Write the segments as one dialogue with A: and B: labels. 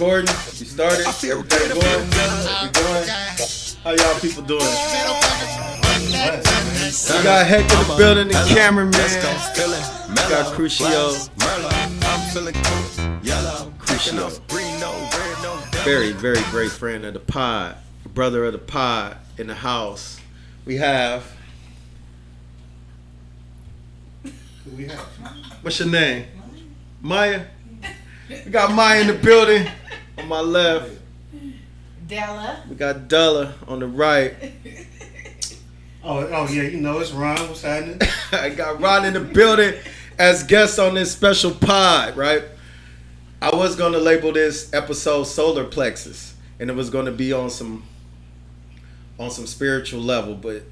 A: recording? We started? We going? How y'all people doing? We got Hector in the building, the cameraman. We got Crucio. Very, very great friend of the pod. Brother of the pod in the house. We have... What's your name? Maya? We got Maya in the building on my left.
B: Della.
A: We got Della on the right.
C: Oh yeah, you know it's Ron. What's happening?
A: I got Ron in the building as guest on this special pod, right? I was going to label this episode Solar Plexus, and it was going to be on some spiritual level, but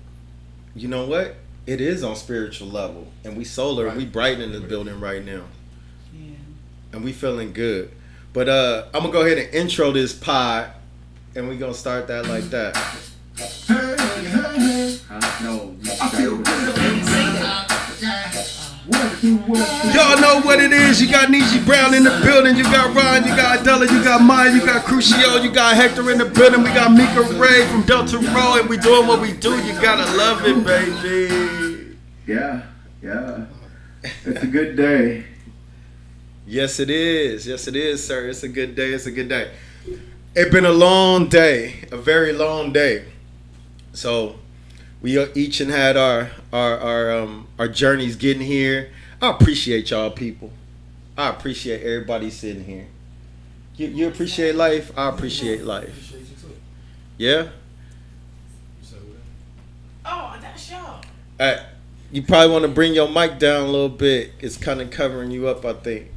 A: you know what? It is on spiritual level, and we solar, right. We bright in the building right now. Yeah. And we feeling good. But I'm going to go ahead and intro this pod, and we're going to start that like that. Y'all know what it is. You got Niji Brown in the building. You got Ron. You got Della. You got Maya. You got Crucio. You got Hector in the building. We got Mika Ray from Delta Row, and we doing what we do. You gotta love it, baby.
D: Yeah. It's a good day.
A: Yes, it is. Yes, it is, sir. It's a good day. It's a good day. It's been a long day, a very long day. So we each and had our journeys getting here. I appreciate y'all people. I appreciate everybody sitting here. You appreciate life? I appreciate life. Yeah?
B: Oh, that's y'all.
A: You probably want to bring your mic down a little bit. It's kind of covering you up, I think.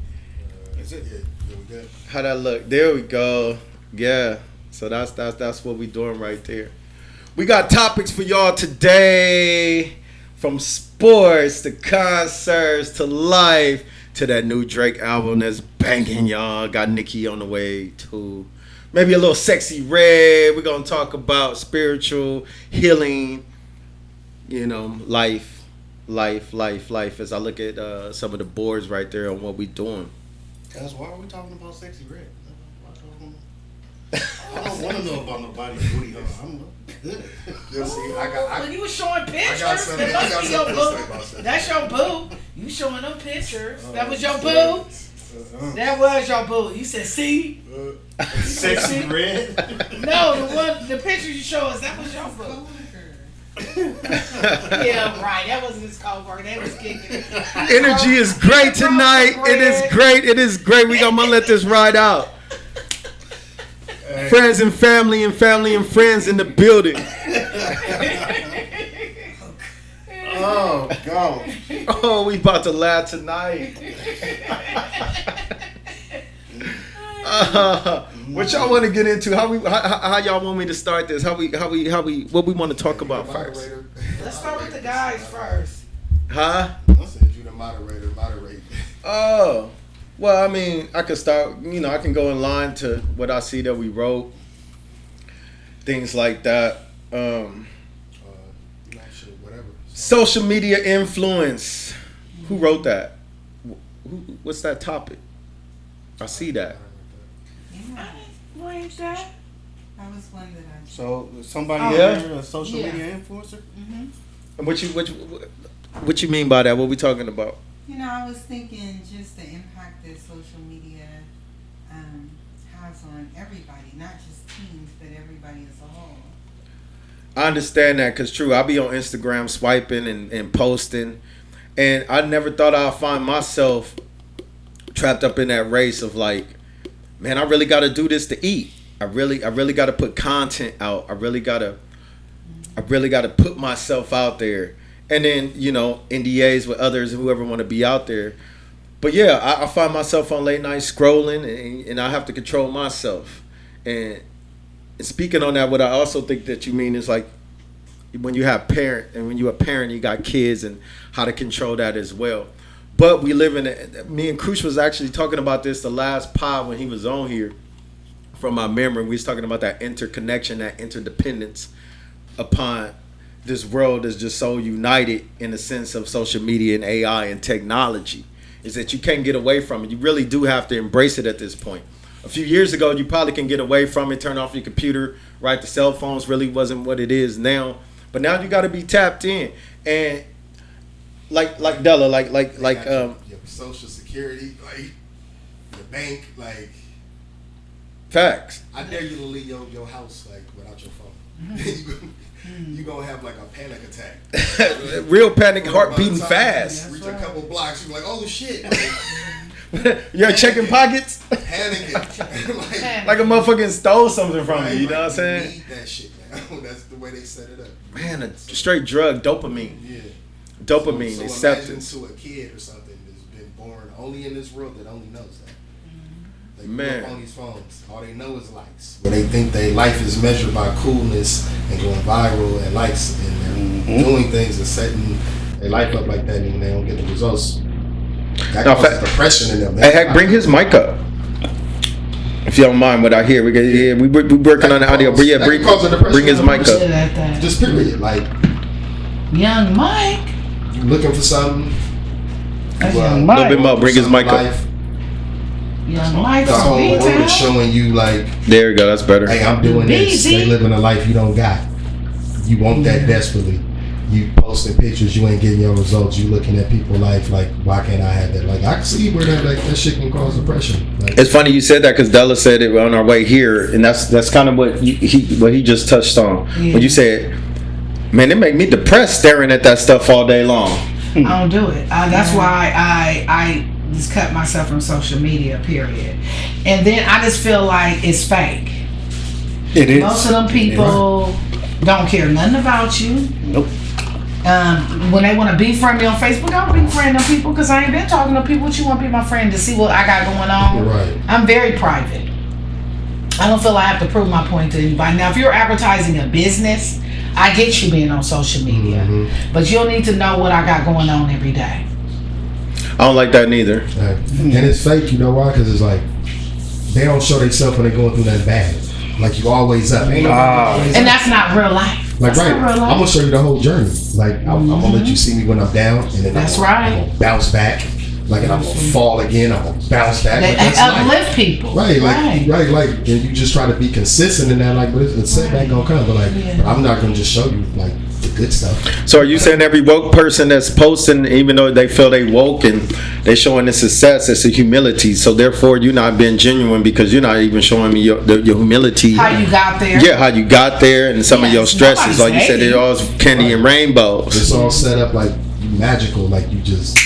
C: Is it? Yeah, we good.
A: How that look? There we go. Yeah. So that's what we doing right there. We got topics for y'all today, from sports to concerts to life to that new Drake album that's banging, y'all. Got Nicki on the way too. Maybe a little Sexy Red. We're gonna talk about spiritual healing, life. As I look at some of the boards right there on what we doing.
C: That's why are we talking about Sexy Red? I don't want to know about nobody's booty. I'm good.
B: When you were showing pictures, that must be your boo. That's your boo. You showing them pictures. That was your boo. That was your boo. You said, see?
C: Sexy Red?
B: No, the picture you showed us, that was your boo. Yeah, right. That wasn't his coworker. That was kicking.
A: Energy is great tonight. It is great. It is great. We're going to let this ride out. Friends and family and friends in the building.
C: Oh, God.
A: Oh, we about to laugh tonight. What y'all want to get into? How y'all want me to start this? What we want to talk about first?
B: Let's start with the guys first.
A: Huh?
C: I said you the moderator. Moderate.
A: Oh. Well, I mean, I could start, I can go in line to what I see that we wrote. Things like that.
C: Whatever.
A: Social media influence. Who wrote that? What's that topic? I see that.
B: I didn't write that.
E: That was one that I...
C: So, somebody a social media influencer?
E: Mm-hmm.
A: And what you mean by that? What we talking about?
E: I was thinking just the impact that social media has on everybody, not just teens, but everybody as a whole.
A: I understand that because, true, I be on Instagram swiping and posting, and I never thought I'd find myself trapped up in that race of like, man, I really got to do this to eat. I really got to put content out. I really got to put myself out there. And then, NDAs with others, whoever want to be out there. But yeah, I find myself on late night scrolling, and I have to control myself. And speaking on that, what I also think that you mean is like when you have when you're a parent, you got kids, and how to control that as well. But we live me and Krush was actually talking about this the last pod when he was on here. From my memory, we was talking about that interconnection, that interdependence upon this world is just so united in the sense of social media and AI and technology, is that you can't get away from it. You really do have to embrace it at this point. a few years ago, you probably can get away from it, turn off your computer, right? The cell phones really wasn't what it is now. But now you got to be tapped in. And like Della,
C: your social security, like your bank, like
A: facts.
C: I dare you to leave your house like without your phone. You gonna have like a panic attack.
A: Real panic, heart beating fast.
C: Reach a couple blocks, you're like, oh shit.
A: You're checking pockets.
C: Panicking.
A: like a motherfucking stole something from you. You know what I'm saying?
C: You need that shit, man. That's the way they set it up.
A: Man, a straight drug, dopamine.
C: Yeah.
A: Dopamine,
C: so
A: acceptance.
C: Imagine to a kid or something that's been born only in this world that only knows that. They
A: Man.
C: grew up on these phones. All they know is likes. When they think their life is measured by coolness and going viral and likes, and they're doing things and setting their life up like that, and they don't get the results. That causes depression in them.
A: Hey, heck, bring his mic up. If you don't mind what I hear, we working on the audio. But yeah, bring his mic up.
C: Just period. Like,
B: Young Mike.
C: you looking for something.
A: A little bit more. Bring his mic up.
B: Young Mike
C: The whole
B: from
C: world is
B: B-Town.
C: showing you like,
A: There you go. That's better.
C: hey, I'm doing this.
B: Busy.
C: They living a life you don't got. You want that desperately. You posting pictures, you ain't getting your results. You looking at people's life like, why can't I have that? Like, I can see where that shit can cause depression. Like,
A: It's funny you said that because Della said it on our way here, and that's kind of what he just touched on.
B: Yeah.
A: When you said, man, it make me depressed staring at that stuff all day long.
B: I don't do it. That's why I just cut myself from social media, period. And then I just feel like it's fake.
F: It is.
B: Most of them people don't care nothing about you.
F: Nope.
B: When they want to befriend me on Facebook, I don't befriend them people because I ain't been talking to people. What you want to be my friend to see what I got going on?
C: Right.
B: I'm very private. I don't feel I have to prove my point to anybody. Now, if you're advertising a business, I get you being on social media, but you'll need to know what I got going on every day.
A: I don't like that neither.
C: And it's fake, you know why? Because it's like, they don't show themselves when they're going through nothing bad. Like, you always up. Ain't always
B: And
C: up.
B: that's not real life.
C: Like,
B: That's
C: right,
B: not real life.
C: I'm gonna show you the whole journey. Like, I'm gonna let you see me when I'm down, and then
B: That's
C: I'm gonna bounce back. Like, and I'm gonna fall again. I'm gonna bounce back.
B: They
C: Like, that's life.
B: uplift people.
C: Right, like, and you just try to be consistent in that. Like, but it's setback gonna come. But like, but I'm not gonna just show you like the good stuff.
A: So are you saying every woke person that's posting, even though they feel they woke and they showing the success, it's a humility. So therefore, you're not being genuine because you're not even showing me your humility.
B: How you got there?
A: Yeah, how you got there and some of your
B: Yes,
A: stresses. Like you
B: nobody's
A: said, it all candy and rainbows.
C: It's all set up like magical. Like you just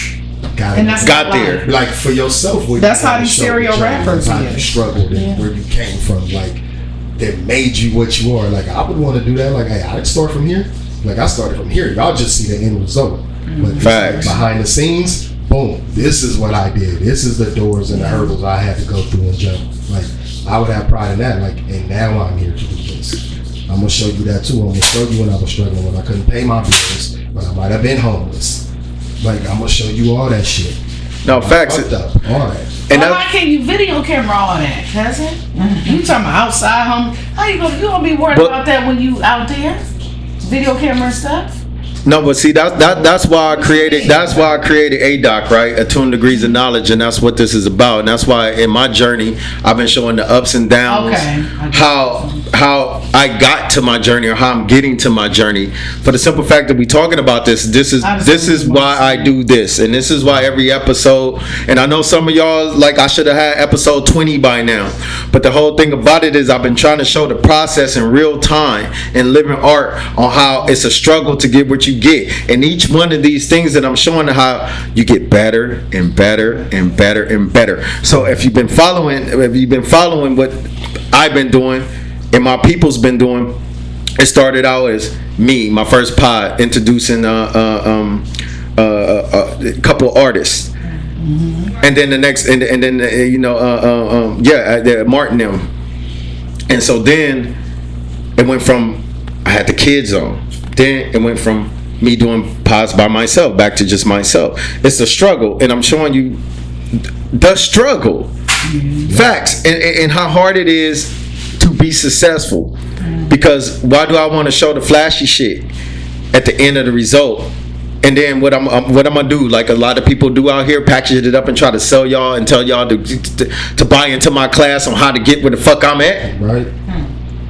C: got
B: And that's
A: Got
B: not
A: there.
B: life.
C: like for yourself. Where
B: That's
C: you
B: how
C: gotta
B: these
C: show
B: serial
C: the journey,
B: rappers
C: how you
B: is.
C: struggled and where you came from. Like that made you what you are. Like I would want to do that. Like hey, I didn't start from here. Like I started from here. Y'all just see the end result. But this,
A: Facts.
C: behind the scenes, boom. This is what I did. This is the doors and the hurdles I had to go through and jump. Like I would have pride in that. Like and now I'm here to do this. I'm gonna show you that too. I'm gonna show you when I was struggling, when I couldn't pay my bills, when I might have been homeless. Like I'm gonna show you all that shit.
A: No, facts.
C: Fucked up, all that.
A: And
B: Why
A: that,
B: can't you video camera all that, cousin? You talking about outside, homie? How you gonna be worried
A: But-
B: about that when you out there? Video camera and stuff?
A: no, but see that's why I created Adoc, right? Attuned Degrees of Knowledge, and that's what this is about. And that's why in my journey I've been showing the ups and downs,
B: Okay.
A: how I got to my journey or how I'm getting to my journey. For the simple fact that we talking about this is why I do this, and this is why every episode. And I know some of y'all like I should have had episode 20 by now, but the whole thing about it is I've been trying to show the process in real time and living art on how it's a struggle to get what you get, and each one of these things that I'm showing how you get better and better and better and better. So if you've been following what I've been doing and my people's been doing, it started out as me, my first pod, introducing a couple artists, and then the next, and then Martin them, and so then it went from I had the kids on, then it went from me doing pods by myself back to just myself. It's a struggle, and I'm showing you the struggle, facts, and how hard it is to be successful. Because why do I want to show the flashy shit at the end of the result And then what I'm gonna do, like a lot of people do out here, package it up and try to sell y'all and tell y'all to buy into my class on how to get where the fuck I'm at.
C: Right.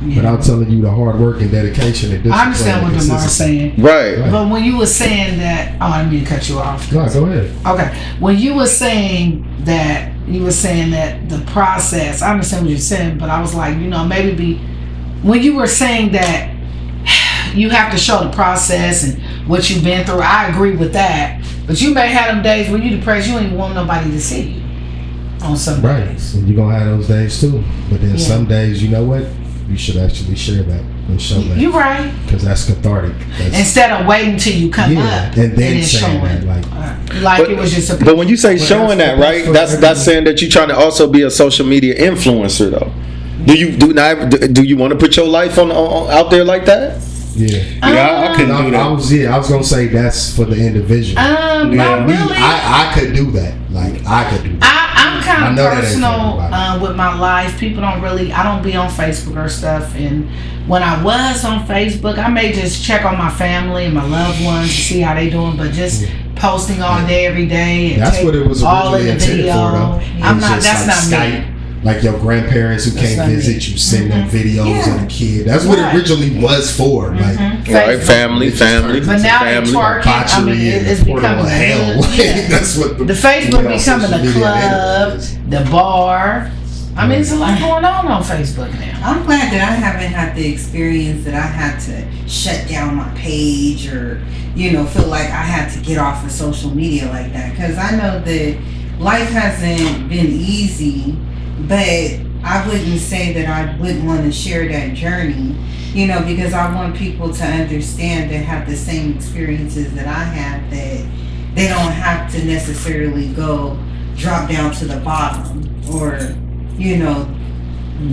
C: Without telling you the hard work and dedication and discipline.
B: I understand what Demar's saying.
A: Right.
B: But when you were saying that, I didn't mean to cut you off.
C: No, go ahead.
B: Okay. When you were saying that the process, I understand what you're saying, but I was like, when you were saying that you have to show the process and what you've been through, I agree with that. But you may have them days when you're depressed, you don't even want nobody to see you on some days.
C: Right. And you're going to have those days too. But then some days, you know what? You should actually share that and show that.
B: You're right.
C: Because that's cathartic.
B: Instead of waiting till you come up
C: and then saying that,
B: like it was just a.
A: But when you say showing that, right? That's saying that you're trying to also be a social media influencer, though. Do you want to put your life on out there like that?
C: Yeah,
F: I couldn't do that.
C: I was gonna say that's for the individual.
B: Not really.
C: I could do that. Like I could do that.
B: I'm kind of personal with my life. People don't really. I don't be on Facebook or stuff. And when I was on Facebook, I may just check on my family and my loved ones to see how they doing. But just posting all day, every day, and
C: that's what it was originally intended for, though.
B: I'm not. That's not
C: Skype.
B: me.
C: Like your grandparents who can't visit you, send them videos of the kid. That's what it originally was for. Like,
A: right, family.
B: But now it's twerking. It's becoming
C: hell. That's what
B: the Facebook becoming a club, the bar. There's a lot going on Facebook now.
E: I'm glad that I haven't had the experience that I had to shut down my page or, feel like I had to get off of social media like that. Because I know that life hasn't been easy. But I wouldn't say that I wouldn't want to share that journey, because I want people to understand that have the same experiences that I had, that they don't have to necessarily drop down to the bottom or,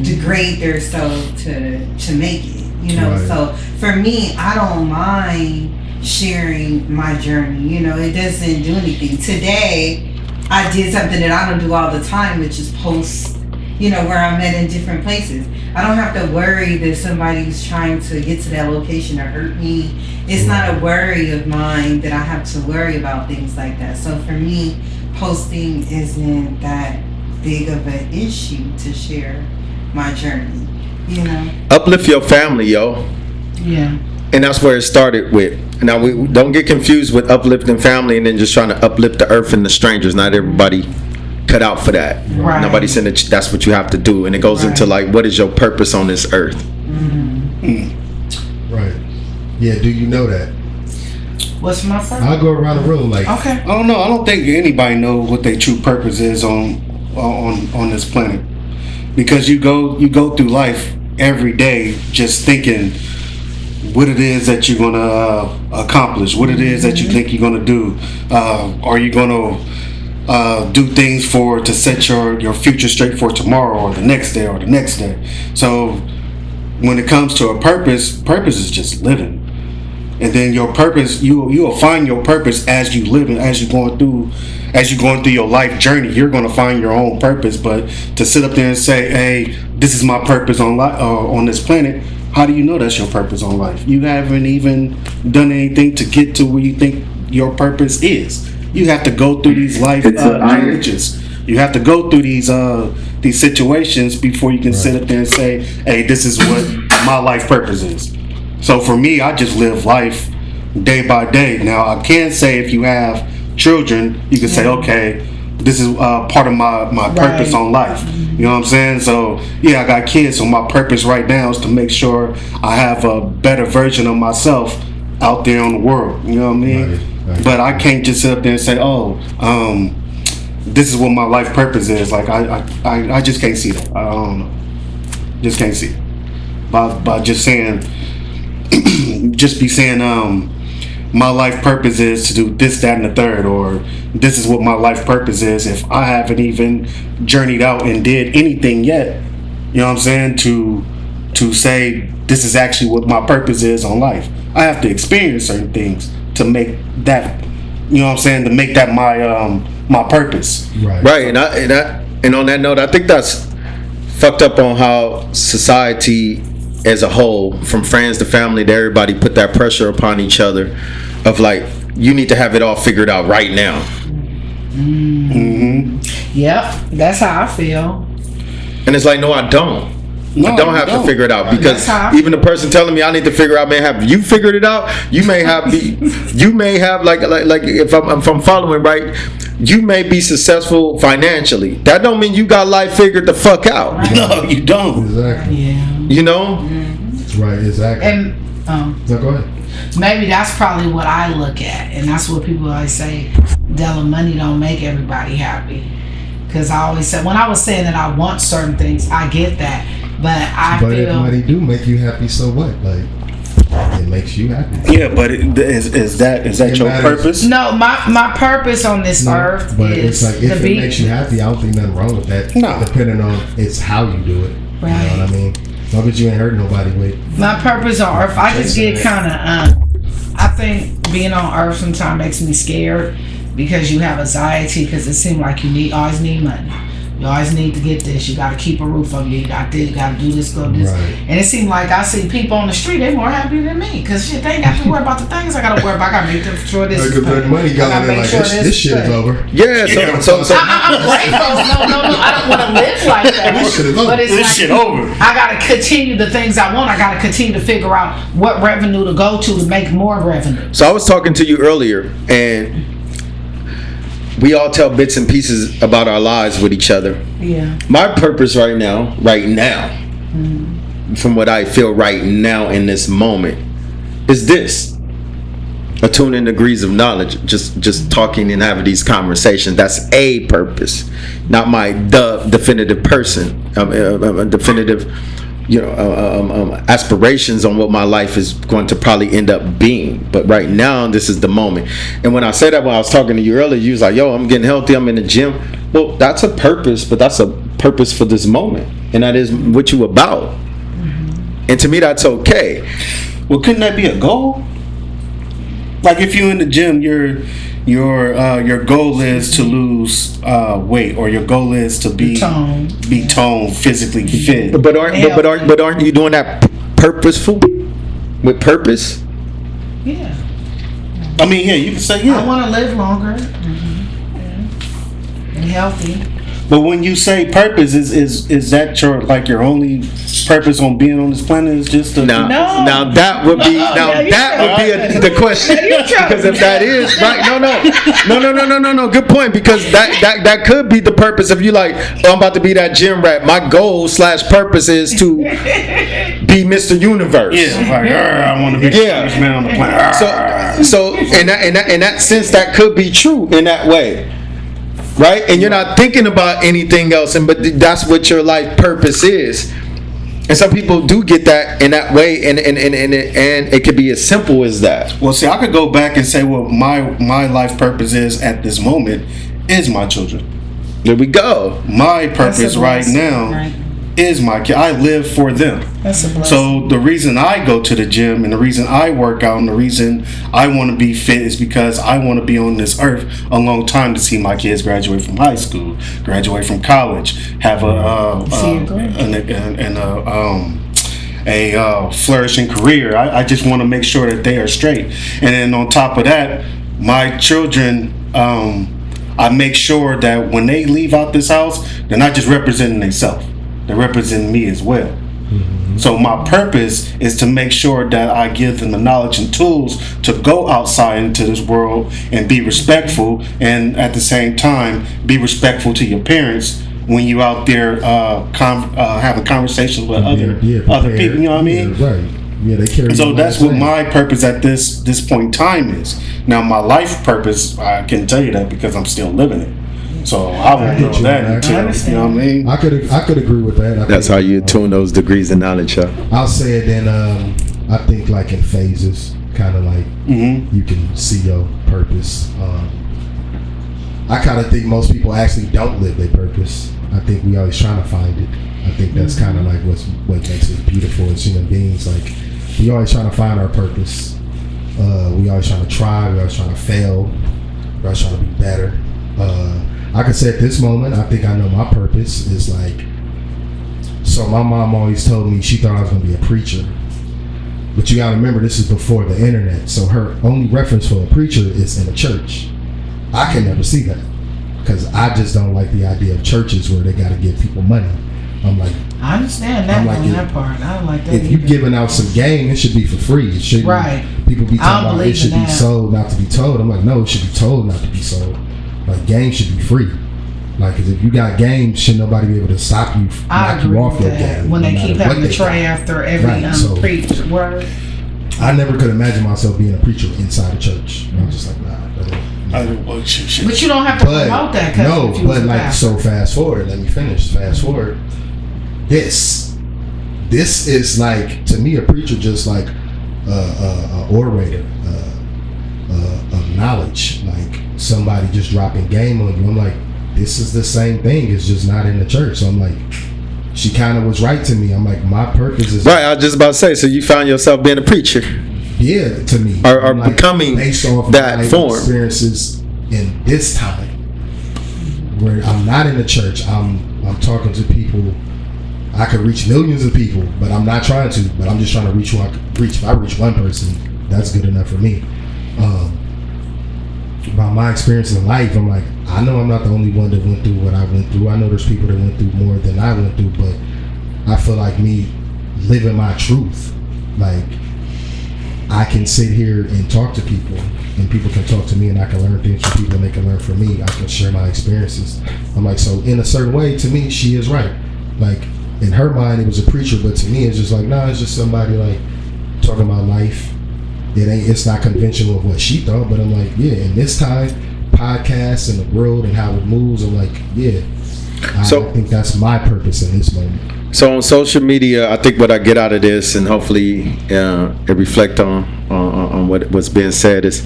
E: degrade themselves to make it, Right. So for me, I don't mind sharing my journey, it doesn't do anything. Today, I did something that I don't do all the time, which is post, where I'm at in different places. I don't have to worry that somebody's trying to get to that location or hurt me. It's not a worry of mine that I have to worry about things like that. So for me, posting isn't that big of an issue to share my journey,
A: Uplift your family, yo.
B: Yeah.
A: And that's where it started with. Now, we don't get confused with uplifting family and then just trying to uplift the earth and the strangers. Not everybody cut out for that.
B: Right.
A: Nobody said that that's what you have to do. And it goes into like, what is your purpose on this earth?
C: Right. Yeah, do you know that?
B: What's my purpose?
C: I'll go around the room like.
B: Okay.
F: I don't know. I don't think anybody knows what their true purpose is on this planet. Because you go through life every day just thinking what it is that you're going to accomplish, what it is that you think you're going to do. Are you going to do things to set your future straight for tomorrow or the next day? So when it comes to a purpose is just living. And then your purpose, you will find your purpose as you live and as you're going through your life journey. You're going to find your own purpose. But to sit up there and say, "Hey, this is my purpose on this planet," how do you know that's your purpose on life? You haven't even done anything to get to where you think your purpose is. You have to go through these life challenges. You have to go through these situations before you can sit up there and say, "Hey, this is what my life purpose is." So for me, I just live life day by day. Now, I can say if you have children, you can say, okay, this is part of my purpose on life. You know what I'm saying? So, yeah, I got kids, so my purpose right now is to make sure I have a better version of myself out there on the world. You know what I mean? Right. But I can't just sit up there and say, this is what my life purpose is. Like, I just can't see that. I don't know. Just can't see it. By just saying... my life purpose is to do this, that, and the third, or this is what my life purpose is. If I haven't even journeyed out and did anything yet, you know what I'm saying, to say this is actually what my purpose is on life, I have to experience certain things to make that, you know what I'm saying, to make that my purpose.
A: Right. And on that note, I think that's fucked up on how society as a whole, from friends to family to everybody, put that pressure upon each other of like, you need to have it all figured out right now.
B: Yep, that's how I feel.
A: And it's like, no, I don't.
F: No,
A: I don't have to figure it out, because even the person telling me I need to figure out, man, have you figured it out? You may have like if I'm following right, you may be successful financially. That don't mean you got life figured the fuck out.
B: Right.
F: No, you don't.
C: Exactly.
B: Yeah.
A: You know?
C: Right, exactly.
B: And
C: no, go ahead.
B: maybe that's probably what I look at, and that's what people always say, Della, money don't make everybody happy. Because I always said, when I was saying that I want certain things, I get that. But
C: if money do make you happy, so what? Like, it makes you happy.
F: Yeah, but is that your purpose?
B: No, my purpose on this earth
C: but
B: is
C: it's like, if it makes you happy, I don't think nothing wrong with that.
F: No.
C: Depending on it's how you do it.
B: Right.
C: You know what I mean? As long as you ain't hurting nobody with.
B: My purpose on earth, I just get kind of, I think being on earth sometimes makes me scared, because you have anxiety, because it seems like you always need money. You always need to get this. You got to keep a roof over you. You got this. You got to do this, go this.
C: Right.
B: And it seems like I see people on the street, they're more happy than me. Because shit, they ain't got to worry about the things I got to worry about. I got to make sure this is
C: Because that money
B: I
C: gone,
B: gotta
C: they're
B: make
C: like,
B: sure
C: this shit is over.
A: Yeah, so
B: I'm grateful. No, I don't want to live like that.
C: This shit is over.
B: But it's
F: This
B: like,
F: shit over.
B: I got to continue the things I want. I got to continue to figure out what revenue to go to make more revenue.
A: So I was talking to you earlier, and we all tell bits and pieces about our lives with each other.
B: Yeah.
A: My purpose right now, from what I feel right now in this moment, is this: attuning degrees of knowledge. Just talking and having these conversations. That's a purpose, not my definitive person, definitive, aspirations on what my life is going to probably end up being. But right now, this is the moment. And when I said that, when I was talking to you earlier, you was like, yo, I'm getting healthy, I'm in the gym. Well, that's a purpose, but that's a purpose for this moment, and that is what you about. And to me, that's okay.
F: Well, couldn't that be a goal? Like, if you're in the gym, your goal is to lose weight, or your goal is to be toned, physically fit.
A: But aren't you doing that purposeful, with purpose?
B: Yeah.
F: I mean, yeah, you can say yeah.
B: I want to live longer. And healthy.
F: But when you say purpose, is that your only purpose on being on this planet? Is just to
A: now that would be the question, because if that is right, no, good point, because that could be the purpose. If you like, I'm about to be that gym rat, my goal / purpose is to be Mr. Universe.
F: Yeah, like, I want to be the first man on the planet.
A: So in that sense, that could be true in that way. Right, and you're not thinking about anything else, but that's what your life purpose is. And some people do get that in that way, and it could be as simple as that.
F: Well, see, I could go back and say what my life purpose is at this moment is my children.
A: There we go.
F: My purpose right now is my kid. I live for them.
B: That's a blessing.
F: So the reason I go to the gym and the reason I work out and the reason I want to be fit is because I want to be on this earth a long time to see my kids graduate from high school, graduate from college, have a flourishing career. I just want to make sure that they are straight. And then on top of that, my children, I make sure that when they leave out this house, they're not just representing themselves. They represent me as well. Mm-hmm. So my purpose is to make sure that I give them the knowledge and tools to go outside into this world and be respectful, and at the same time be respectful to your parents when you out there having conversations with other people. You know what I mean?
C: Yeah, right. Yeah, they carry.
F: So that's what my purpose at this point in time is. Now my life purpose, I can tell you that because I'm still living it. So I won't know that until, you know what I mean?
C: I could agree with that.
A: That's how you attune those degrees of knowledge up.
C: I'll say it then. I think like in phases, kind of like you can see your purpose. I kind of think most people actually don't live their purpose. I think we always trying to find it. I think that's kind of like what makes us beautiful as human beings. Like, we always trying to find our purpose. We always trying to try. We always trying to fail. We always trying to be better. I can say at this moment, I think I know my purpose is like, so my mom always told me she thought I was going to be a preacher. But you gotta remember, this is before the internet. So her only reference for a preacher is in a church. I can never see that because I just don't like the idea of churches where they gotta give people money. I'm like,
B: I understand that on that part. I don't like that.
C: If you're giving out some game, it should be for free. It shouldn't.
B: Right.
C: People be talking about it should be sold, not to be told. I'm like, no, it should be told, not to be sold. Like, game should be free. Like, 'cause if you got games, should nobody be able to stop you, knock you off your game?
B: When they keep having the tray after every preached word.
C: I never could imagine myself being a preacher inside a church. I'm just like, nah.
B: But you don't have to promote that.
C: No, but like, so fast forward. Let me finish. Fast forward. This is like, to me, a preacher just like a orator of knowledge, like somebody just dropping game on you. I'm like, this is the same thing. It's just not in the church. So I'm like, she kind of was right to me. I'm like, my purpose is
A: right. I was just about to say. So you found yourself being a preacher.
C: Yeah, to me,
A: or
C: like,
A: becoming
C: based off
A: that
C: my
A: form
C: experiences in this time, where I'm not in the church. I'm talking to people. I could reach millions of people, but I'm not trying to. But I'm just trying to reach who I could reach. If I reach one person, that's good enough for me. By my experience in life, I'm like, I know I'm not the only one that went through what I went through. I know there's people that went through more than I went through, but I feel like me living my truth, like, I can sit here and talk to people, and people can talk to me, and I can learn things from people, and they can learn from me. I can share my experiences. I'm like, so in a certain way, to me, she is right. Like, in her mind, it was a preacher, but to me, it's just like, nah, it's just somebody like talking about life. It's not conventional of what she thought, but I'm like, yeah, in this time, podcasts and the world and how it moves, I'm like, yeah. I think that's my purpose in this moment.
A: So on social media, I think what I get out of this, and hopefully it reflect on what's being said, is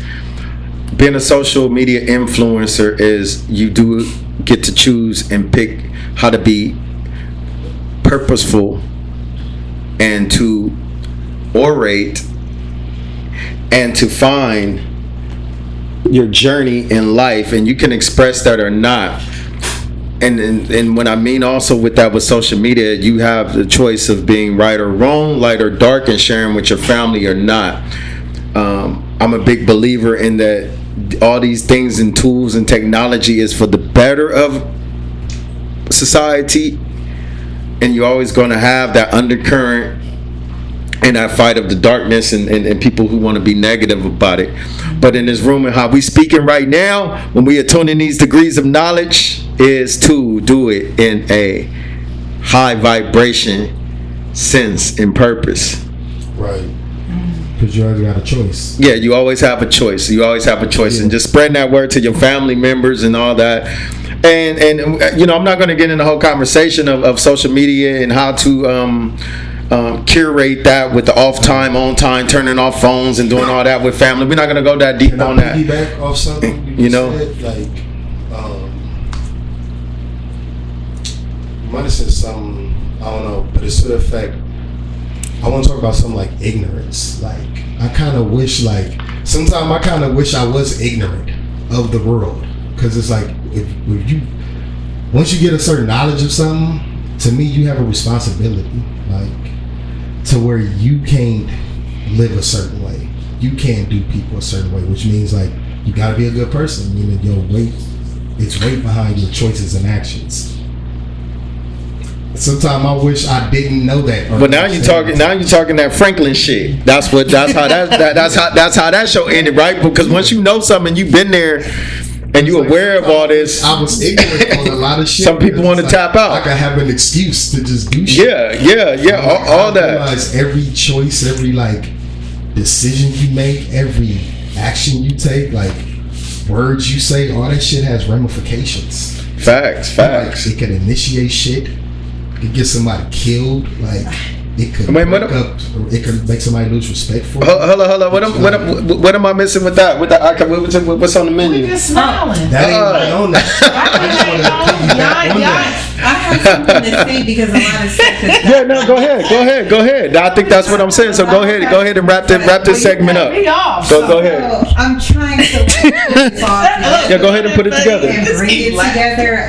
A: being a social media influencer is you do get to choose and pick how to be purposeful and to orate and to find your journey in life, and you can express that or not. And when I mean also with that, with social media, you have the choice of being right or wrong, light or dark, and sharing with your family or not. I'm a big believer in that all these things and tools and technology is for the better of society, and you're always going to have that undercurrent in that fight of the darkness and people who want to be negative about it. But in this room and how we speaking right now, when we are tuning these degrees of knowledge, is to do it in a high vibration sense and purpose.
C: Right. Because you always got a choice.
A: Yeah, you always have a choice. You always have a choice. Yeah. And just spreading that word to your family members and all that. And you know, I'm not going to get in the whole conversation of social media and how to curate that with the off time, on time, turning off phones and doing all that with family. We're not going to go that deep on that.
C: Piggyback off something
A: you know,
C: said, like, you might have said something, I don't know, but it's to the effect, I want to talk about something like ignorance. Like, I kind of wish, like, sometimes I kind of wish I was ignorant of the world. Because it's like, if you, once you get a certain knowledge of something, to me, you have a responsibility. Like, to where you can't live a certain way. You can't do people a certain way, which means, like, you got to be a good person. You know, your weight, it's weight behind your choices and actions. Sometimes I wish I didn't know that.
A: But now you're talking that Franklin shit. That's how that show ended, right? Because once you know something, you've been there, and you're aware of all this.
C: I was ignorant on a lot of shit.
A: Some people want to tap out.
C: Like I have an excuse to just do shit.
A: Yeah. All that.
C: Realize every choice, every like decision you make, every action you take, like words you say, all that shit has ramifications.
A: Facts.
C: Like, it can initiate shit. It can get somebody killed. Like, it could it could make somebody lose respect for it.
A: Hold on. What am I missing with that? With that, what's on the menu?
B: You're smiling.
C: That ain't on that.
E: I have something to say because a lot of stuff.
A: Yeah, no, go ahead. I think that's what I'm saying. So go ahead and wrap this segment up. So go ahead.
E: I'm trying to.
A: Yeah, go ahead and put it together.
E: And bring it together.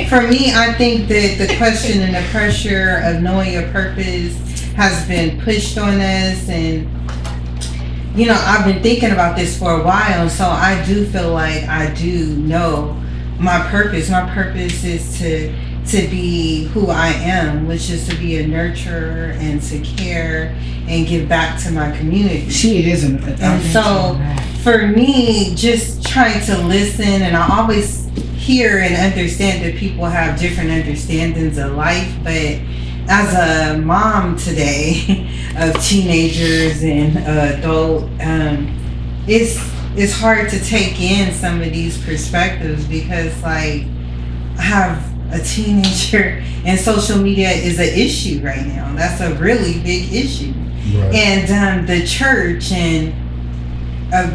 E: For me, I think that the question and the pressure of knowing your purpose has been pushed on us, and you know, I've been thinking about this for a while, so I do feel like I do know my purpose. My purpose is to be who I am, which is to be a nurturer and to care and give back to my community.
B: She is
E: and so for me, just trying to listen, and I always hear and understand that people have different understandings of life, but as a mom today of teenagers and adult, it's hard to take in some of these perspectives, because like I have a teenager and social media is an issue right now. That's a really big issue. Right. And the church and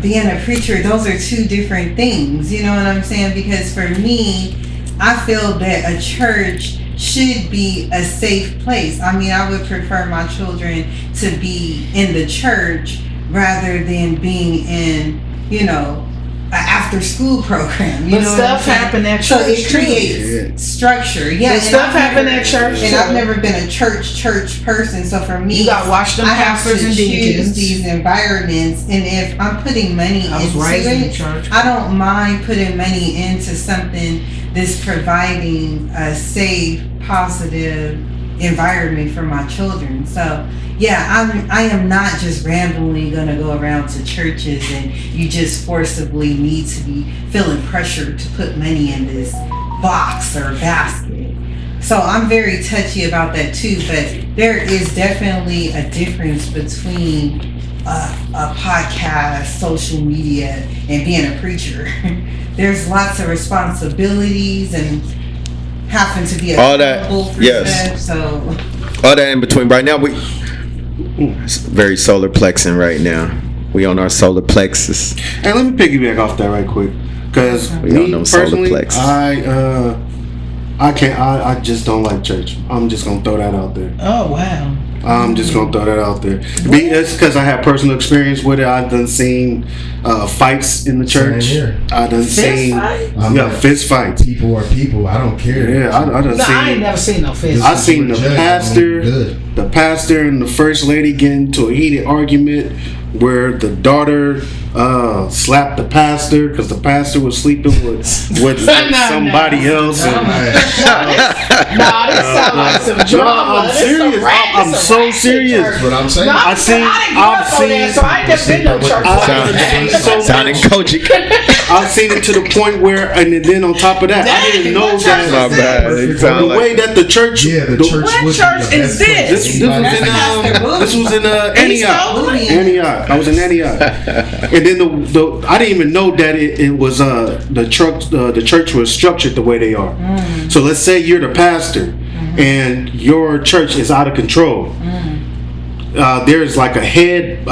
E: being a preacher, those are two different things. You know what I'm saying? Because for me, I feel that a church should be a safe place. I mean, I would prefer my children to be in the church rather than being in, you know, an after school program. You know
B: stuff happen at church.
E: So it creates structure. Yeah,
B: stuff happen at church.
E: And I've never been a church person. So for me,
B: you got to watch them pastors and deacons.
E: Choose these environments, and if I'm putting money into it, I don't mind putting money into something that's providing a safe, positive environment for my children. So yeah, I am not just randomly going to go around to churches and you just forcibly need to be feeling pressure to put money in this box or basket. So I'm very touchy about that too, but there is definitely a difference between a podcast, social media, and being a preacher. There's lots of responsibilities and having to be accountable for stuff. So
A: all that in between. Right now, we very solar plexing right now. We on our solar plexus.
F: Hey, let me piggyback off that right quick, because me personally, I just don't like church. I'm just gonna throw that out there.
B: Oh wow.
F: I'm just gonna throw that out there. It's because I have personal experience with it. I've done seen fights in the church. I done seen fist fights.
C: People are people. I don't care.
F: Yeah, I done seen.
B: I ain't never seen no fist.
F: I seen the pastor and the first lady get into a heated argument where the daughter slapped the pastor because the pastor was sleeping with somebody else.
B: This sounds like some drama.
F: I'm serious. I'm so serious.
C: What I'm saying.
B: I've seen. So I ain't been no church.
A: Sounding coachy.
F: I've seen it to the point where, and then on top of that, I didn't know that the way that the church.
C: Yeah, the church.
B: What church is this?
F: This was in Antioch. I was in Antioch, and then I didn't even know that it was the church was structured the way they are. So let's say you're the pastor, and your church is out of control. There's like a head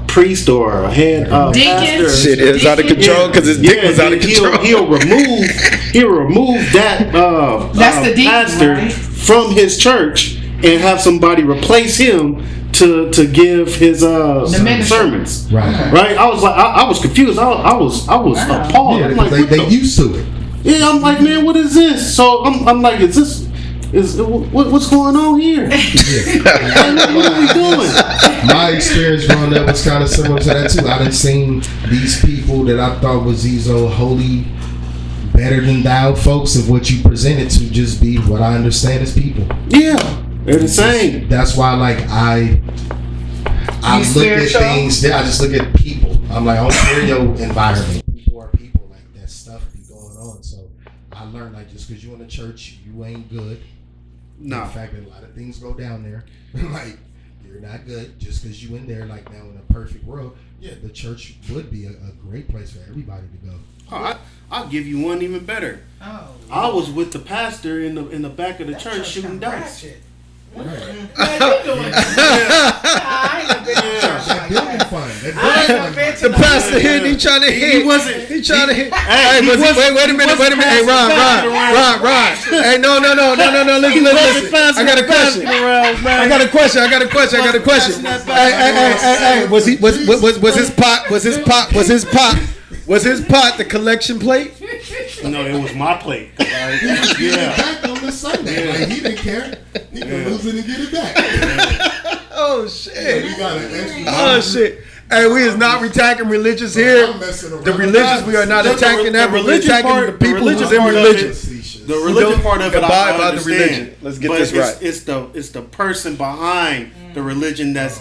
F: priest or a head pastor.
A: Shit is out of control because his dick was out of control.
F: He'll remove that
B: the deacon,
F: pastor from his church and have somebody replace him to give his sermons. Right. I was like, I was confused. I was appalled.
C: Yeah,
F: I'm like,
C: they used to it.
F: Yeah, I'm like, man, what is this? So I'm like, what's going on here? What are we doing?
C: My experience growing up was kind of similar to that too. I done seen these people that I thought was these old holy, better than thou folks of what you presented to just be what I understand as people.
F: Yeah, they're the same.
C: That's why, like, I look at things. I just look at people. I'm like, I don't care your environment. People are people. Like, that stuff be going on. So I learned, like, just because you in a church, you ain't good.
F: No.
C: In fact, a lot of things go down there. Like, you're not good just because you in there. Like, now in a perfect world, yeah, the church would be a great place for everybody to go.
F: Oh, I'll give you one even better.
B: Oh.
F: I was with the pastor in the back of the church shooting dice.
C: Right.
A: The pastor hit. He trying to hit. He trying to hit. Hey, wait a minute. Hey, Ron. Hey, no. Listen. I got a question. Hey. Was his pot the collection plate?
F: No, it was my plate.
C: Yeah. Back on the Sunday. Like, he didn't care. He could lose it and get it back. You got an extra.
A: Oh shit. Hey, we is not attacking religious here.
C: I'm messing around.
A: The religious, we are not attacking that. We're
F: religious
A: attacking
F: part-
A: the people
F: the religious
A: who's in
F: part of
A: religion.
F: The religion part of it,
A: Abide
F: I
A: by the
F: understand.
A: religion. Let's get
F: But
A: this right.
F: It's the person behind the religion that's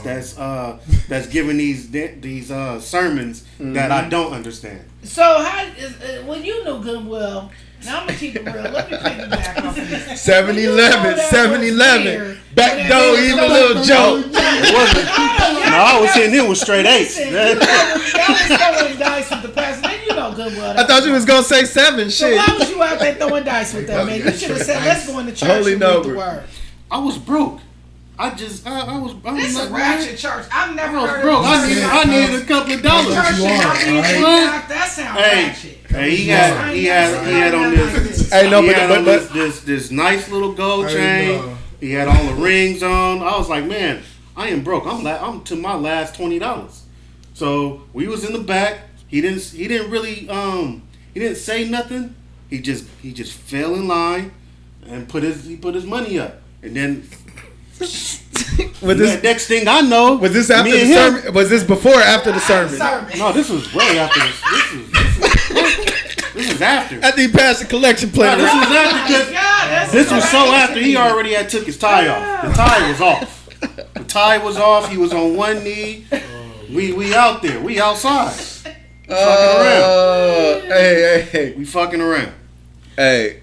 F: giving these sermons that I don't understand.
B: So how is when you knew Goodwill? Now I'm gonna keep it real. Let me piggyback off of this.
A: 7-Eleven, back door, even a little joke.
F: It wasn't. No, I was hitting him with straight eights.
B: Listen, y'all was throwing dice with the president. You know Goodwill.
A: I thought you was gonna say 7.
B: So
A: Shit.
B: why was you out there throwing dice with them, man? You should have said, "Let's go in the church
A: Holy
B: and read
A: number.
B: the word."
F: I was broke. I was
B: This
F: like,
B: is a ratchet church. I've never
F: I was
B: heard
F: broke.
B: of
F: I needed a couple of dollars.
B: church
C: you
B: and
C: are,
B: not being
C: alright?
B: kicked out. That sounds ratchet.
F: Hey, he had on this.
A: Hey, no,
F: he had on
A: but
F: this nice little gold
C: Hey,
F: chain.
C: no.
F: He had all the rings on. I was like, man, I am broke. I'm to my last $20. So we was in the back. He didn't really he didn't say nothing. He just fell in line and put his money up. And then
A: with this,
F: next thing I know,
A: was this after
F: me
A: the
F: and him-
A: sermon? Was this before or after the sermon?
F: No, this was way after this. This is after.
A: After he passed the collection plate.
F: No, this was after because this was so after he already had took his tie off. The tie was off. The tie was off. He was on one knee. We out there. We outside.
A: Hey.
F: We fucking around.
A: Hey.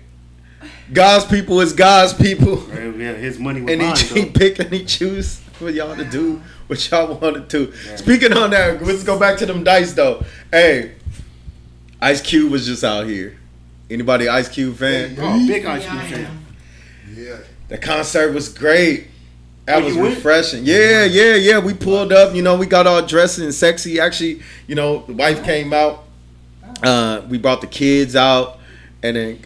A: God's people is God's people.
F: Yeah, his money was
A: And
F: mine.
A: he pick and he choose for y'all to do what y'all want to do. Speaking on that, let's go back to them dice though. Hey, Ice Cube was just out here. Anybody Ice Cube fan?
F: Oh, big Ice Cube fan.
C: Yeah.
A: The concert was great. That
F: Oh,
A: was
F: you went?
A: refreshing. Yeah. We pulled up. You know, we got all dressed and sexy. Actually, you know, the wife came out. We brought the kids out. And then,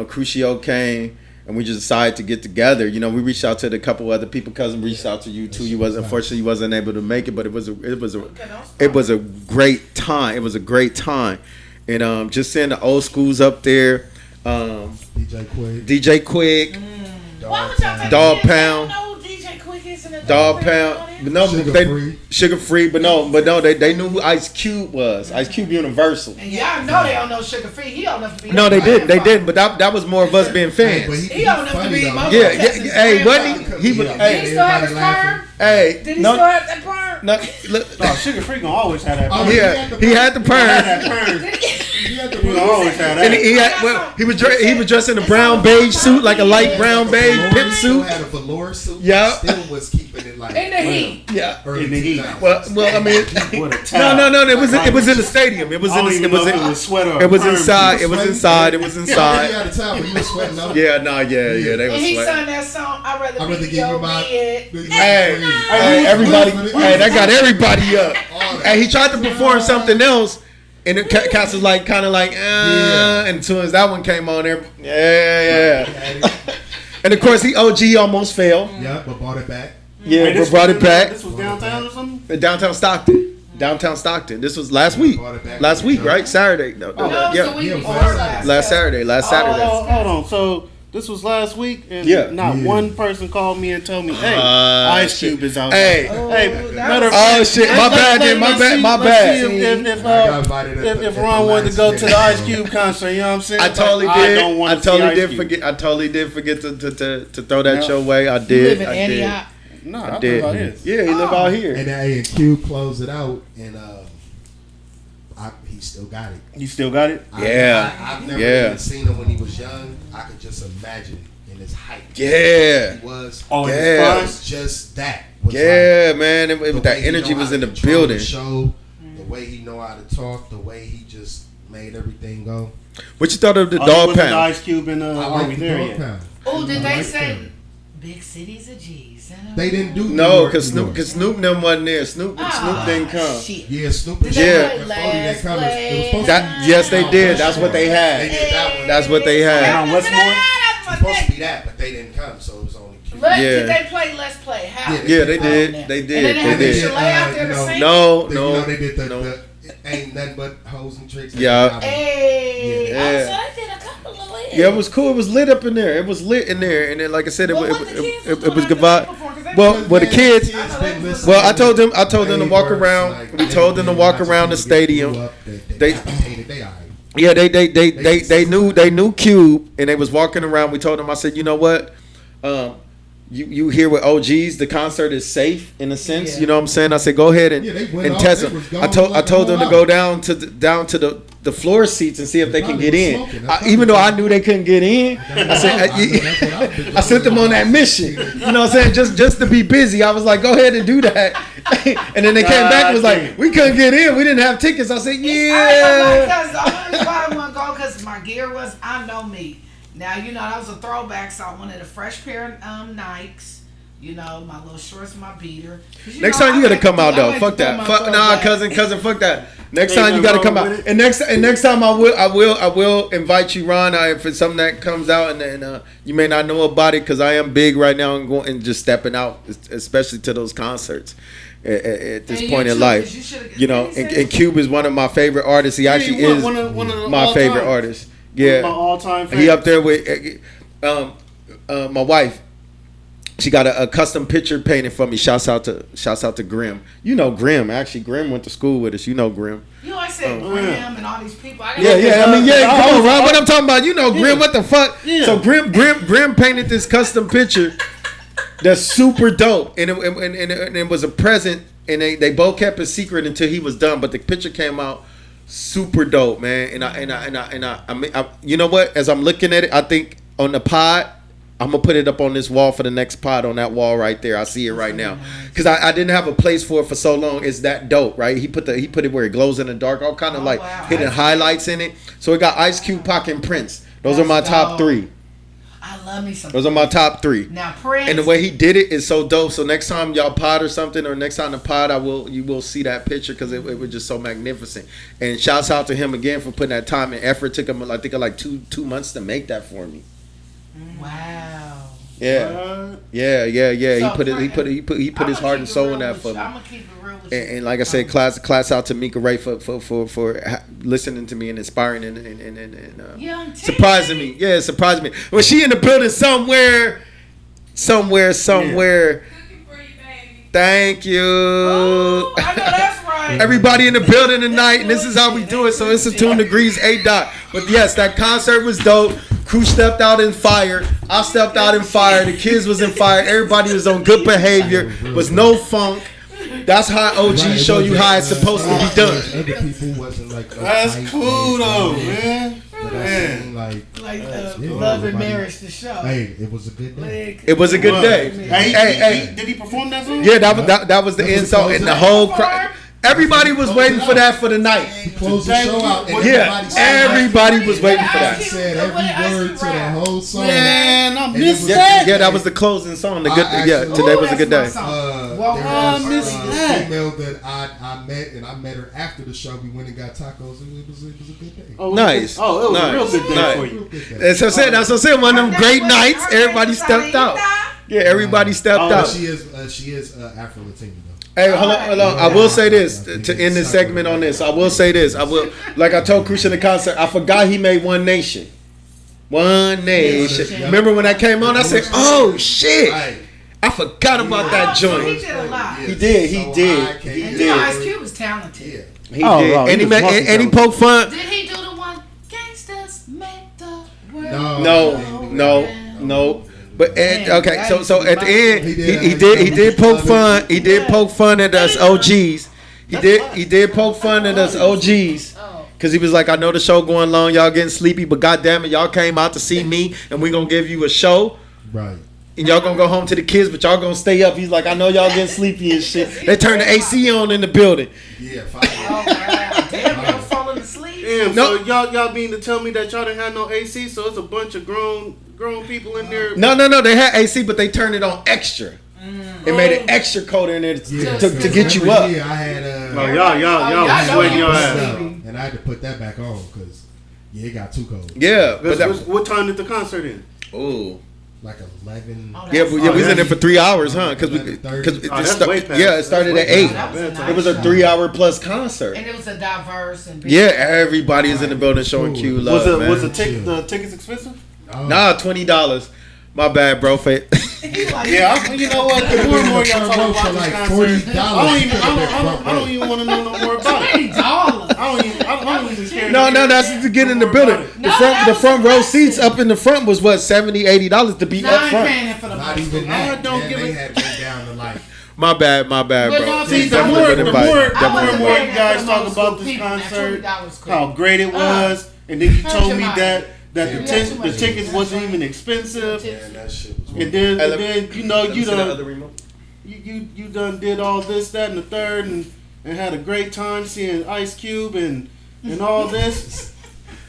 A: Crucio came. And we just decided to get together. You know, we reached out to a couple other people. Cousin reached out to you too. Unfortunately, you wasn't able to make it, but it was a great time. It was a great time. And just seeing the old schools up there. DJ Quick.
B: Why would y'all take
A: Dog
B: kids?
A: Pound.
B: I don't know who DJ Quick is in the
A: Dog Pound, but no,
C: Sugar Free.
A: but no, they knew who Ice Cube was. Ice Cube Universal.
B: And y'all know they don't know Sugar Free. He don't know to be.
A: No, they didn't, but that was more of us being fans.
B: He don't have to be.
A: Yeah. Hey, wasn't he? He was.
B: Did he
A: Hey,
B: still have his perm?
A: hey.
B: Did he still have that perm?
A: No, look.
F: Oh, Sugar Free gonna always have that.
C: Oh,
F: Perm.
A: Yeah, he had the perm.
F: That perm. He gonna always have
A: And
F: that.
A: he was dressed in a brown beige suit, like a light brown beige pimp
C: Still
A: suit.
C: had a velour suit.
A: Yeah.
C: Still was keeping it like
B: In the heat.
A: Yeah.
C: early
F: In the heat.
C: 2000s.
A: Well, I mean,
F: With a towel.
A: no. It was in the stadium. It was
F: I
A: in
F: don't
A: the.
F: even know if it was sweater or
A: It was
F: perm.
A: inside. It was inside. It was
C: Yeah, he
A: inside.
C: had a time, but he was sweating out.
A: Yeah, they
B: And
A: was
B: he
A: sweating.
B: sung that song. I'd rather
C: I'd rather
B: be
C: give you
B: your
C: my.
B: man.
A: Hey, everybody. Hey, that got everybody up. Hey, he tried to perform something else. And the cast was like, kind of like, and as soon as that one came on there, yeah. And of course, he OG almost fell.
C: Yeah, but bought it back.
A: Yeah,
F: Hey,
A: we brought it back.
F: This was downtown or something?
A: In downtown Stockton. This was last week.
C: Brought it back.
A: Last week, right? Saturday. No,
B: No, it was the
A: yeah.
B: week
C: Yeah,
B: before
C: last
A: Last Saturday.
F: Hold on. So this was last week, and
A: Yeah.
F: not one person called me and told me, "Hey, Ice Cube is out."
A: Hey.
F: Hey, matter of
A: Oh shit! My bad. Then my bad. My
F: Let's see
A: bad.
F: if Ron wanted to go to the Ice Cube concert, you know what I'm saying?
A: I totally
F: Like,
A: did.
F: don't want
A: I
F: to see
A: totally
F: Ice
A: did
F: Cube.
A: forget. I totally did forget to throw that
F: Yeah.
A: your way. I
B: You
A: did.
B: live in
A: I did.
B: Antioch.
F: No,
A: I
F: I
A: did.
F: thought it is.
A: Yeah, he live out here.
C: And then Cube closed it out, and he still got it.
F: You still got it?
C: I've never
A: Yeah.
C: even seen him when he was young. I could just imagine in his height.
A: Yeah.
C: He was.
F: Oh,
A: Yeah.
C: It
F: yeah.
C: was just that. Was
A: Yeah, man.
C: like the
A: That
C: way he
A: energy
C: know
A: was
C: how
A: in
C: to
A: the
C: control
A: building.
C: show, the way he know how to talk, the way he just made everything go.
A: What you thought of the
F: Oh,
A: Dog
F: was it the
A: Pound?
F: Ice Cube and
C: I
F: are
C: like
F: we
C: the
F: there
C: Dog
F: yet?
C: Pound.
B: Oh, did
C: I
B: they
C: like
B: say
C: them.
B: big cities of G's?
C: They didn't do New
A: No,
C: York,
A: because
C: New York.
A: Snoop them wasn't there. Snoop didn't come.
B: Shit.
C: Yeah, Snoop and
B: Did they
A: Yeah.
B: play
C: and Foley didn't come.
B: Last
C: It was supposed to
A: That yes, they did. That's what they
C: They
A: had.
C: did that one.
A: That's what they had.
F: And on Westmore?
C: It was supposed to be that, but they didn't come, so it was only Cube.
B: Did
A: Yeah.
B: they play Let's Play? How?
C: Yeah,
A: Yeah, they
B: Oh,
A: did.
B: man.
A: They
B: And
A: did.
B: then they had
A: They
B: the
A: did.
B: chalet out there to
C: You know,
B: sing?
A: No,
C: You
A: no.
C: know, they did
A: no.
C: the ain't nothing but hoes and tricks.
A: Yeah.
B: Hey.
A: Yeah.
B: Oh, so they did a couple of it.
A: Yeah, it was cool. It was lit up in there. It was lit in there, and then, like I said, it
B: Well,
A: was
B: what the kids
A: it was
B: doing
A: good
B: after
A: vibe.
B: the performance, 'cause they
A: Well, the kids.
C: Well,
A: Well, I told them to walk around. We told them to walk around the stadium. Yeah, they knew Cube, and they was walking around. We told them, I said, you know what, you here with OGs, the concert is safe in a sense.
B: Yeah.
A: You know what I'm saying? I said, go ahead and test them. I told them to go down to the floor seats and see if they can get in. Even though I knew they couldn't get in, I said I sent them on that mission. You know what I'm saying? Just to be busy. I was like, go ahead and do that. And then they came back and was like, we couldn't get in. We didn't have tickets. I said, yeah.
B: Because the only reason why I want to go because my gear was, I know me. Now, you know, that was a throwback, so I wanted a fresh pair of Nikes. You know, my little shorts and my beater.
A: Next time you gotta come out though. Fuck that. Nah, cousin, fuck that. Next time you gotta come out. And next time I will invite you, Ron. If it's something that comes out and you may not know about it, because I am big right now and going and just stepping out, especially to those concerts at this point in life. You know, and Cube is one of my favorite artists. He actually is
F: one of
A: my favorite artist. Yeah,
F: my all-time favorites.
A: He up there with my wife. She got a custom picture painted for me. Shouts out to Grim. You know Grim. Actually, Grim went to school with us. You know Grim.
B: You know, I said Grim and all these people.
A: I mean, come on, Rob. What I'm talking about? You know Grim. What the fuck? Yeah. So Grim painted this custom picture that's super dope, and it was a present, and they both kept it secret until he was done. But the picture came out super dope, man. I you know what? As I'm looking at it, I think on the pod, I'm gonna put it up on this wall for the next pod on that wall right there. I see it right now because I didn't have a place for it for so long. It's that dope, right? He put it where it glows in the dark, all kind of hidden highlights in it. So it got Ice Cube, Pac, and Prince. Those are my top three.
B: I love me some.
A: Those are my top three.
B: Now Prince,
A: and the way he did it is so dope. So next time y'all pod or something, or next time the pod, you will see that picture because it was just so magnificent. And shouts out to him again for putting that time and effort. It took him I think like two months to make that for me.
B: Wow.
A: Yeah. Yeah.
B: So
A: he put his heart and soul in that for me.
B: I'm gonna keep it real with
A: and like I said, class out to Mika Ray for listening to me and inspiring and surprising me. Yeah, surprising me. When she in the building somewhere. Thank you.
B: Oh, I know that's right.
A: Everybody in the building tonight, and this is how we do it. So it's a 2 degrees A dot. But yes, that concert was dope. Crew stepped out in fire. I stepped out in fire. The kids was in fire. Everybody was on good behavior. Was no funk. That's how OG show you how it's supposed to be done.
C: Other people wasn't like.
F: That's cool though, man.
B: Love and Marriage, the show.
C: Hey, it was a good day.
A: It was a good day.
F: Hey, did he perform that song?
A: Yeah, that was the end song, and the whole crowd. Everybody was waiting for that for the night.
C: He closed the show out.
A: Yeah, everybody was waiting for that.
C: He said every word to the whole song.
F: Man, I missed that.
A: Yeah, that was the closing song. Today was a good day.
C: There was a female that I met, and I met her after the show. We went and got tacos, and it was a good day.
A: Nice.
F: Oh, it was a real good day for you.
A: That's what I said. One of them great nights. Everybody stepped out. Yeah, everybody stepped out.
C: She is Afro-Latina though.
A: Hey, hold on. I will say this to end this segment on this. I will say this. Like I told Crucial in the concert, I forgot he made One Nation. One Nation. Remember when that came on? I said, oh shit. I forgot about that joint.
B: He did a lot.
A: He did.
B: And you know, Ice Cube was talented.
A: He did. And he poked fun.
B: Did he do the one, Gangsters Make the World?
A: No. But okay, so at the end, he did poke fun. He did poke fun at us OGs. He did poke fun at us OGs. Cause he was like, I know the show going long, y'all getting sleepy, but goddamn it, y'all came out to see me, and we gonna give you a show.
C: Right.
A: And y'all gonna go home to the kids, but y'all gonna stay up. He's like, I know y'all getting sleepy and shit. They turned the AC on in the building.
C: Yeah.
B: Oh wow! Damn, y'all falling asleep.
F: Damn. So y'all mean to tell me that y'all didn't have no AC? So it's a bunch of grown people in there.
A: No. They had AC, but they turned it on extra. It made an extra coat in there to get you up.
C: Yeah, I had.
F: Y'all was sweating your ass.
C: And I had to put that back on because it got too cold.
A: Yeah,
F: what time did the concert end?
A: Oh.
C: Like 11.
A: We was in there for 3 hours, huh? Because it started at 8. It was a 3-hour plus concert.
B: And it was a diverse and
A: everybody is in the building showing Q love.
F: Was the tickets expensive?
A: Nah, $20. My bad, bro.
F: Yeah, you know what? The more and more y'all talk about
C: for
F: this
C: like
F: concert,
C: $40.
F: I don't even want to know no more about it. I don't even care.
A: No, that's to get in the building. The front row seats up in the front was what, $70, $80 to be up front.
C: Not even that. They had to go down to like.
A: My bad,
B: But
A: bro.
B: no,
F: See, the more and more you guys talk about this concert, how great it was, and then you told me that the tickets wasn't even expensive,
C: Man, that shit was.
F: and then you know you done did all this, that, and the third, and had a great time seeing Ice Cube and all this.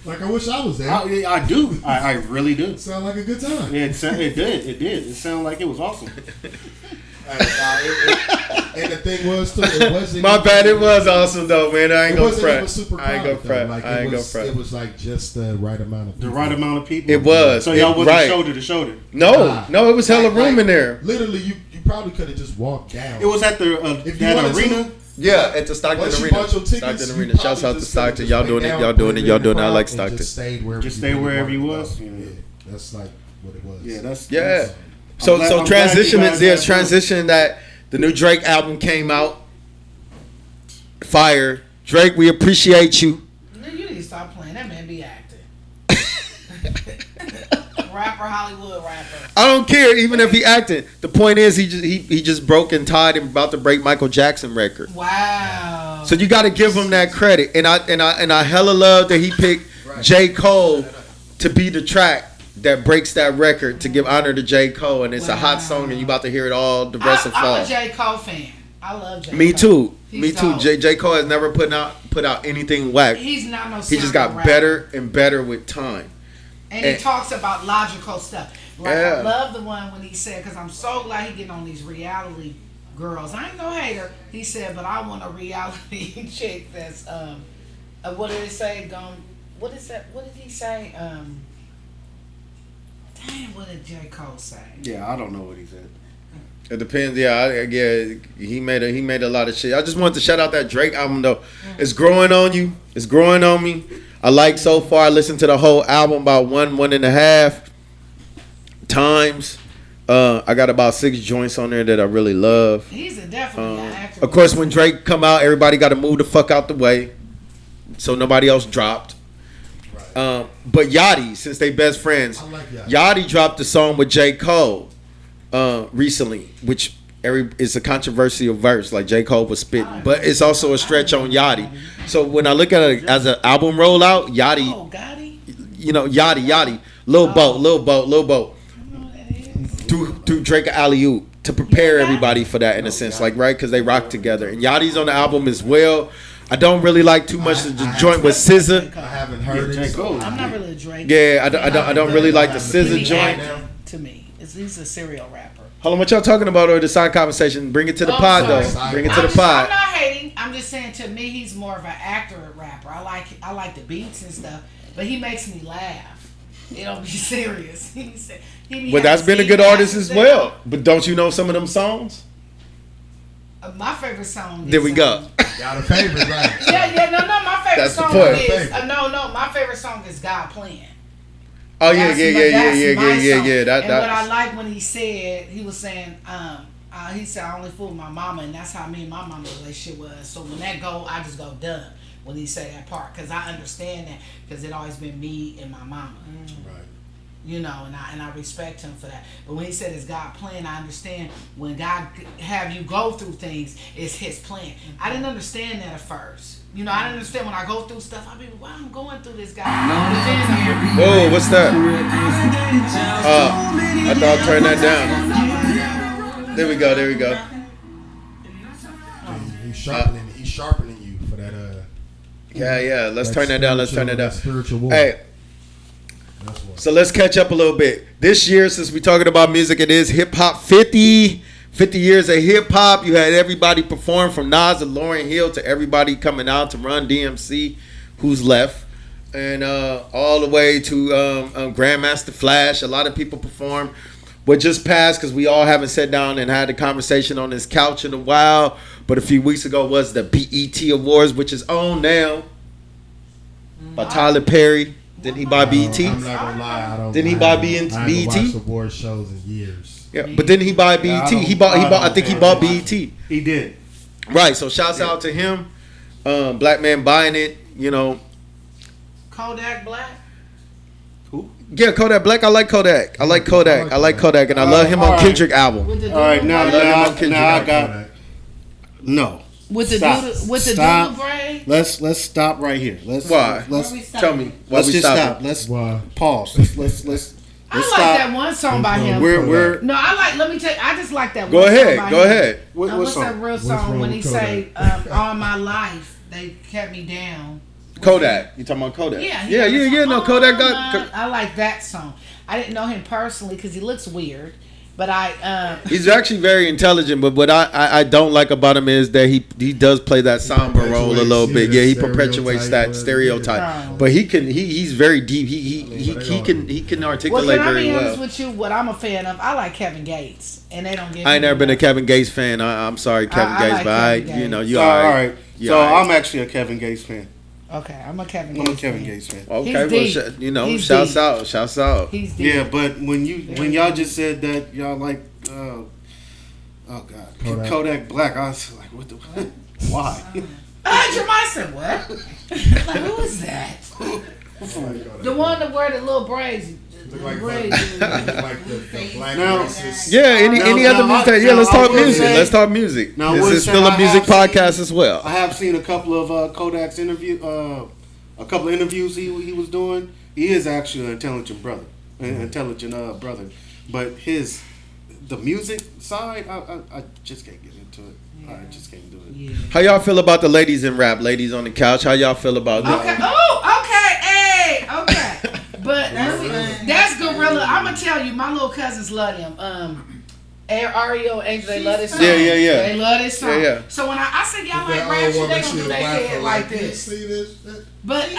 C: Like, I wish I was there.
F: I do. I really do.
C: Sound like a good time.
F: It did. It sounded like it was awesome.
C: And the thing was, too, it wasn't.
A: My bad, it was awesome though, man. I ain't gonna fret.
C: I ain't gonna fret. It was like just the right amount of people.
F: The right amount of people.
A: It was.
F: So y'all wasn't
A: right.
F: shoulder to shoulder.
A: No, it was hella room in there.
C: Literally, you probably could have just walked down.
F: It was at the that arena.
A: Yeah, at the Stockton
C: Once you
A: Arena.
C: bought your tickets,
A: Stockton Arena. Shouts out to Stockton. Y'all doing it. Y'all doing it. I like Stockton.
C: Just stay
F: wherever you was.
C: Yeah, that's like what it was.
F: Yeah, that's
A: So transition that the new Drake album came out. Fire. Drake, we appreciate you.
B: You need to stop playing. That man be acting. Rapper, Hollywood rapper.
A: I don't care, even if he acting. The point is, he just broke and tied and about to break Michael Jackson record.
B: Wow.
A: So you got to give him that credit, and I hella love that he picked J. Cole to be the track that breaks that record to give honor to J. Cole, and it's a hot song, and you about to hear it all the rest of fall.
B: I'm a J. Cole fan. I love J. Cole.
A: Me too.
B: He's
A: Me too.
B: dope.
A: J. Cole has never put out anything whack.
B: He's not no.
A: He just got
B: rapper.
A: better and better with time.
B: And he talks about logical stuff. Like,
A: Yeah.
B: I love the one when he said, because I'm so glad he getting on these reality girls. I ain't no hater. He said, but I want a reality chick that's, what did it say? What is that? What did he say? Damn, what did J. Cole say?
F: Yeah, I don't know what he said.
A: It depends. Yeah, he made a lot of shit. I just wanted to shout out that Drake album though. It's growing on you. It's growing on me. I like so far. I listened to the whole album about 1.5 times. I got about 6 joints on there that I really love.
B: He's definitely an actor.
A: Of course, when Drake come out, everybody got to move the fuck out the way, so nobody else dropped. But Yachty, since they best friends,
C: I like Yachty.
A: Yachty dropped a song with J. Cole recently, which is a controversial verse. Like J. Cole was spitting, but it's also a stretch on Yachty. So when I look at it as an album rollout, Yachty,
B: Oh, Gotti?
A: you know, Yachty, Lil Boat, through Drake alley-oop to prepare everybody for that in a sense, like right, because they rock together. And Yachty's on the album as well. I don't really like too much of the joint with SZA.
C: I haven't heard it.
B: I'm not really a Drake.
A: Yeah, I don't really like the SZA
B: He
A: joint.
B: acting to me. He's a serial rapper.
A: Hold on, what y'all talking about or the side conversation? Bring it to the pod
B: sorry.
A: though. Bring it to the
B: I'm
A: pod.
B: not hating. I'm just saying to me he's more of an actor rapper. I like the beats and stuff, but he makes me laugh. It don't be serious.
A: But that's been a good artist as well. But don't you know some of them songs?
B: My favorite song.
A: There we go.
C: Y'all the favorite, right?
B: Yeah. No. My favorite
A: That's the
B: song
A: point.
B: is no. My favorite song is God Plan.
A: Oh yeah.
B: That's my song.
A: That
B: And what I like when he was saying, he said I only fooled my mama, and that's how me and my mama relationship was. So when that go, I just go done when he say that part, because I understand that, because it always been me and my mama.
C: Right.
B: You know, and I respect him for that. But when he said it's God plan, I understand when God have you go through things, it's His plan. I didn't understand that at first. You know, I didn't understand when I go through stuff. I be, why I'm going through this, God?
A: Whoa, what's that? I thought I'd turn that down. There we go.
C: He's sharpening you for that.
A: Yeah. Let's turn that down.
C: Spiritual war.
A: Hey. So let's catch up a little bit. This year, since we're talking about music, it is Hip Hop 50 years of hip hop. You had everybody perform from Nas and Lauryn Hill to everybody coming out to Run DMC, who's left, and all the way to Grandmaster Flash. A lot of people performed. What just passed, because we all haven't sat down and had a conversation on this couch in a while, but a few weeks ago was the BET Awards, which is on now by Tyler Perry. Didn't he buy BET?
C: I'm not gonna lie. I don't.
A: Didn't he buy
C: I haven't watched
A: BET?
C: award shows in years.
A: Yeah, but didn't he buy BET? He bought. I think he bought BET.
F: He did.
A: Right. So shouts out to him. Black man buying it. You know.
B: Kodak Black.
F: Who?
A: Yeah, Kodak Black. I like Kodak. I like Kodak, and I love him on
F: Alright.
A: Kendrick album.
B: With the
F: All right, now I got
C: Kodak.
F: no.
B: with the
F: Stop.
B: doodle, with the
F: Stop.
B: doodle braid.
F: Let's stop right here.
A: Why?
F: Let's
A: Tell me. Why
F: let's
A: we
F: just
A: stopping?
F: stop. Let's
C: Why?
F: pause. Let's
B: I like
F: stop.
B: that one song by him.
F: We're
B: No, I like. Let me tell you. I just like that.
A: Go
B: one
A: ahead.
B: Song by
A: Go
B: him.
A: ahead.
F: what
B: What's
F: song?
B: that real
C: What's
B: song
C: wrong
B: when
C: with
B: he say, "All my life they kept me down."
A: Kodak. You talking about Kodak?
B: Yeah.
A: Yeah. No, Kodak got.
B: I like that song. I didn't know him personally because he looks weird, but
A: He's actually very intelligent, but what I don't like about him is that he does play that somber role a little bit. Yeah, he perpetuates that stereotype. But he's very deep. He can
B: Well,
A: articulate
B: can I
A: very
B: be honest
A: well.
B: with you? What I'm a fan of, I like Kevin Gates, and they don't get.
A: I ain't never been a Kevin Gates fan. I'm sorry, Kevin
B: I
A: Gates,
B: like
A: but
B: Kevin
A: you know
B: Gates.
A: you
F: all
A: all
F: right.
A: right. You
F: So
A: all right.
F: I'm actually a Kevin Gates fan.
B: Okay, I'm a Kevin
F: I'm
B: Gates.
F: a Kevin
B: fan.
F: Gates fan.
A: Okay,
B: He's
A: well,
B: deep. He's
A: shouts
B: deep.
A: out, shouts out.
B: He's deep.
F: Yeah, but when y'all just said that y'all like oh god Kodak Black, I was like, what the why?
B: Jeremiah said what? Like, who is that? The one that wear the little braids. The
C: Like
B: braids.
C: the black
F: Now-
C: racist.
A: Yeah, any
F: Now,
A: other
F: now,
A: music? Yeah, let's
F: I
A: talk
F: will
A: music.
F: say-
A: Let's talk music.
F: Now, I
A: This
F: will
A: is
F: say
A: still
F: I
A: a music
F: have
A: podcast
F: seen-
A: as well.
F: I have seen a couple of Kodak's interview, a couple of interviews he was doing. He is actually an intelligent brother, But the music side, I just can't get into it. I just can't do it.
B: Yeah.
A: How y'all feel about the ladies in rap? Ladies on the couch. How y'all feel about that?
B: Okay. Oh, okay. Hey, okay. But that's Gorilla. I'm gonna tell you, my little cousins love him. Ario Angel, they love this song.
A: Yeah.
B: They love this song.
A: Yeah.
B: So when I said y'all like
C: That
B: rap,
C: old
B: shit,
C: woman,
B: they gonna
C: she
B: do
C: was
B: their
C: laughing
B: head like this.
C: See this?
B: But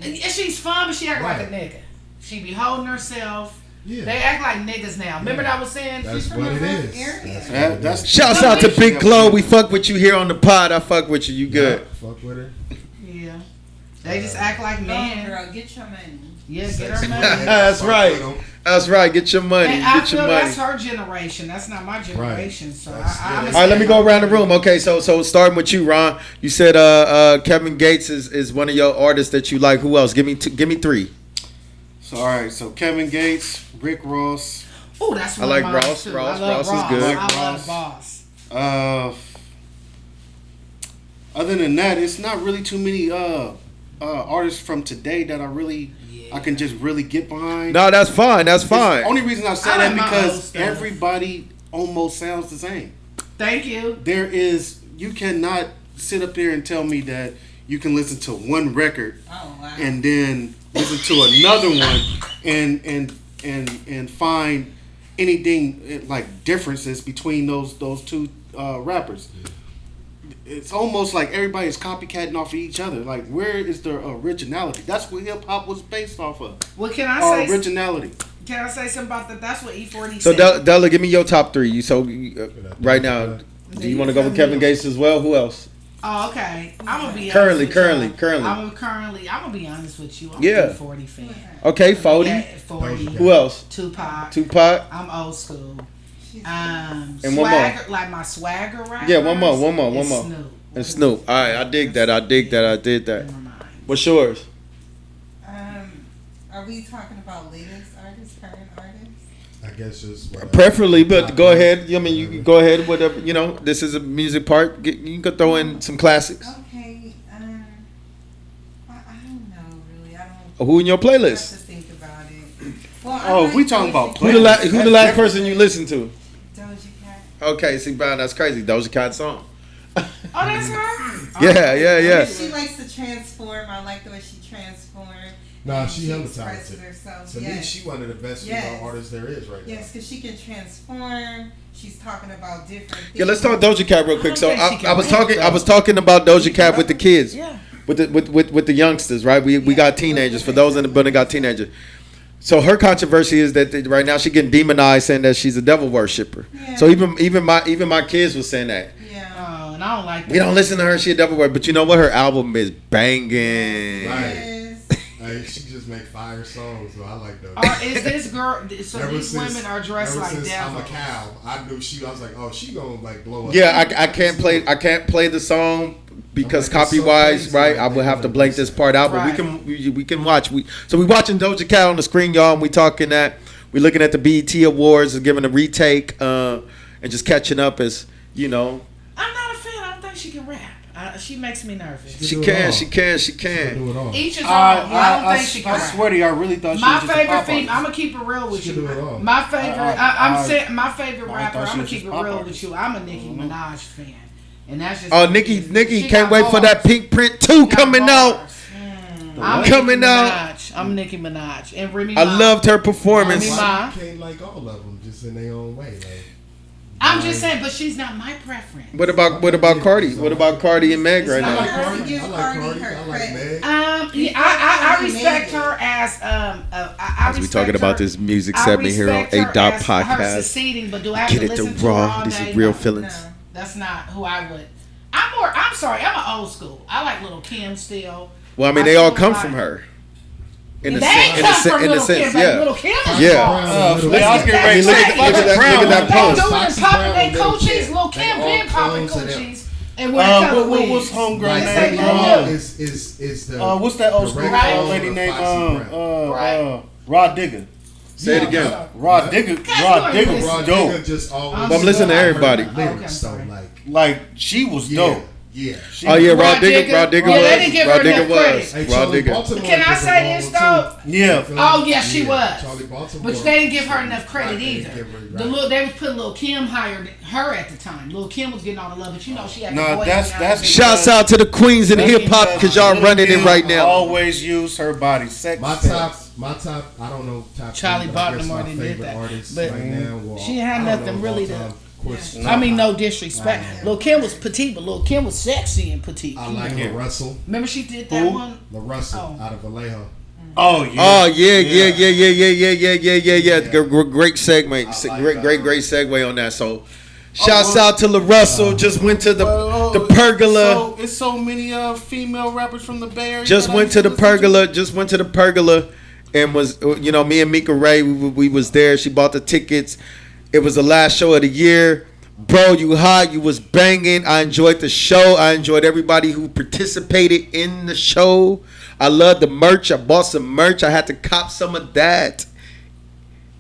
E: She's
B: she's fun, but she act like a
C: Right.
B: nigga. She be holding herself.
C: Yeah.
B: They act like niggas now. Remember that I was saying?
C: That's
E: from
C: what
E: a
C: it
E: rough
C: is.
E: area.
F: That's
A: Shouts out to Big Glow. We fuck with you here on the pod. I fuck with you. You good?
C: Yeah, fuck with her.
B: Yeah. They just act like
E: No,
B: men.
E: girl, get your money.
B: Yeah, get her
C: Sexy
B: money.
C: man.
A: That's
C: Fuck
A: right.
C: with 'em.
A: That's right. Get your money.
B: And I
A: Get your
B: feel
A: money.
B: that's her generation. That's not my generation. So
C: That's-
B: I
C: yeah.
B: understand.
A: All right, let me go around the room. Okay, so starting with you, Ron. You said Kevin Gates is one of your artists that you like. Who else? Give me three.
F: So all right. So Kevin Gates, Rick Ross.
B: Oh, that's
A: I
B: one
A: like
B: of mine
A: Ross.
B: too.
A: Ross.
B: I love
A: Ross is
B: Ross.
A: good.
B: I
F: Ross.
B: love Boss.
F: Other than that, it's not really too many artists from today that I can just really get behind.
A: No, that's fine. That's
F: It's
A: fine.
F: the only reason I say
B: I
F: that
B: like my old
F: because
B: stuff.
F: everybody almost sounds the same.
B: Thank you.
F: You cannot sit up there and tell me that you can listen to one record
E: Oh wow.
F: and then listen to another one and find anything like differences between those two rappers. It's almost like everybody's copycatting off of each other. Like, where is the originality? That's what hip hop was based off of.
B: Well, can I say?
F: Originality.
B: Can I say something about that? That's what E40
A: So
B: said.
A: Della, give me your top three. Right now, do you want to go with Kevin Gates as well? Who else?
B: Oh, okay. I'm gonna be
A: Currently.
B: I'm gonna be honest with you. I'm
A: Yeah.
B: a 40 fan.
A: Okay, 40.
B: Yeah, 40.
A: Who else?
B: Tupac.
A: Tupac.
B: I'm old school.
A: And one more.
B: Swagger, like my swagger rappers.
A: Yeah, one more.
B: is Snoop.
A: And Snoop. All right, I dig that. I did that.
B: Never mind.
A: What's yours?
E: Are we talking about latest artists, current artists?
C: I guess just whatever.
A: Preferably, but go ahead. I mean, you can go ahead. Whatever. You know, this is a music part. You can throw in some classics.
E: Okay. I don't know really. I don't.
A: Who in your
E: I have to
A: playlist?
E: think about it. Well,
F: Oh, if we talking about
A: Who the last person you listened to?
E: Doja Cat.
A: Okay, see, Brian, that's crazy. Doja Cat song.
B: Oh, that's her.
A: Yeah.
E: She likes to transform. I like the way she transformed.
C: Nah,
E: and
C: she hella
E: expresses
C: talented.
E: herself.
C: To me,
E: Yes.
C: she one of the best female
E: Yes.
C: artists there is right now.
E: Yes, because she can transform. She's talking about different things.
A: Yeah, let's talk Doja Cat real quick. So
B: I don't think she
A: I was
B: can
A: talking.
B: rap,
A: I was talking about Doja Cat with the kids.
B: Yeah.
A: With the youngsters, right? We got teenagers. For those in the building, got teenagers. So her controversy is that right now she's getting demonized, saying that she's a devil worshiper.
E: Yeah.
A: So even my kids was saying that.
E: Yeah.
B: Oh, and I don't like that.
A: We don't listen to her. She a devil worshiper. But you know what? Her album is banging.
C: Right.
E: Yes.
C: Like, she just just make fire songs, so I like those.
B: Is this girl? So
C: Ever
B: these
C: since-
B: women are dressed
C: ever
B: like
C: since I'm a
B: devils.
C: cow. I knew I was like, oh, she gonna like blow up.
A: Yeah, I can't play the song because
C: I'm like, it's so
A: copy-wise,
C: crazy,
A: right?
C: like,
A: I would
C: they
A: have to
C: wanna
A: blank
C: do
A: this
C: that.
A: part out, but
B: Right.
A: we can watch. We watching Doja Cat on the screen, y'all, and we talking that. We looking at the BET Awards and giving a retake and just catching up as, you know.
B: I'm not a fan. I don't think she can rap. She makes me nervous.
A: She
C: do it
A: can,
C: all.
A: she can.
C: She can do it all.
B: Each is own. I don't think she can
F: I
B: rap.
F: swear to you, I really thought she
B: My
F: was just a
B: favorite
F: pop
B: female. I'm
F: artist.
B: gonna keep it real with
C: She
B: you.
C: can do it all.
B: My favorite. I'm saying my favorite
F: I
B: rapper.
F: thought she
B: I'm gonna
F: was
B: keep
F: just
B: it
F: pop
B: real
F: artist.
B: with you. I'm a Nicki Minaj fan, and that's just.
A: Oh, Nikki,
B: She
A: can't
B: got
A: wait for
B: bars.
A: that Pink Print 2
B: She got
A: coming out.
B: bars.
F: I'm
A: coming
B: Nicki
A: out.
B: Minaj. I'm Nicki Minaj and Remy.
A: I
B: Ma.
A: loved her performance.
B: Remy Ma.
C: Why you can't like all of them just in their own way? Like,
B: I'm just saying, but she's not my preference.
A: What about Cardi? What about Cardi and Meg right
C: I like
A: now?
C: Cardi. I like Cardi. I like Meg.
B: Yeah, I respect her as I
A: As we
B: respect
A: talking about
B: her-
A: this music
B: I
A: segment here on
B: respect her as her
A: Adokpodcast.
B: succeeding, but do I have
A: Get
B: to
A: it
B: listen
A: to
B: to her
A: raw.
B: all
A: This
B: day?
A: is real
B: No.
A: feelings.
B: No, that's not who I would. I'm sorry. I'm an old school. I like Little Kim still.
A: Well, I mean, they all
B: still
A: come
B: like-
A: from her. In
B: They
A: a
B: ain't
A: sense,
B: come from
A: in a
B: Little
A: sense,
B: Kim, but
A: yeah.
B: Little Kim is
A: Yeah.
B: boss.
C: Little
F: I was getting ready to
A: Look
F: say
A: at that- look at that-
F: Foxy
A: look at that
F: Brown.
A: post.
B: They
C: Foxy
B: popping
C: Brown
B: their
C: and Lil'
B: coochies.
C: Kim.
B: Lil'
C: They
B: Kim
C: all
B: been popping
C: clones of them.
B: coochies and wearing color
F: What was
B: wigs.
F: homegirl
C: Like,
B: Yes,
F: name?
B: they
C: Raw
B: do.
C: is the
F: What's that old school
C: direct clone
F: lady
C: of
F: name?
C: Foxy Brown.
B: Right.
F: Rod Digger.
A: Say it again.
F: Rod Digger.
B: Guys,
F: Rod
B: you ain't
F: Digger
C: Raw
F: was
C: Digger
F: dope.
C: just always.
B: I'm
A: listening to everybody.
B: Oh, okay, I'm
C: Lyrics, so
B: sorry.
F: Like she was
C: yeah,
F: dope.
C: yeah.
F: She
A: Oh yeah,
F: was-
A: Rod Digger
B: Yeah, they didn't give her
A: Rod Digger
B: enough
A: was.
B: credit.
C: Hey,
A: Rod
C: Charlie
A: Digger.
C: Baltimore
B: Can I
C: did
B: say
C: the
B: this,
C: one,
B: though?
C: too.
F: Yeah.
B: Oh yeah, she
C: Yeah,
B: was.
C: Charlie Baltimore.
B: But they didn't give her enough credit
C: Right, they
B: either.
C: didn't give her-
B: The
C: right.
B: little they was putting Lil Kim higher than her at the time. Lil Kim was getting all the love, but you know she had the
F: No,
B: voice.
F: that's
A: Shouts out to the queens in hip hop because y'all
F: Lil'
A: running it
F: Kim
A: right now.
F: Always use her body. Sex.
C: My top, I don't know top.
B: Charlie
C: three, but I guess
B: Baltimore
C: my
B: didn't did
C: favorite
B: that.
C: artist
B: But
C: right now. Well,
B: she had
C: I don't
B: nothing
C: know of
B: really
C: all
B: to-
C: time. Of course,
B: I mean, no disrespect. Lil Kim was petite, but Lil Kim was sexy and petite.
C: I like La Russell.
B: Remember she did that
F: Who?
B: one?
C: La Russell
B: Oh.
C: out of Vallejo.
F: Oh yeah.
A: Oh yeah. Great segment. Great segue on that. So, shouts out to La Russell. Just went to the pergola.
F: So, it's so many female rappers from the Bay Area.
A: Just
F: that I
A: went
F: used
A: to the
F: listen
A: pergola. Just went to the pergola, and was me and Mika Ray. We was there. She bought the tickets. It was the last show of the year. Bro, you hot. You was banging. I enjoyed the show. I enjoyed everybody who participated in the show. I love the merch. I bought some merch. I had to cop some of that.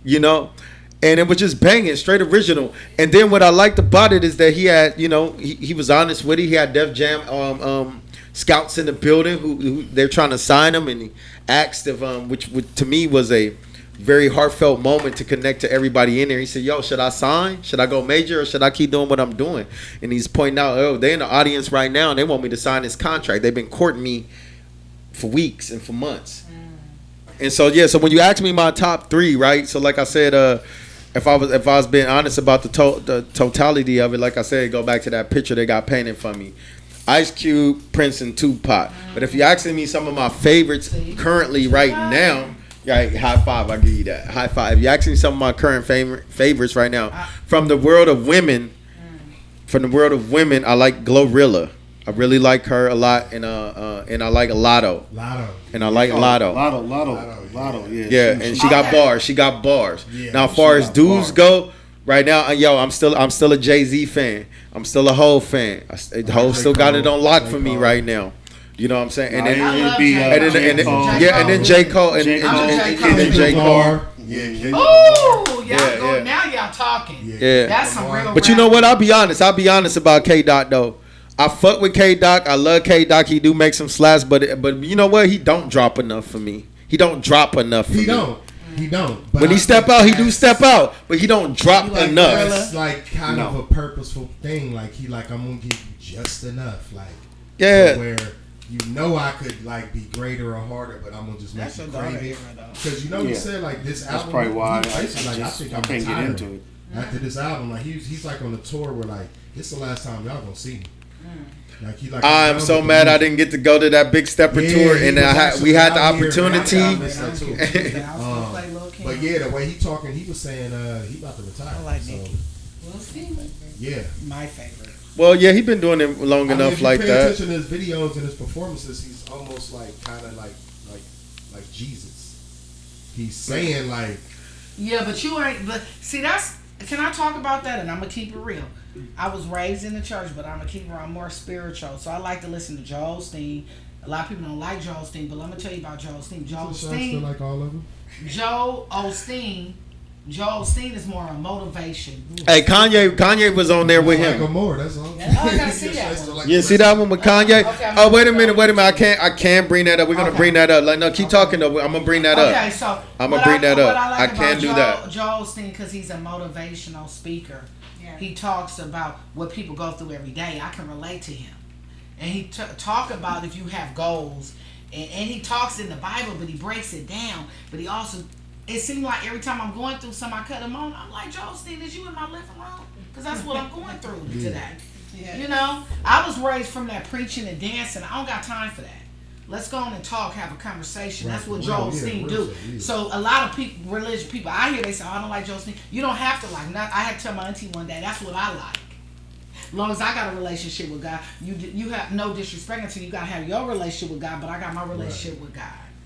A: And it was just banging, straight original. And then what I liked about it is that he had, he was honest with it. He had Def Jam scouts in the building who they're trying to sign him, and he asked if which to me was a very heartfelt moment to connect to everybody in there. He said, "Yo, should I sign? Should I go major, or should I keep doing what I'm doing?" And he's pointing out, "Oh, they're in the audience right now, and they want me to sign this contract. They've been courting me for weeks and for months." And so so when you ask me my top three, right? So like I said, if I was being honest about the totality of it, like I said, go back to that picture they got painted for me. Ice Cube, Prince, and Tupac. But if you're asking me some of my favorites currently right now, right, high five, I'll give you that. High five. If you're asking me some of my current favorites right now, from the world of women, I like Glorilla. I really like her a lot, and I like Lotto. And I like Lotto.
F: Lotto, yeah.
A: Yeah, and she got bars. She got bars.
C: Yeah,
A: now, as
C: she
A: far as
C: got
A: dudes
C: bars.
A: go, right now, I'm still a Jay-Z fan. I'm still a Hov fan. Hov still got it on lock for me right now. You know what I'm saying? And then
F: it'd be
A: and then J. Cole and then J. Cole.
C: Yeah.
B: Oh,
A: Yeah.
B: go, now y'all talking.
A: Yeah.
B: That's some real.
A: But you know what? I'll be honest about K Dot though. I fuck with K Dot. I love K Dot. He do make some slaps, but you know what? He don't drop enough for me. He don't drop enough for me.
C: He don't. But
A: When he step out, he do step out, but he don't drop
C: like,
A: enough.
C: That's like kind of a purposeful thing. Like I'm gonna give you just enough. Like
A: Yeah.
C: where I could like be greater or harder, but I'm gonna just make you crave it. Because you said like this album.
F: That's probably why
C: he basically, I think I'm
F: can't get
C: retiring
F: into it.
C: after this album. Like he's like on a tour where like this is the last time y'all gonna see me. Like
A: I'm so mad I didn't get to go to that Big Stepper tour, and we had the opportunity.
C: But yeah, the way he talking, he was saying he about to retire.
B: I like
C: so,
B: Nicki. We'll see.
C: yeah.
B: My favorite.
A: Well, yeah, he been doing it long enough
C: if
A: like
C: you pay
A: that.
C: attention to his videos and his performances, he's almost like kind of like Jesus. He's saying like,
B: yeah, but you ain't. But see, that's. Can I talk about that? And I'm gonna keep it real. I was raised in the church, but I'm gonna keep it real. I'm more spiritual, so I like to listen to Joel Osteen. A lot of people don't like Joel Osteen, but let me tell you about Joel Osteen. Joel Osteen,
C: like all of them.
B: Joel Osteen is more a motivation.
A: Hey, Kanye was on there with him.
C: Like more, that's all.
B: Oh, I gotta see that one.
C: Like
A: You see that one with Kanye?
B: Okay,
A: Oh, wait a minute. I can't bring that up. We're gonna bring that up. Like, no, keep talking though. I'm gonna bring that up.
B: Okay, so
A: I'm gonna bring that up. I can't do that.
B: Joel Osteen, because he's a motivational speaker. Yeah. He talks about what people go through every day. I can relate to him, and he talk about if you have goals, and he talks in the Bible, but he breaks it down. But he also, it seemed like every time I'm going through something, I cut him on. I'm like, Joel Osteen, is you in my living room? Because that's what I'm going through today. Yeah. You know, I was raised from that preaching and dancing. I don't got time for that. Let's go on and talk, have a conversation. Right. That's what Joel Osteen do. So a lot of people, religious people, I hear they say, oh, I don't like Joel Osteen. You don't have to like. I had to tell my auntie one day, that's what I like. As long as I got a relationship with God, you have no disrespect until you got to have your relationship with God, but I got my relationship with God.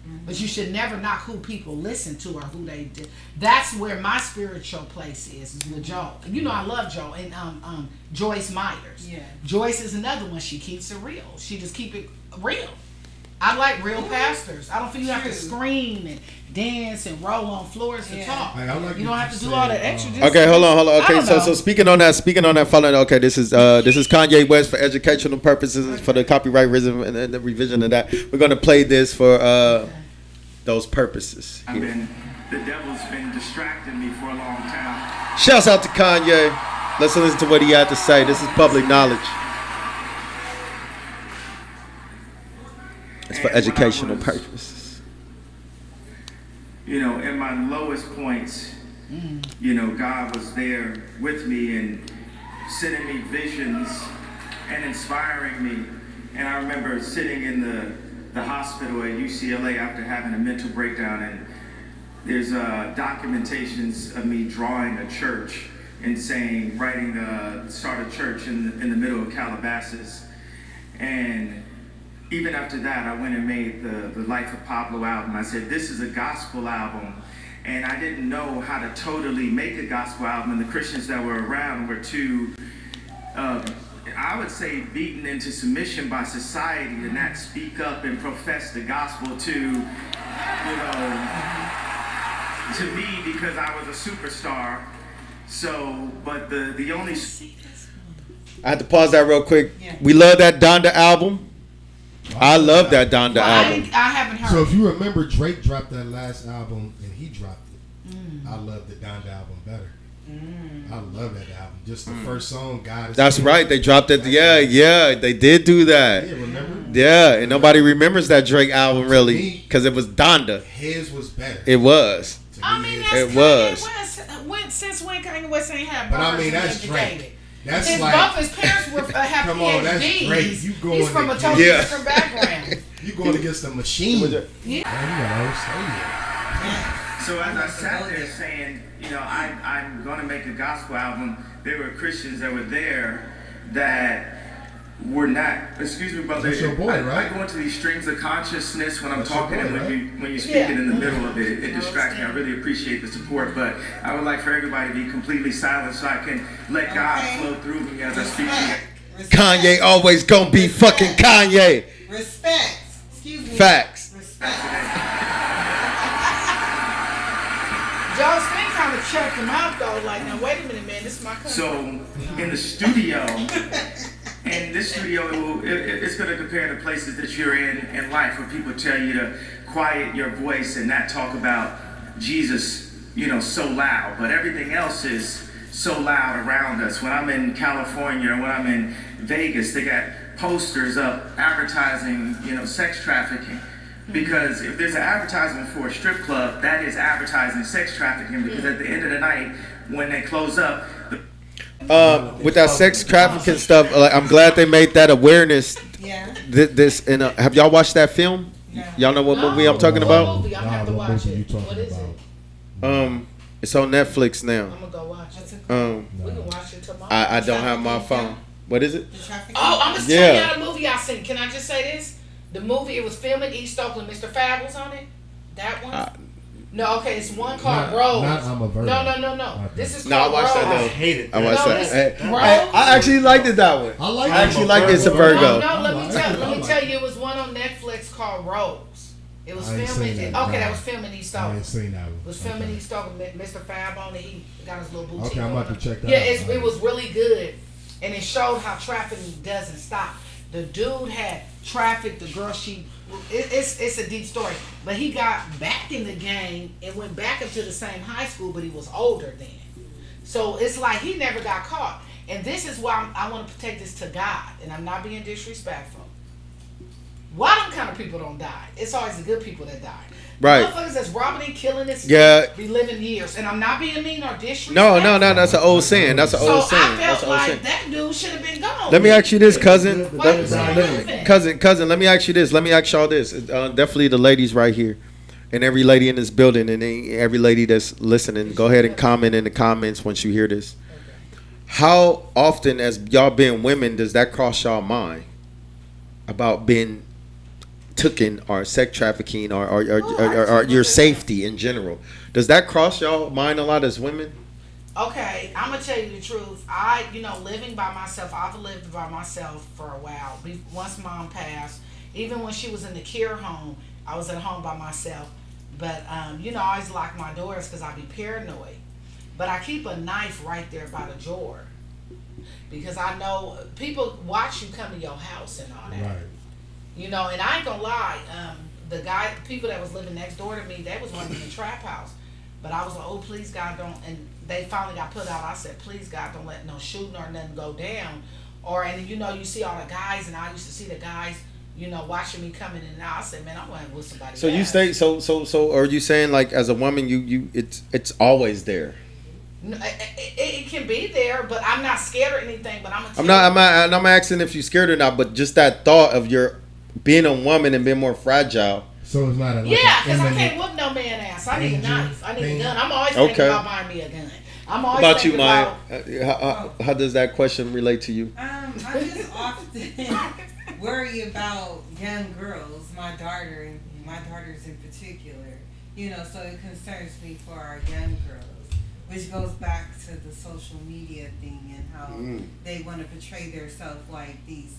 B: Mm-hmm. But you should never knock who people listen to or who they do. That's where my spiritual place is with Joel. You know I love Joel. And Joyce Myers. Yeah. Joyce is another one. She keeps it real. She just keep it real. I like real pastors. I don't feel you have to scream and dance and roll on floors to talk. You don't have to do all that extra.
A: Okay, hold on. Okay, so speaking on that, following. Okay, this is Kanye West for educational purposes, for the copyright reason and the revision of that. We're gonna play this for those purposes.
D: The devil's been distracting me for a long time.
A: Shouts out to Kanye. Let's listen to what he had to say. This is public knowledge. It's for educational purposes.
D: You know, in my lowest points, you know, God was there with me and sending me visions and inspiring me. And I remember sitting in the hospital at UCLA after having a mental breakdown, and there's documentations of me drawing a church and start a church in the middle of Calabasas. And even after that, I went and made the Life of Pablo album. I said, this is a gospel album. And I didn't know how to totally make a gospel album. And the Christians that were around were too, I would say, beaten into submission by society to not speak up and profess the gospel to me because I was a superstar. So, but the only...
A: I have to pause that real quick. Yeah. We love that Donda album. I love that Donda album.
B: I haven't heard.
C: So if you remember, Drake dropped that last album and he dropped it. I love the Donda album better. I love that album. Just the first song, God is.
A: That's right. They dropped it. Yeah, they did do that.
C: Yeah, remember?
A: Yeah, and nobody remembers that Drake album really because it was Donda.
C: His was better.
A: it was.
B: I mean, that's
A: it was.
B: Since when Kanye West ain't had
C: bars? But I mean, that's Drake. That's
B: both his parents were have
C: come
B: PhDs.
C: on, that's Drake. You going
B: He's from a totally different background.
C: You going against the machine.
B: Yeah.
D: So as I sat there saying, you know, I'm going to make a gospel album, there were Christians that were there that were not, excuse me, brother.
C: That's your boy, right?
D: I go into these streams of consciousness when I'm talking, and when you speak it in the middle of it, it distracts me. I really appreciate the support, but I would like for everybody to be completely silent so I can let God flow through me as I speak to you.
A: Kanye always gonna be fucking Kanye.
E: Respect. Excuse me.
A: Facts.
E: Respect.
B: Joe Sting kind of checked him out though. Like, now wait a minute, man. This is my cousin.
D: So in the studio. And this studio, it's going to compare to places that you're in life where people tell you to quiet your voice and not talk about Jesus, you know, so loud. But everything else is so loud around us. When I'm in California or when I'm in Vegas, they got posters up advertising, you know, sex trafficking. Because if there's an advertisement for a strip club, that is advertising sex trafficking. Because at the end of the night, when they close up,
A: with that sex trafficking stuff, I'm glad they made that awareness.
E: Yeah.
A: This and have y'all watched that film? Yeah. Y'all know what movie I'm talking about?
B: Movie? I'm gonna have to watch it. What is it?
A: It's on Netflix now.
B: I'm gonna go watch it.
A: We
B: can watch it tomorrow.
A: I don't have my phone. What is it?
B: Oh, I'm just telling y'all the movie I seen. Can I just say this? The movie, it was filmed in East Oakland. Mr. Fab was on it. That one. No, okay, it's one called Rose.
C: Not I'm a Virgo.
B: No.
C: Okay.
B: This is
A: No, I
B: called
A: watched that
B: Rose.
A: though.
F: I hate it.
A: I watched
B: No,
A: that.
B: this-
A: Hey,
B: Rose?
A: I actually liked it that way. I actually like it's a Virgo.
B: No, let me tell you, it was one on Netflix called Rose. It was
C: I ain't
B: filming.
C: seen that.
B: That was filming East
C: I
B: Oakland.
C: ain't seen that one.
B: It was filming East Oakland. Mr. Fab on it. He got his little boutique.
C: Okay, I'm about to check that
B: Yeah,
C: out.
B: it was really good, and it showed how trafficking doesn't stop. The dude had trafficked the girl. It's a deep story, but he got back in the game and went back up to the same high school, but he was older then. So it's like he never got caught. And this is why I want to take this to God, and I'm not being disrespectful. Why them kind of people don't die? It's always the good people that die.
A: Right.
B: Motherfuckers that's robbing and killing and be living years. And I'm not being mean or disrespectful.
A: No. That's an old saying. That's an old saying.
B: I
A: That's
B: felt
A: an old
B: like
A: saying.
B: that dude should have been gone.
A: Let me ask you this, cousin.
B: Why you still living?
A: Cousin, let me ask you this. Let me ask y'all this. Definitely the ladies right here. And every lady in this building and every lady that's listening, go ahead and comment in the comments once you hear this. How often, as y'all being women, does that cross y'all mind about being taken or sex trafficking or your safety in general? Does that cross y'all mind a lot as women?
B: Okay, I'm gonna tell you the truth. Living by myself, I've lived by myself for a while. Once mom passed, even when she was in the care home, I was at home by myself. But I always lock my doors because I be paranoid. But I keep a knife right there by the door because I know people watch you come to your house and all that.
C: Right.
B: And I ain't gonna lie, people that was living next door to me, they was running in the trap house. But I was like, oh, please God, don't. And they finally got put out. I said, please God, don't let no shooting or nothing go down. You see all the guys, and I used to see the guys, watching me coming in and out. I said, man, I'm going with somebody
A: So
B: else.
A: you stay. So are you saying like as a woman, it's always there?
B: No, it can be there, but I'm not scared or anything. But I'm
A: asking if you're scared or not, but just that thought of your being a woman and being more fragile.
C: So it's not
B: because I can't whoop no man ass. I need a knife. I need a gun. I'm always thinking about buying me a gun. I'm always
A: about you,
B: thinking
A: Maya?
B: about.
A: How does that question relate to you?
E: I just often worry about young girls, my daughters in particular. So it concerns me for our young girls, which goes back to the social media thing and how they want to portray themselves like these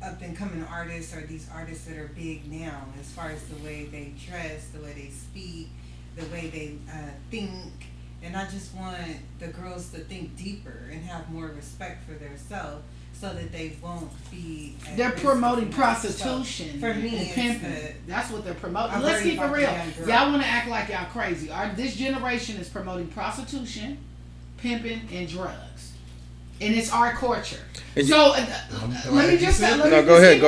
E: up and coming artists or these artists that are big now, as far as the way they dress, the way they speak, the way they think. And I just want the girls to think deeper and have more respect for themselves so that they won't be.
B: They're promoting prostitution.
E: For me,
B: and pimping. That's what they're promoting.
E: I'm
B: Let's
E: worried
B: keep it
E: about
B: real.
E: the young girl.
B: Y'all want to act like y'all crazy. This generation is promoting prostitution, pimping, and drugs. And it's our culture. So let me just say.
A: No, go ahead.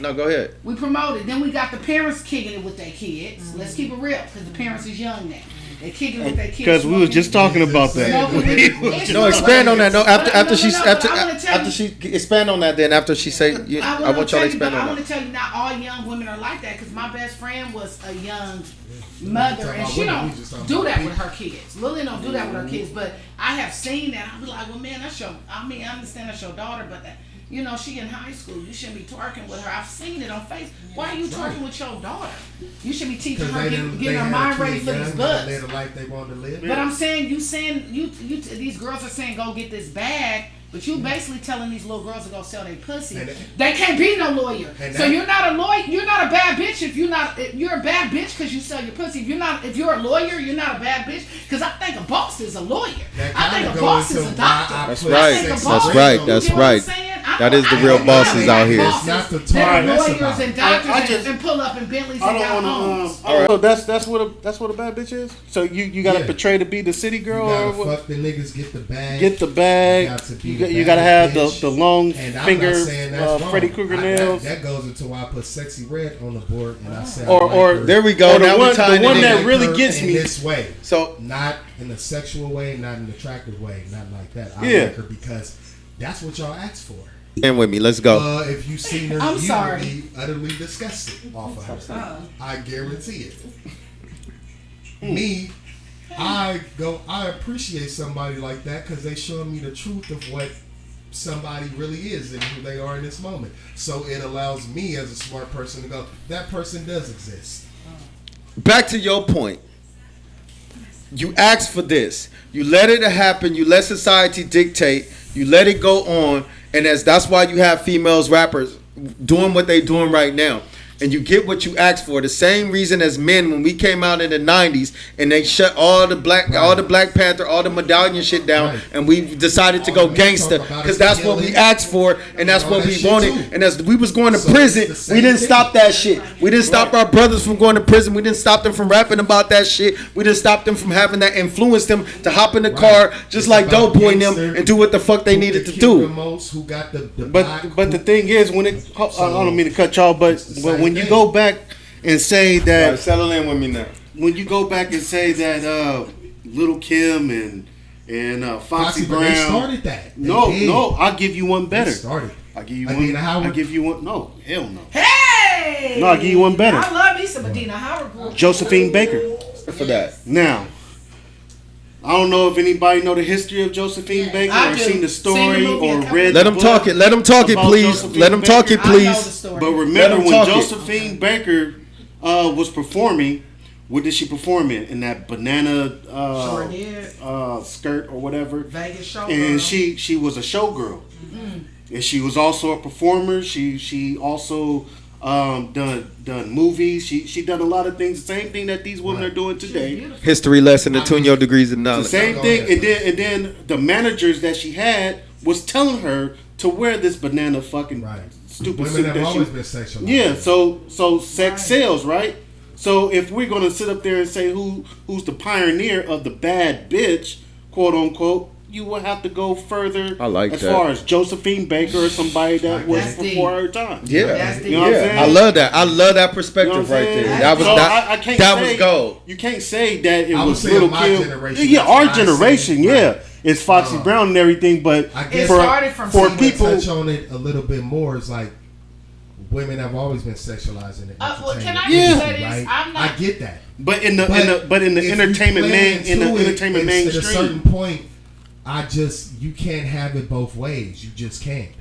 A: No, go ahead.
B: We promote it. Then we got the parents kicking it with their kids. Let's keep it real, because the parents is young now. They kicking it with their kids.
F: Because we was just talking about that.
A: No, expand on that. No, after she expand on that. Then after she say, I want y'all to expand on that.
B: I want to tell you, not all young women are like that. Because my best friend was a young mother, and she don't do that with her kids. Lily don't do that with her kids, but I have seen that. I'll be like, well, man, I understand that's your daughter, but that, she in high school. You shouldn't be twerking with her. I've seen it on Facebook. Why are you twerking with your daughter? You should be teaching her, getting her mind ready for these butts.
C: They the life they want to live.
B: But I'm saying, these girls are saying go get this bag. But you basically telling these little girls to go sell their pussy. They can't be no lawyer. So you're not a lawyer. You're not a bad bitch if you're a bad bitch because you sell your pussy. If you're a lawyer, you're not a bad bitch. Because I think a boss is a lawyer. I think a boss is a doctor.
A: That's right. That's right. That is the real bosses out here.
C: It's not the
B: They're
C: talk.
B: lawyers and doctors and pull up in Bentleys and got homes.
F: So that's what a bad bitch is. So you gotta portray to be the city girl.
C: You gotta fuck the niggas, get the bag.
F: Get the bag. You gotta have the long finger Freddy Krueger nails.
C: That goes into why I put Sexy Red on the board and I said,
A: or there we go.
F: The one that really gets me
C: this way.
A: So
C: not in a sexual way, not in an attractive way, not like that. I like her because that's what y'all asked for.
A: And with me, let's go.
C: If you seen her,
B: I'm
C: you
B: sorry.
C: would be utterly disgusted off of her. I guarantee it. Me, I appreciate somebody like that because they showing me the truth of what somebody really is and who they are in this moment. So it allows me as a smart person to go, that person does exist.
A: back to your point. You asked for this. You let it happen. You let society dictate. You let it go on, and that's why you have females rappers doing what they doing right now. And you get what you asked for. The same reason as men when we came out in the '90s and they shut all the Black Panther, all the medallion shit down, and we decided to go gangster because that's what we asked for and that's what we wanted. And as we was going to prison, we didn't stop that shit. We didn't stop our brothers from going to prison. We didn't stop them from rapping about that shit. We didn't stop them from having that influence them to hop in the car just like Dope Boy and them and do what the fuck they needed to do.
F: But the thing is, when it, I don't mean to cut y'all, but when you go back and say that,
A: settle in with me now.
F: When you go back and say that Little Kim and Foxy Brown,
C: they started that.
F: No, I'll give you one better. I'll give you one.
C: Adina Howard.
F: I'll give you one. No, hell no.
B: Hey!
F: No, I'll give you one better.
B: I love me some Adina Howard.
F: Josephine Baker.
A: For that.
F: Now, I don't know if anybody know the history of Josephine Baker or seen the story or read.
A: Let them talk it. Let them talk it, please. Let them talk it, please.
F: But remember when Josephine Baker was performing, what did she perform in? In that banana skirt or whatever.
B: Vegas showgirl.
F: And she was a showgirl, and she was also a performer. She also done movies. She done a lot of things. The same thing that these women are doing today.
A: History lesson to tune your degrees of knowledge.
F: The same thing, and then the managers that she had was telling her to wear this banana fucking stupid
C: women
F: suit.
C: Have always been sexualized.
F: Yeah, so sex sells, right? So if we're gonna sit up there and say who's the pioneer of the bad bitch, quote unquote, you will have to go further.
A: I like
F: as
A: that.
F: far as Josephine Baker or somebody that was before her time.
A: Yeah,
F: you know what I'm saying?
A: I love that. I love that perspective right there. That was that was gold.
F: You can't say that it was
C: Little
F: Kim.
C: Generation.
F: Yeah, our generation. Yeah, it's Foxy Brown and everything, but
C: I guess
F: for people
C: touch on it a little bit more. It's like women have always been sexualized in the entertainment.
B: Well, can I
C: industry,
B: say this?
C: right?
B: I'm not.
C: I get that.
F: But in the entertainment mainstream,
C: at a certain point, you can't have it both ways. You just can't.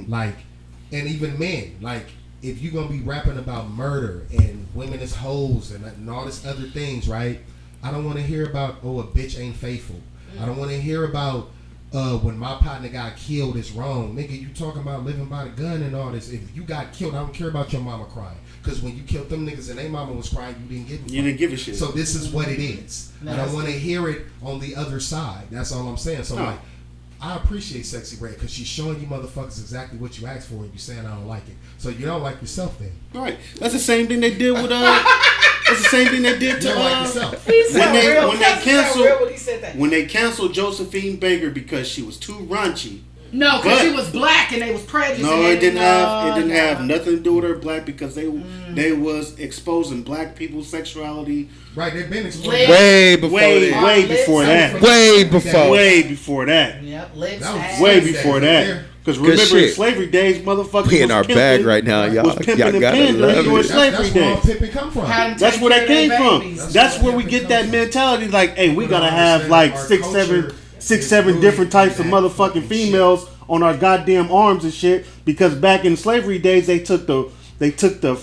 C: Like, and even men, like, if you're gonna be rapping about murder and women as hoes and all this other things, right? I don't want to hear about a bitch ain't faithful. I don't want to hear about when my partner got killed, it's wrong. Nigga, you talking about living by the gun and all this. If you got killed, I don't care about your mama crying. Because when you killed them niggas and their mama was crying, you didn't give a fuck.
F: You didn't give a shit.
C: So this is what it is. I don't want to hear it on the other side. That's all I'm saying. So like, I appreciate Sexy Red because she's showing you motherfuckers exactly what you asked for and you saying I don't like it. So you don't like yourself then.
F: Right. That's the same thing they did with that's the same thing they did to
C: like yourself.
F: when they canceled Josephine Baker because she was too raunchy.
B: No, because she was black and they was prejudiced.
F: No, it didn't have nothing to do with her black because they was exposing black people's sexuality.
C: Right, they've been exposed
A: way before that.
F: Way before that.
B: Yep,
F: way before that. Because remember, in slavery days, motherfuckers
A: we in our bag right now, y'all.
F: Was pimping and pandering during slavery days. That's where that came from. That's where we get that mentality. Like, hey, we gotta have like six, seven different types of motherfucking females on our goddamn arms and shit. Because back in slavery days, they took the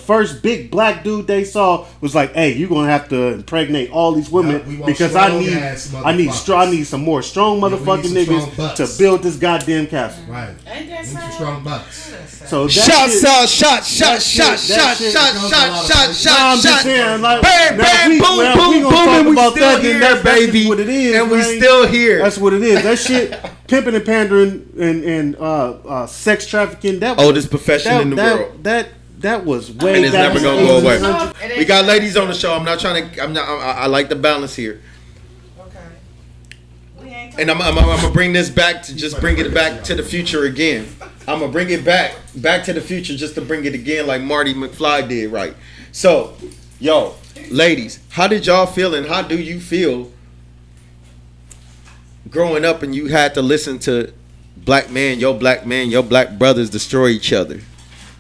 F: first big black dude they saw was like, hey, you're gonna have to impregnate all these women because I need some more strong motherfucking niggas to build this goddamn castle.
C: Right. Some strong butts.
F: So
A: shots out, shot. Bang, bang, boom, and we still here, baby. And we still here.
F: That's what it is. That shit, pimping and pandering and sex trafficking. That
A: oldest profession in the world.
F: That was way.
A: And it's never gonna go away. We got ladies on the show. I like the balance here. Okay. And I'm gonna bring this back to just bring it back to the future again. I'm gonna bring it back to the future just to bring it again like Marty McFly did, right? So, yo, ladies, how did y'all feel and how do you feel growing up and you had to listen to your black brothers destroy each other?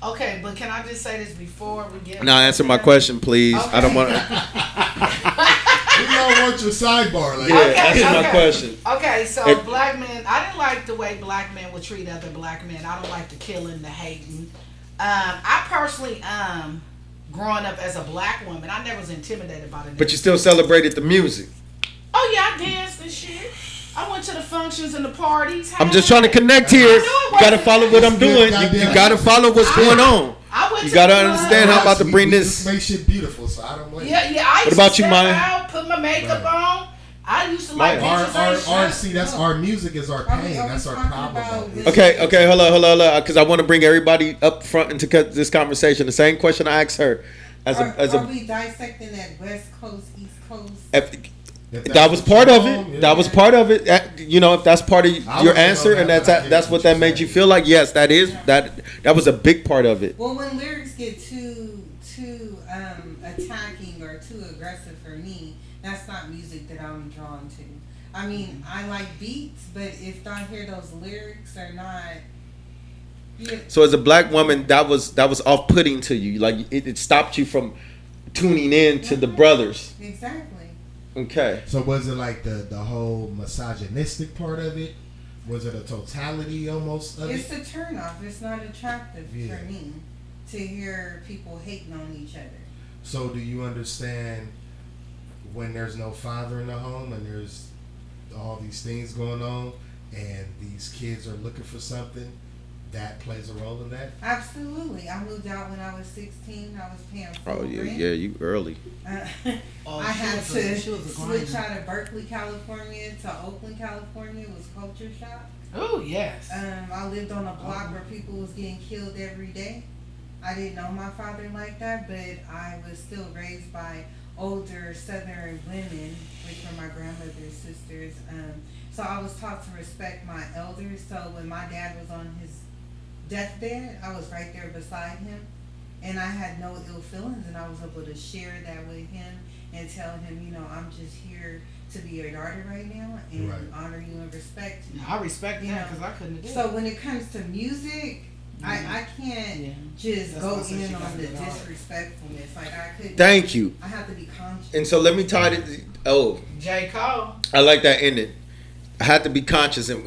B: Okay, but can I just say this before we get...
A: Now answer my question, please.
B: Okay.
A: I don't want to...
C: We don't want your sidebar. Like
A: answer my question.
B: Okay, so black men... I didn't like the way black men would treat other black men. I don't like the killing, the hating. I personally growing up as a black woman, I never was intimidated by the niggas.
A: But you still celebrated the music.
B: Oh yeah, I danced and shit. I went to the functions and the parties.
A: I'm just trying to connect here. You gotta follow what I'm doing. You gotta follow what's going on. You gotta understand how I'm about to bring this.
C: Make shit beautiful, so I don't blame.
B: Yeah. I used
A: what about
B: to
A: you,
B: step
A: Maya?
B: out, put my makeup on. I used to like
C: See, that's our music is our pain. That's our problem.
A: Okay, hold on, because I want to bring everybody up front into this conversation. The same question I asked her.
E: Are we dissecting that West Coast, East Coast?
A: That was part of it. That was part of it. You know, if that's part of your answer, and that's what that made you feel like. Yes, that was a big part of it.
E: Well, when lyrics get too attacking or too aggressive for me, that's not music that I'm drawn to. I mean, I like beats, but if I hear those lyrics are not. Yeah.
A: So as a black woman, that was off-putting to you. Like it stopped you from tuning in to the brothers.
E: Exactly.
A: Okay.
C: So was it like the whole misogynistic part of it? Was it a totality almost of
E: it's
C: it?
E: a turnoff. It's not attractive for me to hear people hating on each other.
C: So do you understand when there's no father in the home and there's all these things going on and these kids are looking for something, that plays a role in that?
E: Absolutely. I moved out when I was 16. I was paying full rent.
A: Yeah, you early.
E: I had to switch out of Berkeley, California to Oakland, California. It was culture shock.
B: Oh, yes.
E: I lived on a block where people was getting killed every day. I didn't know my father like that, but I was still raised by older Southern women, which were my grandmother's sisters. So I was taught to respect my elders. So when my dad was on his deathbed, I was right there beside him, and I had no ill feelings, and I was able to share that with him and tell him, you know, I'm just here to be your daughter right now and honor you and respect you.
B: I respect that because I couldn't do it.
E: So when it comes to music, I can't just go in on the disrespectfulness. Like I couldn't.
A: Thank you.
E: I have to be conscious.
A: And so let me tie it.
B: J. Cole.
A: I like that ending. I had to be conscious, and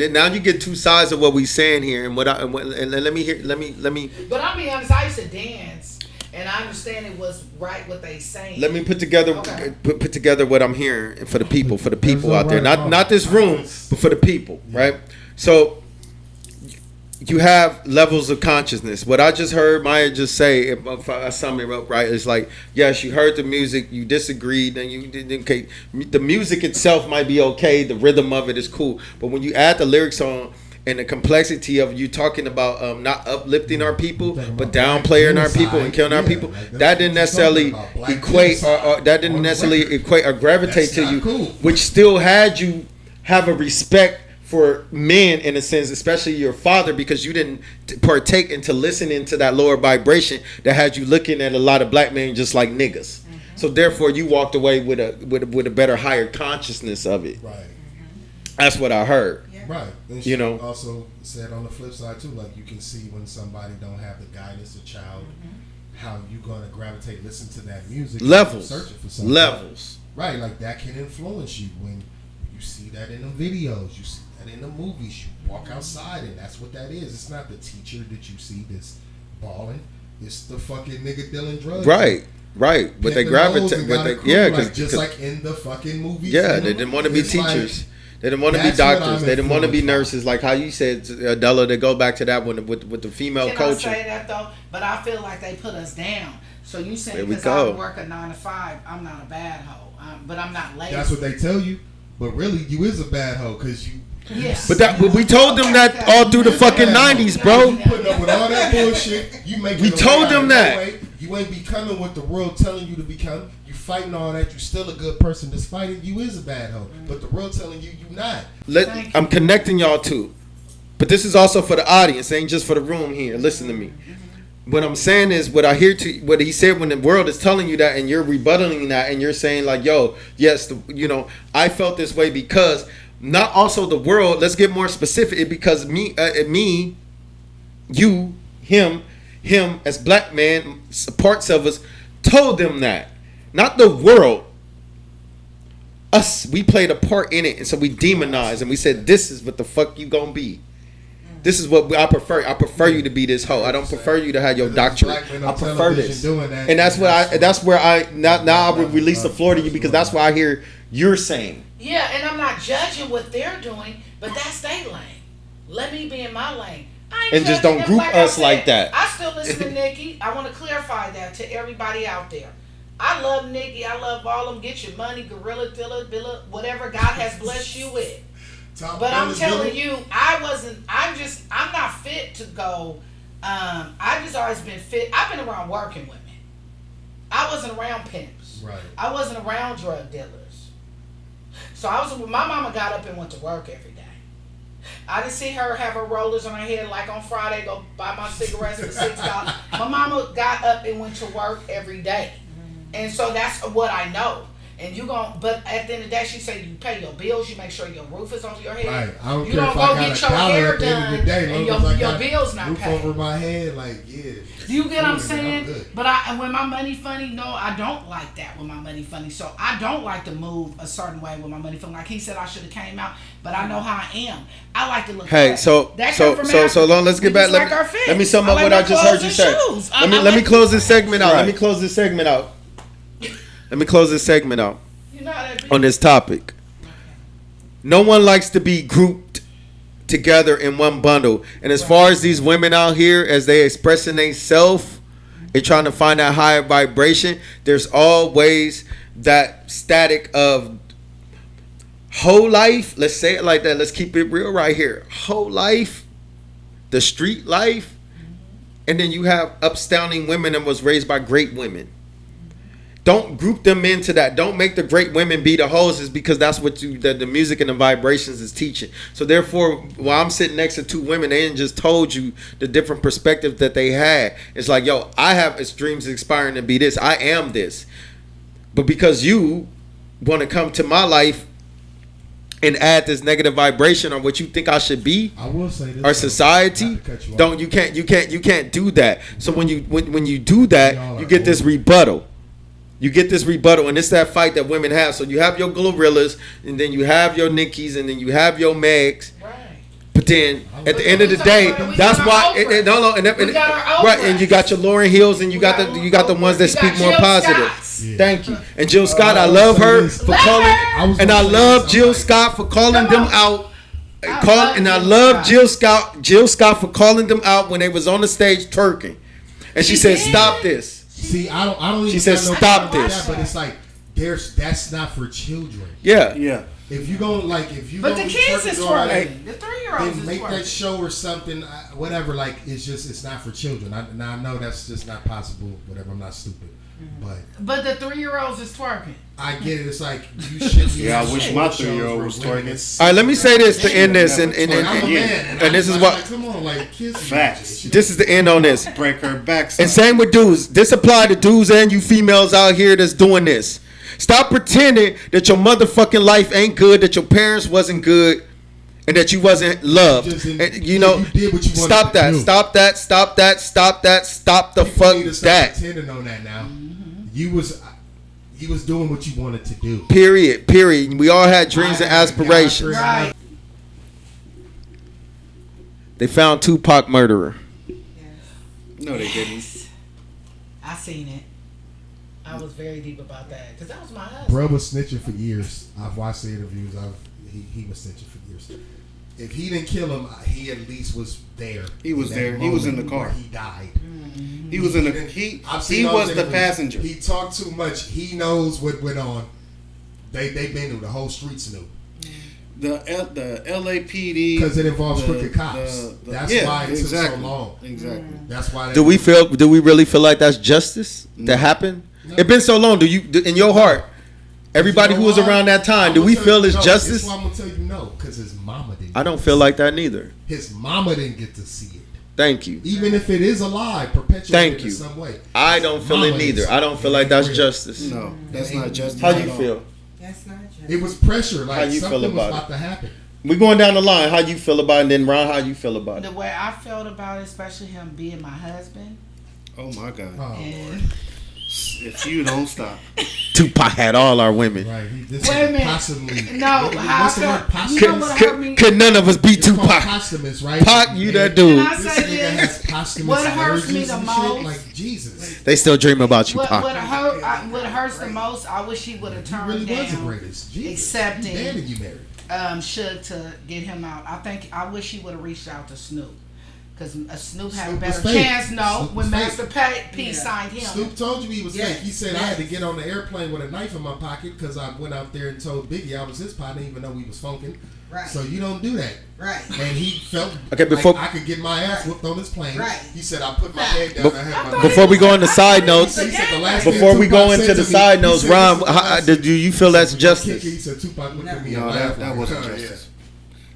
A: then now you get two sides of what we saying here, and let me.
B: But I'll be honest, I used to dance, and I understand it was right what they saying.
A: Let me put together put together what I'm hearing for the people out there, not this room, but for the people, right? So you have levels of consciousness. What I just heard Maya just say, if I sum it up right, is like, yes, you heard the music, you disagreed, and you didn't. Okay, the music itself might be okay, the rhythm of it is cool, but when you add the lyrics on and the complexity of you talking about not uplifting our people, but downplaying our people and killing our people, that didn't necessarily equate, or that didn't necessarily equate or gravitate to you, which still had you have a respect for men in a sense, especially your father, because you didn't partake into listening to that lower vibration that had you looking at a lot of black men just like niggas. Mm-hmm. So therefore, you walked away with a better, higher consciousness of it.
C: Right.
A: That's what I heard.
C: Yeah. Right. And she also said on the flip side too, like you can see when somebody don't have the guidance, a child, how you gonna gravitate, listen to that music.
A: Levels.
C: Searching for something.
A: Levels.
C: Right. Like that can influence you when you see that in the videos. You see in the movies, you walk outside and that's what that is. It's not the teacher that you see that's balling. It's the fucking nigga dealing drugs.
A: Right. But they gravitate.
C: Because just like in the fucking movies.
A: Yeah, they didn't want to be teachers. They didn't want to be doctors. They didn't want to be nurses. Like how you said, Adela, to go back to that one with the female culture.
B: I say that though? But I feel like they put us down. So you saying because I work a 9 to 5, I'm not a bad hoe, but I'm not lazy.
C: That's what they tell you. But really, you is a bad hoe because you.
B: Yes.
A: But we told them that all through the fucking 90s, bro.
C: You putting up with all that bullshit.
A: We told them that.
C: You ain't becoming what the world telling you to become. You fighting all that. You still a good person despite it. You is a bad hoe. But the world telling you not.
A: I'm connecting y'all too. But this is also for the audience. It ain't just for the room here. Listen to me. What I'm saying is what he said when the world is telling you that and you're rebuttaling that and you're saying like, yo, yes, I felt this way because not also the world. Let's get more specific. Because me, you, him as black man, parts of us told them that. Not the world. Us, we played a part in it, and so we demonized and we said, "This is what the fuck you gonna be." This is what I prefer. I prefer you to be this hoe. I don't prefer you to have your doctorate. I prefer this. And that's what that's where I now I will release the floor to you because that's what I hear you're saying.
B: Yeah, and I'm not judging what they're doing, but that's their lane. Let me be in my lane. I ain't
A: And just
B: judging
A: don't
B: them.
A: group us like that.
B: I still listen to Nikki. I want to clarify that to everybody out there. I love Nikki. I love all of them. Get your money, Gorilla, Dilla, whatever God has blessed you with. But I'm telling you, I'm not fit to go. I've just always been fit. I've been around working women. I wasn't around pimps.
C: Right.
B: I wasn't around drug dealers. So my mama got up and went to work every day. I didn't see her have her rollers on her head like on Friday, go buy my cigarettes for $6. My mama got up and went to work every day. And so that's what I know. And but at the end of the day, she said you pay your bills, you make sure your roof is on your head.
C: Right. I don't
B: you
C: care
B: don't
C: if
B: go
C: I got
B: get
C: a
B: your
C: dollar
B: hair
C: at the end of the
B: done
C: day,
B: and your bills not
C: roof
B: paid.
C: over my head, like, yeah.
B: Do you get what I'm saying?
C: I'm good.
B: But when my money funny, no, I don't like that when my money funny. So I don't like to move a certain way with my money funny. Like he said, I should have came out, but I know how I am. I like to look.
A: Hey,
B: fresh.
A: so long. Let's get back. Let me sum up what I just heard you say. Let me close this segment out. Let me close this segment out. On this topic. No one likes to be grouped together in one bundle. And as far as these women out here, as they expressing themselves and trying to find that higher vibration, there's always that static of whole life. Let's say it like that. Let's keep it real right here. Whole life, the street life, and then you have upstanding women that was raised by great women. Don't group them into that. Don't make the great women be the hoses because that's what the music and the vibrations is teaching. So therefore, while I'm sitting next to two women, they didn't just told you the different perspectives that they had. It's like, yo, I have dreams aspiring to be this. I am this. But because you want to come to my life and add this negative vibration on what you think I should be,
C: I will say this,
A: our society, you can't do that. So when you do that, you get this rebuttal. You get this rebuttal, and it's that fight that women have. So you have your gorillas, and then you have your Nickies, and then you have your Megs. Right. But then at the end of the day, that's why. Right, and you got your Lauryn Hills, and you got the ones that speak more positive. Yeah. Thank you. And Jill Scott, I love her for calling, and I love Jill Scott for calling them out. And I love Jill Scott for calling them out when they was on the stage twerking, and she said, "Stop this."
C: See, I don't.
A: She said, "Stop this."
C: But it's like that's not for children.
A: Yeah.
C: If you go
B: but the kids is twerking. The 3-year-olds is
C: make
B: twerking.
C: that show or something, whatever. Like it's not for children. I know that's just not possible. Whatever. I'm not stupid.
B: But the 3-year-olds is twerking.
C: I get it. It's like you should.
F: Yeah, I wish my 3-year-old was twerking.
A: All right, let me say this to end this, and this is what.
C: Come on, like kids.
F: Facts.
A: This is the end on this.
F: Break her back.
A: And same with dudes. This apply to dudes and you females out here that's doing this. Stop pretending that your motherfucking life ain't good, that your parents wasn't good, and that you wasn't loved. And, you did what you stop that. Do. Stop that. Stop that. Stop that. Stop the fuck that.
C: Pretending on that now. You was doing what you wanted to do.
A: Period. We all had dreams and aspirations.
B: Right.
A: They found Tupac murderer.
B: Yes.
F: No, they didn't.
B: I seen it. I was very deep about that because that was my husband.
C: Bro was snitching for years. I've watched the interviews. He was snitching for years. If he didn't kill him, he at least was there.
F: He was there. He was in the car.
C: He died.
F: Mm-hmm. He was in the. He was the passenger.
C: He talked too much. He knows what went on. They knew. The whole streets knew.
F: The LAPD
C: because it involves crooked cops. That's why it took so long.
F: Exactly.
C: That's why.
A: Do we really feel like that's justice that happened? No. It's been so long. Do you, in your heart, everybody who was around that time, do we feel it's justice?
C: That's why I'm gonna tell you no, because his mama didn't.
A: I don't feel like that neither.
C: His mama didn't get to see it.
A: Thank you.
C: Even if it is a lie, perpetuated in some way.
A: I don't feel it neither. I don't feel like that's justice.
F: No, that's not justice.
A: How you feel?
E: That's not justice.
C: It was pressure. Like
A: how you
C: something
A: feel about
C: was about to happen.
A: We're going down the line. How you feel about it? And then Ron, how you feel about it?
B: The way I felt about it, especially him being my husband.
F: Oh my God.
B: And
F: If you don't stop.
A: Tupac had all our women.
C: Right. This
B: Wait a minute.
C: possibly.
B: No,
C: What's the word?
B: you know what hurt me?
A: Could none of us beat
C: It's called
A: Tupac?
C: posthumous, right?
A: Pac, you that
B: Can
A: dude.
B: I
C: This
B: say
C: nigga
B: this?
C: has posthumous
B: What hurts me
C: allergies
B: the
C: and
B: most-
C: shit. Like Jesus.
A: They still dream about you,
B: What
A: Pac.
B: hurts the most? I wish he would have
C: He
B: turned
C: really was the
B: down
C: greatest. Jesus.
B: accepting
C: Damn, you married.
B: Suge to get him out. I wish he would have reached out to Snoop. Because Snoop had
C: Snoop
B: a
C: was
B: better
C: fake.
B: chance,
C: Snoop
B: when
C: was
B: Master
C: fake.
B: P signed him.
C: Snoop told you he was
E: Yes.
C: fake. He said I had to get on the airplane with a knife in my pocket because I went out there and told Biggie I was his partner, even though we was funking.
E: Right.
C: So you don't do that.
E: Right.
C: And he felt
A: Okay, before-
C: like I could get my ass whooped on this plane.
E: Right.
C: He said I put my head down. I had my
A: Before we go into side notes,
C: He said the last
A: before
C: thing
A: we go
C: Tupac
A: into
C: said
A: the
C: to me,
A: side
C: he
A: notes,
C: said,
A: Ron,
C: "This is the last thing."
A: do you feel that's
C: He
A: justice?
C: said Tupac looked at me and
F: No,
C: laughed.
F: that
C: like,
F: wasn't
C: "Huh,
F: justice.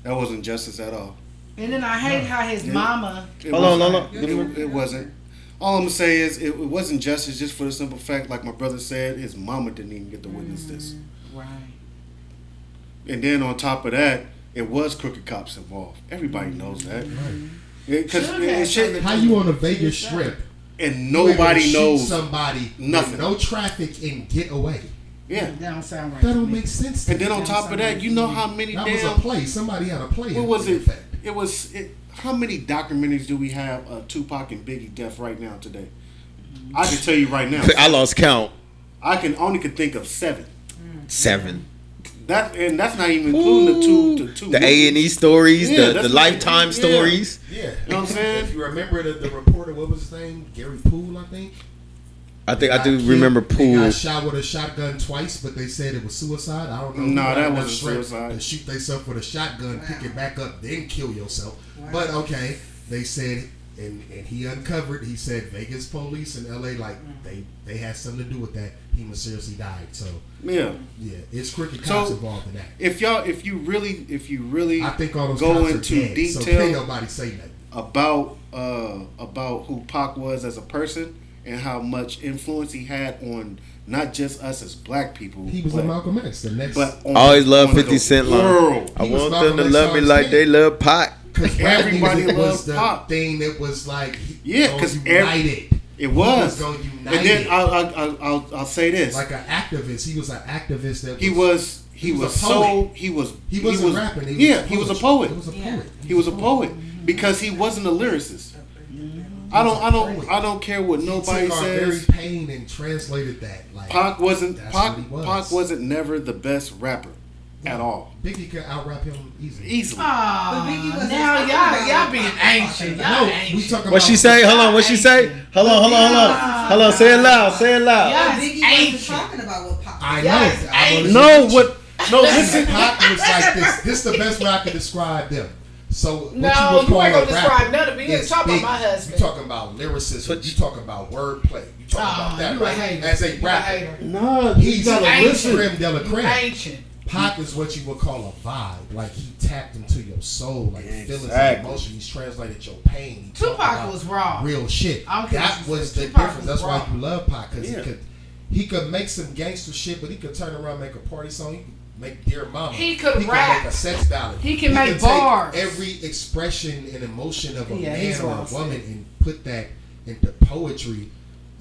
F: That wasn't justice at all.
B: And then I hate how his mama.
A: Hold on.
F: It wasn't. All I'm gonna say is it wasn't justice, just for the simple fact, like my brother said, his mama didn't even get to witness this.
B: Right.
F: And then on top of that, it was crooked cops involved. Everybody knows that. Because
B: Should have
F: shit,
C: How you on a Vegas strip?
F: and
C: you able to
F: nobody
C: shoot
F: knows
C: somebody.
F: nothing.
C: With no traffic and get away.
F: Yeah.
B: That don't sound right.
C: That
B: to
C: don't
B: me.
C: make sense. To
F: And then
C: me.
F: on top of that, you know how many
C: That was a
F: damn
C: play. Somebody had a play.
F: what was
C: in
F: it?
C: effect.
F: It was how many documentaries do we have of Tupac and Biggie death right now today? I can tell you right now.
A: I lost count.
F: I can only think of 7.
A: 7.
F: That's not even including the two
A: The A&E stories,
F: Yeah,
A: the
F: that's
A: Lifetime
F: yeah.
A: stories.
C: Yeah.
F: You know what I'm saying?
C: If you remember the reporter, what was his name? Gary Poole, I think.
A: I do
C: Got killed.
A: remember
C: He
A: Poole.
C: got shot with a shotgun twice, but they said it was suicide. I don't know.
F: No,
C: who
F: that
C: got
F: wasn't
C: strength
F: suicide.
C: To shoot themselves with a shotgun, pick it back up, then kill yourself. But okay, they said, and he uncovered. He said Vegas police in LA, like they had something to do with that. He mysteriously died. So
F: Yeah.
C: it's crooked cops
F: So,
C: involved in that.
F: If you really
C: I think all those
F: go
C: cops
F: into
C: are dead, so
F: detail
C: can't nobody say nothing.
F: about who Pac was as a person and how much influence he had on not just us as black people.
C: He was a Malcolm X. The next,
F: But on,
A: I always love
F: on
A: 50
F: the
A: Cent line.
F: world.
A: I
C: He was
A: want
C: Malcolm
A: them to
C: X
A: love me
C: on
A: like
C: his
A: they
C: head.
A: love Pac.
C: because
F: Everybody
C: was
F: loves
C: the
F: Pac.
C: thing that was like
F: Yeah, 'cause
C: united.
F: It was.
C: He was gonna unite
F: And then
C: it.
F: I'll say this.
C: Like an activist. He was an activist that
F: he was he was
C: a poet.
F: he was
C: He wasn't rapping.
F: he was a poet.
C: He was a poet.
F: He was a poet because he wasn't a lyricist. I don't care what nobody
C: He took our very
F: says.
C: pain and translated that. Like
F: Pac wasn't
C: that's what he was.
F: Pac wasn't never the best rapper at all.
C: Biggie could out rap him easily.
F: Easily.
B: Aw,
E: But Biggie wasn't
B: now
E: talking
B: y'all
E: about
B: being
E: Pac.
B: ancient. Y'all
C: No, we
B: ancient.
C: talking
A: What she
C: about
A: say? Hold on. What she say? Hold on. Hold on. Say it loud. Say it loud.
B: Yeah.
E: But Biggie
B: Ancient.
E: wasn't talking about what Pac.
C: I know.
B: Yes,
C: I wanna
F: No,
C: see-
F: what? No, listen.
C: Pac was like this. This is the best way I can describe them. So what
B: No,
C: you
B: you
C: would
B: ain't
C: call
B: gonna
C: a
B: describe
C: rapper
B: none of it. You ain't
C: is
B: talking
C: Biggie.
B: about my husband.
C: You talking about lyricism. You talking about wordplay. You talking about that.
B: you a
C: Right?
B: hater.
C: As a
B: You a
C: rapper,
B: hater.
F: No,
C: he's
B: ancient.
C: creme de la creme.
B: Ancient.
C: Pac is what you would call a vibe. Like he tapped into your soul, like feelings and
F: Exactly.
C: emotion. He's translated your pain. He talked
B: Tupac
C: about
B: was raw.
C: real shit.
B: I don't care
C: That
B: what you
C: was
B: say.
C: the
B: Tupac
C: difference.
B: was
C: That's why
B: raw.
C: you love Pac because
F: Yeah.
C: he could make some gangster shit, but he could turn around and make a party song. He could make Dear Mama.
B: He could rap.
C: make a sex ballad.
B: He can make
C: take
B: bars.
C: every expression and emotion of a
B: Yeah, he's
C: man or a
B: awesome.
C: woman and put that into poetry.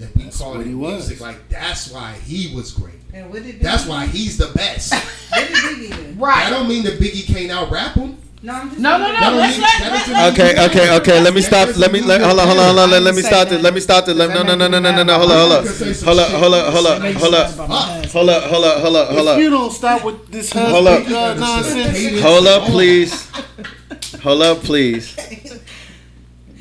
C: And we call
F: what
C: it
F: he was.
C: music. Like that's why he was great.
E: And what did Biggie
C: That's
E: do?
C: why he's the best.
E: What did Biggie do?
C: That
B: Right.
C: don't mean that Biggie can't out rap him.
E: No, I'm just
B: No.
C: That don't
B: Let's
C: mean-
B: let-
C: that
B: let-
C: doesn't
B: let-
C: mean-
A: Okay. Let me stop. Hold on. Let me stop it. Let me stop it. No. Hold up.
F: If you don't stop with this
A: Hold up.
F: husband nonsense,
A: Hold up, please.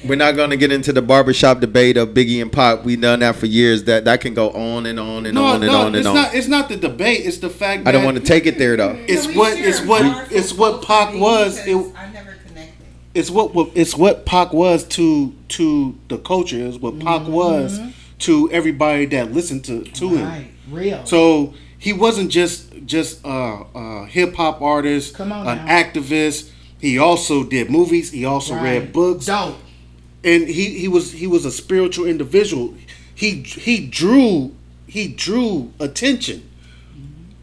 A: We're not going to get into the barbershop debate of Biggie and Pac. We've done that for years. That can go on and on and on and on and on.
F: It's not the debate. It's the fact that
A: I don't want to take it there though.
F: It's
E: Can we
F: what
E: share
F: it's
E: a
F: what
E: bar
F: it's
E: for
F: what
E: both
F: Pac
E: of
F: was.
E: these?
F: It,
E: 'Cause I never connected.
F: it's what Pac was to the culture. It's what Pac was to everybody that listened to him.
B: Right. Real.
F: So he wasn't just a hip hop artist,
B: Come on
F: an
B: now.
F: activist. He also did movies. He also read
B: Right.
F: books.
B: Dope.
F: And he was a spiritual individual. He drew attention.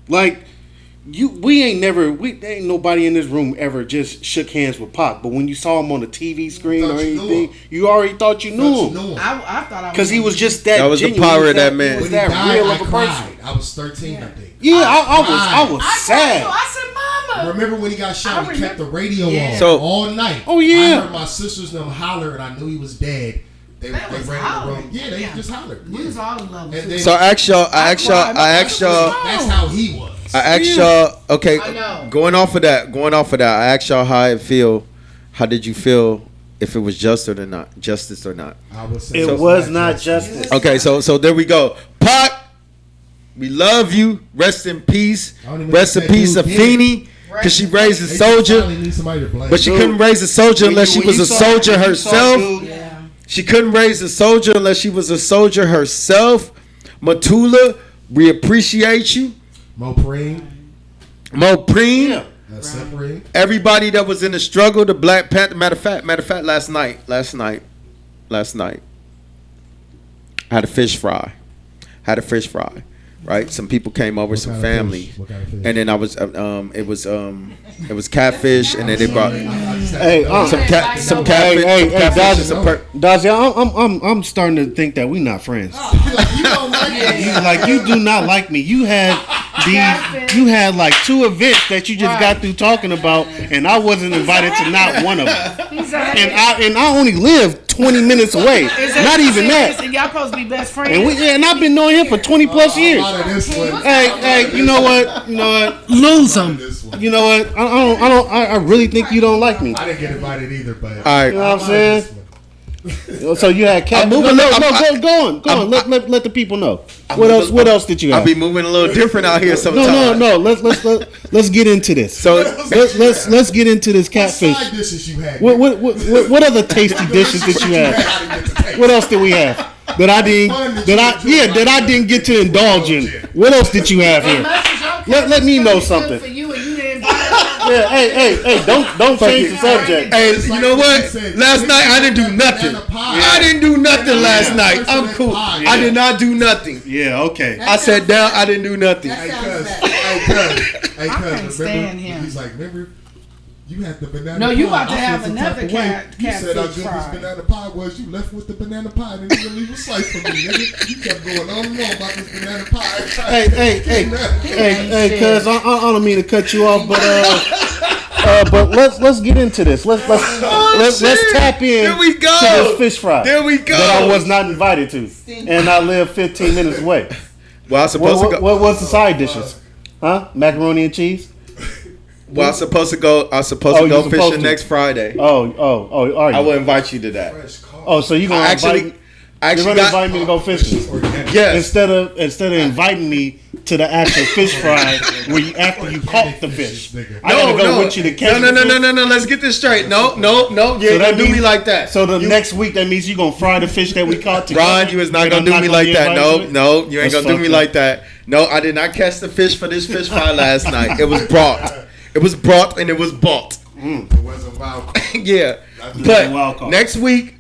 F: Like ain't nobody in this room ever just shook hands with Pac. But when you saw him on the TV screen or anything, you already thought you knew him.
B: I thought I
F: because he was just that.
A: That was
F: genuine.
A: the power of that man.
C: When he
F: that
C: died,
F: real
C: I
F: of a
C: cried.
F: person.
C: I was 13, I think.
F: Yeah, I was
B: I
F: sad.
B: said, Mama.
C: Remember when he got shot? We kept the radio on
A: So-
C: all night.
F: Oh, yeah.
C: I heard my sisters them holler, and I knew he was dead. They
B: was
C: ran in the
B: hollering.
C: room. Yeah, they just hollered.
B: We was all in love with
C: And
B: you.
C: then-
A: So I asked y'all.
C: That's how he was.
A: I asked y'all. Okay,
B: I know.
A: going off of that. I asked y'all how it feel. How did you feel? If it was justice or not.
C: I would say
F: It was not justice.
A: Okay, so there we go. Pac, we love you. Rest in peace.
C: I don't even
A: Rest in
C: think that
A: peace,
C: dude
A: Afeni, because she raised a
C: They
A: soldier,
C: probably need somebody to blame.
A: but she couldn't raise a soldier unless she was a soldier herself.
B: Yeah.
A: She couldn't raise a soldier unless she was a soldier herself. Matula, we appreciate you.
C: Mopreen,
A: Mopreen,
F: Yeah.
C: Separate.
A: everybody that was in the struggle, the Black Panther. Matter of fact, last night, I had a fish fry. Right, some people came over, some
C: kind of
A: family,
C: fish? What kind of fish?
A: and then I was, it was catfish, and then they brought
F: Hey,
A: some catfish, some
F: hey,
A: catfish, and some
F: Dazzy, I'm starting to think that we not friends.
C: You don't like it.
F: Like you do not like me. You had like 2 events that you just got through talking about, and I wasn't invited to not one of them. And I only live 20 minutes away. Not even that.
B: And y'all supposed to be best friends.
F: And I've been knowing him for 20 plus years.
C: Out of this one.
F: Hey, you know what?
B: Lose them.
C: This one.
F: You know what? I really think you don't like me.
C: I didn't get invited either, but
A: All right.
F: You know what I'm saying? So you had cat. Go on. Let the people know. What else did you have?
A: I'll be moving a little different out here sometimes.
F: No. Let's get into this.
A: So
F: Let's get into this catfish.
C: side dishes you had.
F: What other tasty dishes did you have? What else did we have that I didn't get to indulge in? What else did you have here? Let me know something.
B: For you and you didn't invite us.
F: Yeah, hey, don't change the subject.
A: Hey, you know what? Last night I didn't do nothing. I didn't do nothing last night. I'm cool. I did not do nothing.
F: Yeah, okay.
A: I sat down. I didn't do nothing.
C: Hey, cuz,
B: I can't
C: remember?
B: stand him.
C: He's like, remember? You had the banana
B: No,
C: pie.
B: you about to
C: I
B: have
C: feel some
B: another
C: type of way. You said how
B: catfish
C: good
B: fry.
C: this banana pie was. You left with the banana pie and didn't leave a slice for me, nigga. You kept going on and on about this banana pie.
F: Hey, cuz I don't mean to cut you off, but let's get into this. Let's tap in
A: There we go.
F: to this fish fry.
A: There we go.
F: That I was not invited to, and I live 15 minutes away.
A: Well, I was supposed to go.
F: What was the side dishes? Huh? Macaroni and cheese?
A: Well, I was supposed to go.
F: Oh,
A: Fishing
F: you supposed to.
A: next Friday.
F: Oh, are you?
A: I will invite you to that.
F: Oh, so you gonna
A: I
F: invite?
A: actually
F: You're gonna invite me to go fishing
A: Yes.
F: instead of inviting me to the actual fish fry where you after you caught the fish. I gotta go with you to catch.
A: No.
F: the fish.
A: Let's get this straight. No. You ain't gonna do me like that.
F: So next week that means you gonna fry the fish that we caught together.
A: Ron, you is not
F: And
A: gonna
F: I'm
A: do me like
F: be
A: that.
F: invited to it?
A: No, you ain't
F: That's
A: gonna do me
F: fucked
A: like that. No, I did not catch the fish for this fish fry last night. It was brought. It was brought and it was bought.
C: It wasn't wild.
A: Yeah.
F: a wild
A: But
F: card.
A: next week,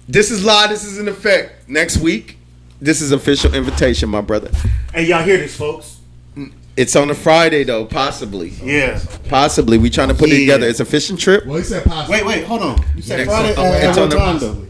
A: this is live, this is in effect. Next week, this is official invitation, my brother.
F: Hey, y'all hear this, folks?
A: It's on a Friday though, possibly.
F: Yeah.
A: Possibly. We trying to put it together. It's a fishing trip.
C: Well, he said possible.
F: Wait, hold on. You said
A: It's
F: Friday.
A: on- it's
F: at
A: on
F: what
A: the-
F: time though?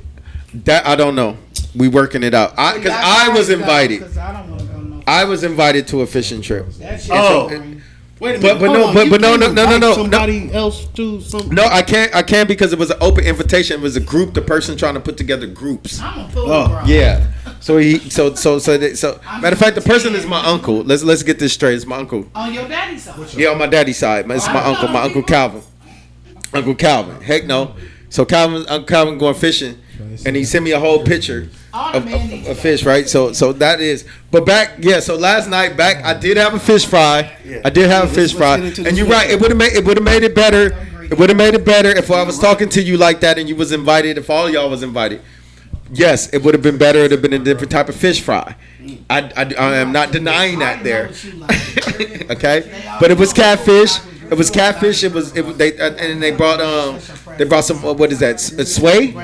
A: That I don't know. We working it out. Because I was invited.
B: Because I don't want to go no.
A: I was invited to a fishing trip.
B: That shit
F: Oh.
B: boring.
F: Wait a
A: But-
F: minute.
A: but
F: hold
A: no,
F: on.
A: but-
F: You
A: but no,
F: can't
A: no, no,
F: invite
A: no.
F: Somebody else to some.
A: No, I can't because it was an open invitation. It was a group, the person trying to put together groups.
B: I'm a fool,
F: Oh,
B: bro.
A: Yeah. So matter of fact, the person is my uncle. Let's get this straight. It's my uncle.
B: On your daddy's side.
A: Yeah, on my daddy's side. It's my uncle Calvin. Uncle Calvin. Heck no. So Uncle Calvin going fishing, and he sent me a whole picture of fish, right? So that is. But so last night I did have a fish fry. I did have a fish fry,
F: get into
A: and
F: this
A: you're right. It would have made it better. It would have made it better if I was talking to you like that and you was invited. If all y'all was invited. Yes, it would have been better. It would have been a different type of fish fry. I am not denying that there. Okay, but it was catfish. It was catfish. They brought some what is that? Sway?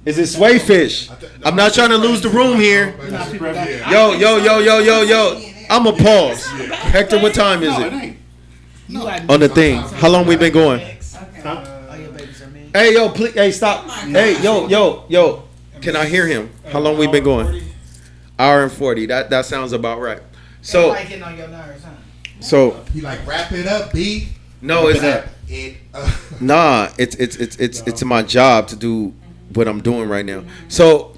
A: Is it sway fish? I'm not trying to lose the room here. Yo. I'm a pause. Hector, what time is
F: No,
A: it?
F: it ain't.
B: You like
A: On the thing. How long we been going?
F: Huh?
B: Oh, your babies are men.
A: Hey, yo, please. Hey, stop. Hey, yo. Can I hear him? How long we been going? Hour and 40. That sounds about right.
B: So
A: So,
B: like hitting on your nerves, huh?
A: so
C: He like wrap it up, B.
A: no, it's
C: Wrap it.
A: nah. It's my job to do what I'm doing right now. So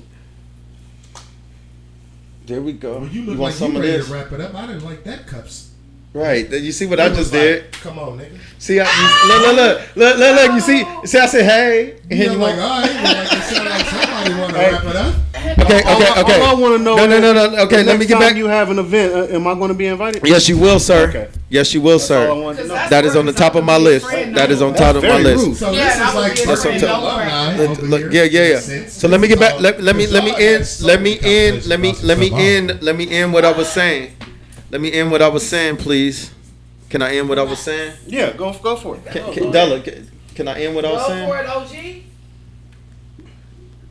A: there we go.
C: Well, you
A: You
C: look
A: want
C: like
A: some
C: you
A: of
C: ready
A: this?
C: to wrap it up. I didn't like that cups.
A: Right. You see what I
C: It was
A: just
C: like,
A: did?
C: Come on, nigga.
A: See, look. You see, I said, hey, and
C: You
A: you
C: like,
A: want.
C: all right, like it sound like somebody want to wrap it up.
A: Okay.
F: All I want to know.
A: No. Okay,
F: the
A: let me
F: next
A: get
F: time
A: back.
F: You have an event? Am I going to be invited?
A: Yes, you will, sir.
F: Okay.
A: Yes, you will,
F: That's all I
A: sir.
F: wanted to know.
A: That is on the top of my list. That is on top of my
F: very
A: list.
F: rude.
C: So
B: Yeah,
C: this
B: that
C: is
B: would
C: like
B: be a
A: That's
B: friend,
A: what
B: no
C: alumni
B: friend.
C: over
A: Look,
C: here.
A: yeah.
C: Since
A: So let me get back.
C: all-
A: Let me
C: y'all had
A: end.
C: so
A: Let me
C: many
A: end. Let me
C: conversations
A: end what I was saying. Let me end what I was saying, please. Can I end what I was saying?
F: Yeah, go for it.
A: Della, can I end what I was
B: Go
A: saying?
B: for it, OG.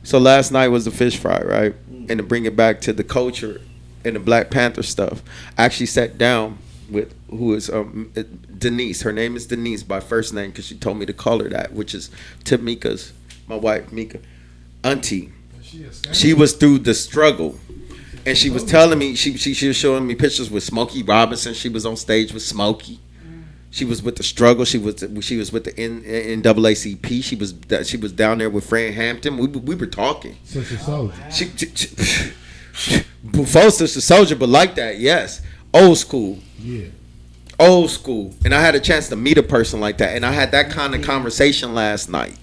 A: So last night was the fish fry, right? And to bring it back to the culture and the Black Panther stuff, I actually sat down with who is Denise. Her name is Denise by first name because she told me to call her that, which is Tamika's, my wife Mika, auntie. She was through the struggle, and she was telling me she was showing me pictures with Smokey Robinson. She was on stage with Smokey. She was with the struggle. She was with the NAACP. She was down there with Fran Hampton. We were talking.
C: Sister Soldier.
A: Before Sister Soldier, but like that, yes. Old school.
C: Yeah.
A: Old school. And I had a chance to meet a person like that, and I had that kind of conversation last night.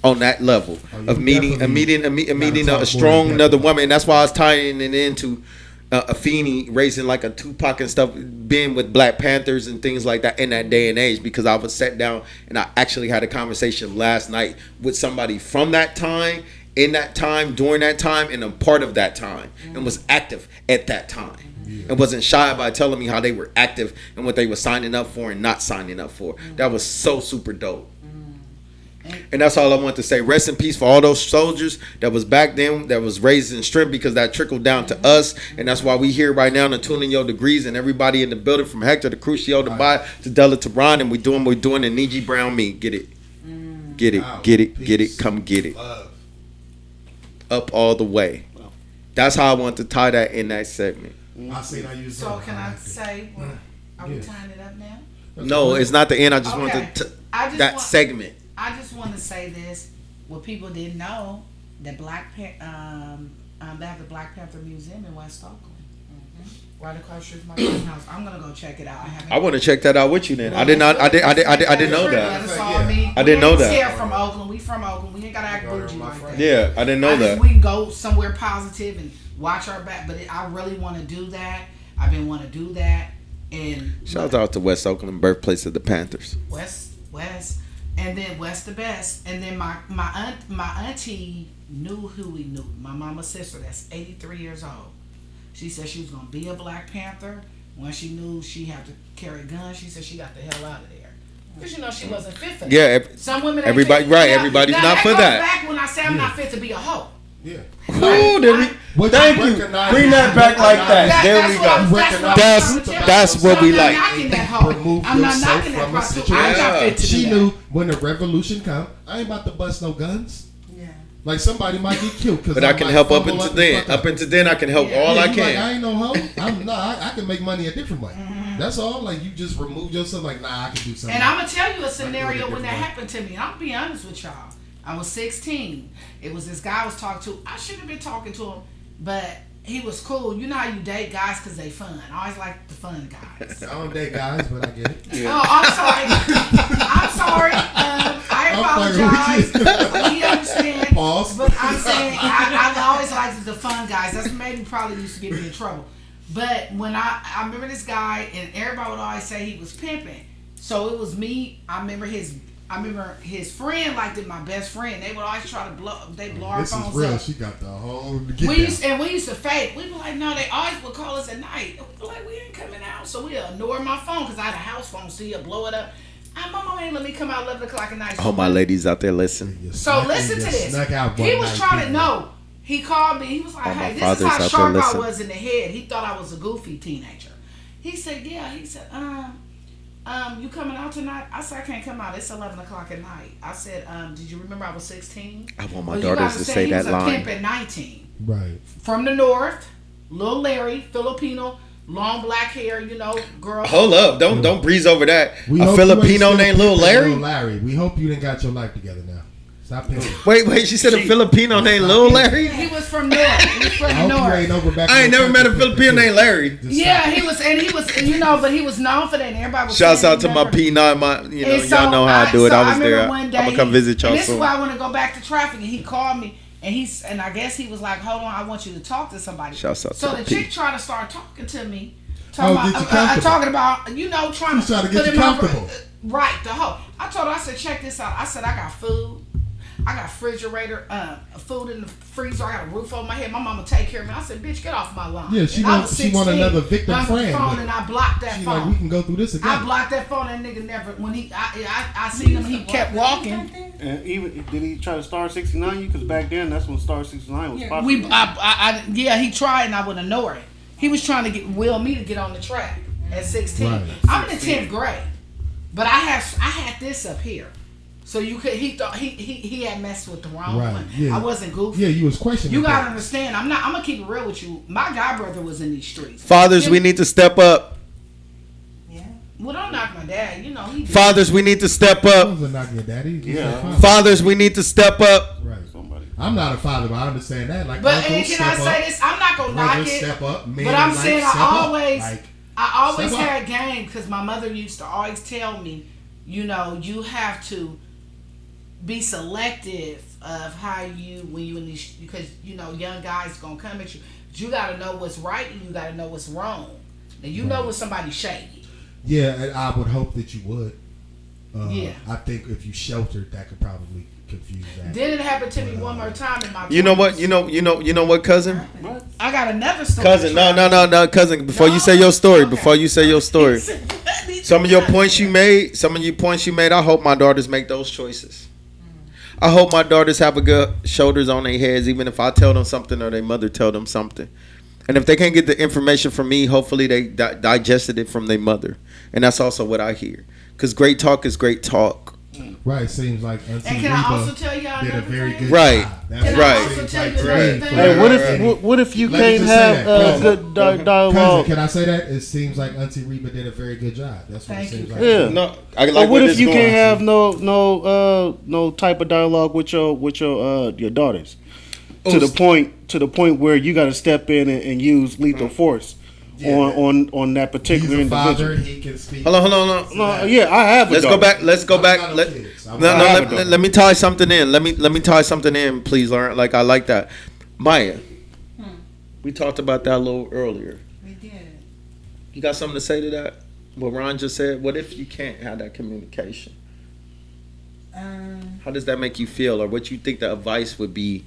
A: On that level of meeting a strong another woman, and that's why I was tying it into Afeni raising like a Tupac and stuff, being with Black Panthers and things like that in that day and age, because I was sat down and I actually had a conversation last night with somebody from that time, in that time, during that time, and a part of that time, and was active at that time. And wasn't shy about telling me how they were active and what they were signing up for and not signing up for. That was so super dope. And that's all I want to say. Rest in peace for all those soldiers that was back then, that was raised in strength, because that trickled down to us. And that's why we here right now in Tuning Your Degrees, and everybody in the building from Hector to Crucio to Bai to Della to Ron, and we're doing and Niji Brown me. Get it. Get it. Come get it. Up all the way. That's how I want to tie that in that segment.
C: I seen I use
B: So can I say, are we tying it up now?
A: No, it's not the end. I just
B: Okay.
A: wanted to
B: I just
A: that
B: want-
A: segment.
B: I just want to say this: what people didn't know, that they have the Black Panther Museum in West Oakland, right across the street from my greenhouse. I'm gonna go check it out.
A: I want to check that out with you then. I didn't know that. I didn't know that.
B: We're from Oakland. We from Oakland. We ain't gotta act bougie like that.
A: Yeah, I didn't know that.
B: We can go somewhere positive and watch our back. But I really want to do that. I've been wanting to do that. And
A: Shout out to West Oakland, birthplace of the Panthers.
B: West, and then West the best. And then my auntie knew who we knew. My mama's sister, that's 83 years old. She said she was gonna be a Black Panther. When she knew she had to carry guns, she said she got the hell out of there. Because she wasn't fit for that.
A: Yeah,
B: Some women.
A: everybody, right? Everybody's not for
B: goes
A: that.
B: Back when I say I'm not fit to be a hoe.
C: Yeah.
A: Ooh, thank you. Bring that back like that. There we go. That's what we like.
C: Remove
B: I'm not
C: yourself
B: knocking that
C: from a
B: prostitute. I'm not fit to
C: She
B: do
C: knew
B: that.
C: when the revolution come, I ain't about to bust no guns.
E: Yeah.
C: Like somebody might get killed.
A: But I can help up until then. Up until then, I can help all I
C: Like, I
A: can.
C: ain't no hoe. I can make money a different way. That's all. Like you just remove yourself. Like I can do something.
B: And I'm gonna tell you a scenario when that happened to me. I'll be honest with y'all. I was 16. It was this guy I was talking to. I shouldn't have been talking to him, but he was cool. You know how you date guys because they fun. I always like the fun guys.
C: I don't date guys, but I get it.
B: Oh, I'm sorry. I'm sorry. I apologize. He understands.
C: Pause.
B: But I'm saying I always liked the fun guys. That's maybe probably used to get me in trouble. But when I remember this guy, and everybody would always say he was pimping. So it was me. I remember his friend liked it. My best friend. They would always try to blow our
C: This
B: phones
C: is real.
B: up.
C: She got the whole.
B: We used to fake. We'd be like, no, they always would call us at night. We'd be like, we ain't coming out. So we'd ignore my phone because I had a house phone, so he'd blow it up. My mama ain't let me come out 11 o'clock at night.
A: All my ladies out there, listen.
B: So listen to this. He was trying to know. He called me. He was like,
A: All my
B: "Hey, this is
A: fathers
B: how
A: out there
B: sharp I
A: listen.
B: was in the head." He thought I was a goofy teenager. He said, "Yeah." He said, you coming out tonight?" I said, "I can't come out. It's 11 o'clock at night." I said, "Did you remember I was 16?"
A: I want my
B: Well, you
A: daughters
B: gotta
A: to
B: say
A: say
B: he
A: that
B: was a
A: line.
B: pimp at 19.
C: Right.
B: From the north, Lil Larry, Filipino, long black hair, girl.
A: Hold up, don't breeze over that.
C: We
A: A
C: hope you ain't
A: Filipino
C: still
A: named Lil
C: pimping
A: Larry.
C: Lil Larry. We hope you didn't got your life together now. Stop pimping.
A: Wait, she said a Filipino named Lil Larry.
B: He was from north. He was from
C: I
B: the
C: hope you ain't
B: north.
C: over back.
A: I ain't
C: in your
A: never met a
C: country
A: Filipino named Larry.
C: Just
B: Yeah,
C: stop.
B: he was, but he was known for that. And everybody was
A: Shouts
B: saying
A: out
B: he
A: to my
B: never-
A: P9.
B: And so
A: Y'all know how I do it. I was
B: remember
A: there.
B: one
A: I'm
B: day
A: gonna come visit y'all
B: and this
A: soon.
B: is why I want to go back to traffic. And he called me, and I guess he was like, "Hold on, I want you to talk to somebody."
A: Shouts out
B: so
A: to
B: the
A: the P.
B: chick tried to start talking to me,
C: get you comfortable.
B: talking about trying
C: She's
B: to
C: trying to
B: put
C: get you
B: in my-
C: comfortable.
B: Right, the whole. I told her, I said, "Check this out." I said, "I got food. I got refrigerator, food in the freezer. I got a roof over my head. My mama take care of me." I said, "Bitch, get off my lawn."
C: Yeah, she
B: And I
C: want-
B: was
C: she want
B: 16,
C: another victim
B: on the
C: friend.
B: phone, and I blocked that
C: She's
B: phone.
C: like, we can go through this
B: I
C: again.
B: blocked that phone. That nigga never. When I seen him, he kept walking.
F: And even did he try to star 69 you? Because back then, that's when star 69 was popular.
B: Yeah, he tried, and I would ignore it. He was trying to will me to get on the track at 16.
C: Right.
B: I'm in the 10th grade, but I had this up here, so you could. He thought he had messed with the wrong
C: Right,
B: one.
C: yeah.
B: I wasn't goofy.
C: Yeah, you was questioning.
B: You gotta
C: that.
B: understand. I'm gonna keep it real with you. My god brother was in these streets.
A: Fathers, we need to step up.
E: Yeah.
B: Well, don't knock my dad. You know he. did.
A: Fathers, we need to step
C: I
A: up.
C: wasn't knocking your daddy. You
F: Yeah.
C: said father.
A: Fathers, we need to step up.
C: Right.
F: Somebody.
C: I'm not a father, but I understand that. Like,
B: But
C: uncles
B: and can I
C: step
B: say
C: up,
B: this? I'm not gonna knock
C: brothers
B: it.
C: step up, men
B: But I'm
C: in life
B: saying
C: step
B: I
C: up.
B: always
C: Like,
B: always
C: step up.
B: had game because my mother used to always tell me, you have to be selective of how when you in these, because young guys gonna come at you. But you gotta know what's right and you gotta know what's wrong. Now you know when somebody's shady.
C: yeah, and I would hope that you would.
B: Yeah.
C: I think if you sheltered, that could probably confuse that.
B: Then it happened to me one more time in my.
A: You know what?
B: 20s.
A: You know what, cousin?
F: What?
B: I got another story.
A: Cousin, no, cousin. Before you say your story, some of your points you made, I hope my daughters make those choices. I hope my daughters have a good shoulders on their heads, even if I tell them something or their mother tell them something. And if they can't get the information from me, hopefully they digested it from their mother. And that's also what I hear. Because great talk is great talk.
C: Right, seems like Auntie
B: And can I also
C: Reba
B: tell y'all
C: did a
B: another
C: very
B: thing?
C: good
A: Right.
C: job.
B: Can
C: That's
B: I
A: Right.
B: also
C: seems
B: tell
C: like
B: you
C: to
B: another
C: me
B: thing?
C: for
F: Hey,
C: her.
F: what if you
C: Let me
F: can't
C: just say
F: have
C: that.
F: good
C: Cousin,
F: dialogue?
C: can I say that? It seems like Auntie Reba did a very good job. That's what
B: Thank
C: it seems
B: you.
C: like.
F: Yeah.
A: No, I
F: Or
A: like
F: what
A: where
F: if
A: this
F: you
A: going.
F: can't have no type of dialogue with your daughters to the point where you got to step in and use lethal force
C: Yeah.
F: on that
C: He's
F: particular
C: a father.
F: individual.
C: He can speak.
A: Hold on.
F: No, yeah, I have a
A: Let's
F: daughter.
A: go back. Let's go
C: I've
A: back.
C: got
A: Let,
C: no kids.
A: no,
C: I'm
A: no,
C: not-
F: have a
A: let,
F: daughter.
A: let me tie something in. Let me tie something in, please, Lauren. Like I like that. Maya, we talked about that a little earlier.
E: We did.
A: You got something to say to that? What Ron just said. What if you can't have that communication? How does that make you feel, or what you think the advice would be?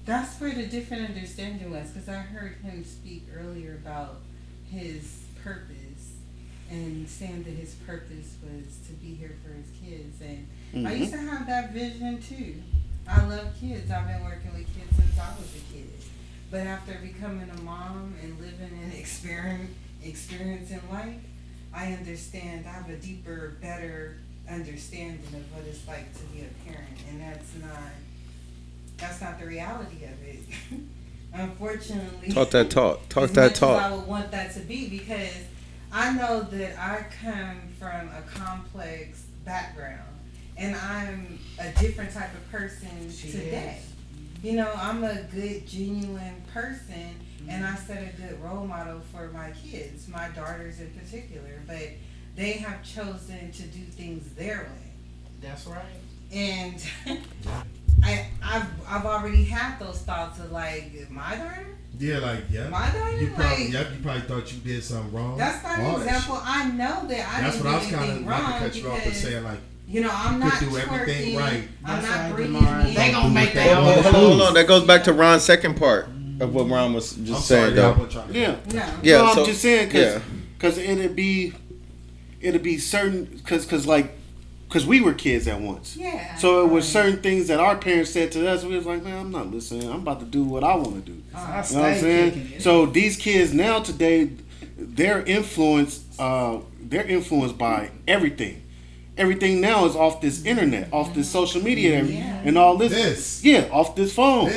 E: That's where the different understanding was, because I heard him speak earlier about his purpose and saying that his purpose was to be here for his kids. And I used to have that vision too. I love kids. I've been working with kids since I was a kid. But after becoming a mom and living and experiencing life, I understand. I have a deeper, better understanding of what it's like to be a parent, and that's not the reality of it. Unfortunately,
A: Talk that talk.
E: as much as I would want that to be, because I know that I come from a complex background, and I'm a different type of person today. You know, I'm a good, genuine person, and I set a good role model for my kids, my daughters in particular, but they have chosen to do things their way.
B: That's right.
E: And I've already had those thoughts of like, my daughter?
C: Yeah, like yeah.
E: My daughter?
C: You probably,
E: Like,
C: you probably thought you did something wrong.
E: that's not
C: All
E: an
C: that
E: example. I know that I
C: That's
E: didn't
C: what I
E: do
C: was kind
E: anything
C: of not to
E: wrong
C: cut you off, but
E: because,
C: saying like,
E: you know, I'm
C: you
E: not
C: could do everything
E: twerking.
C: right.
E: I'm
B: That's
E: not
B: right,
E: bringing
B: Demar.
E: in.
B: They gonna make
C: that.
B: their own.
A: Hold on. That goes back to Ron's second part of what Ron was just
C: I'm
A: saying.
C: sorry, I
A: Though.
C: wasn't trying to.
F: Yeah.
E: No.
A: Yeah,
F: No,
A: so-
F: I'm just saying
A: yeah.
F: because it'd be certain because like because we were kids at once.
E: Yeah.
F: So it was certain things that our parents said to us. We was like, man, I'm not listening. I'm about to do what I want to do.
B: I
F: You know what I'm
B: stay
F: saying?
B: kicking it.
F: So these kids now today, they're influenced. They're influenced by everything. Everything now is off this internet, off this social media, and all this. Yeah, off this phone.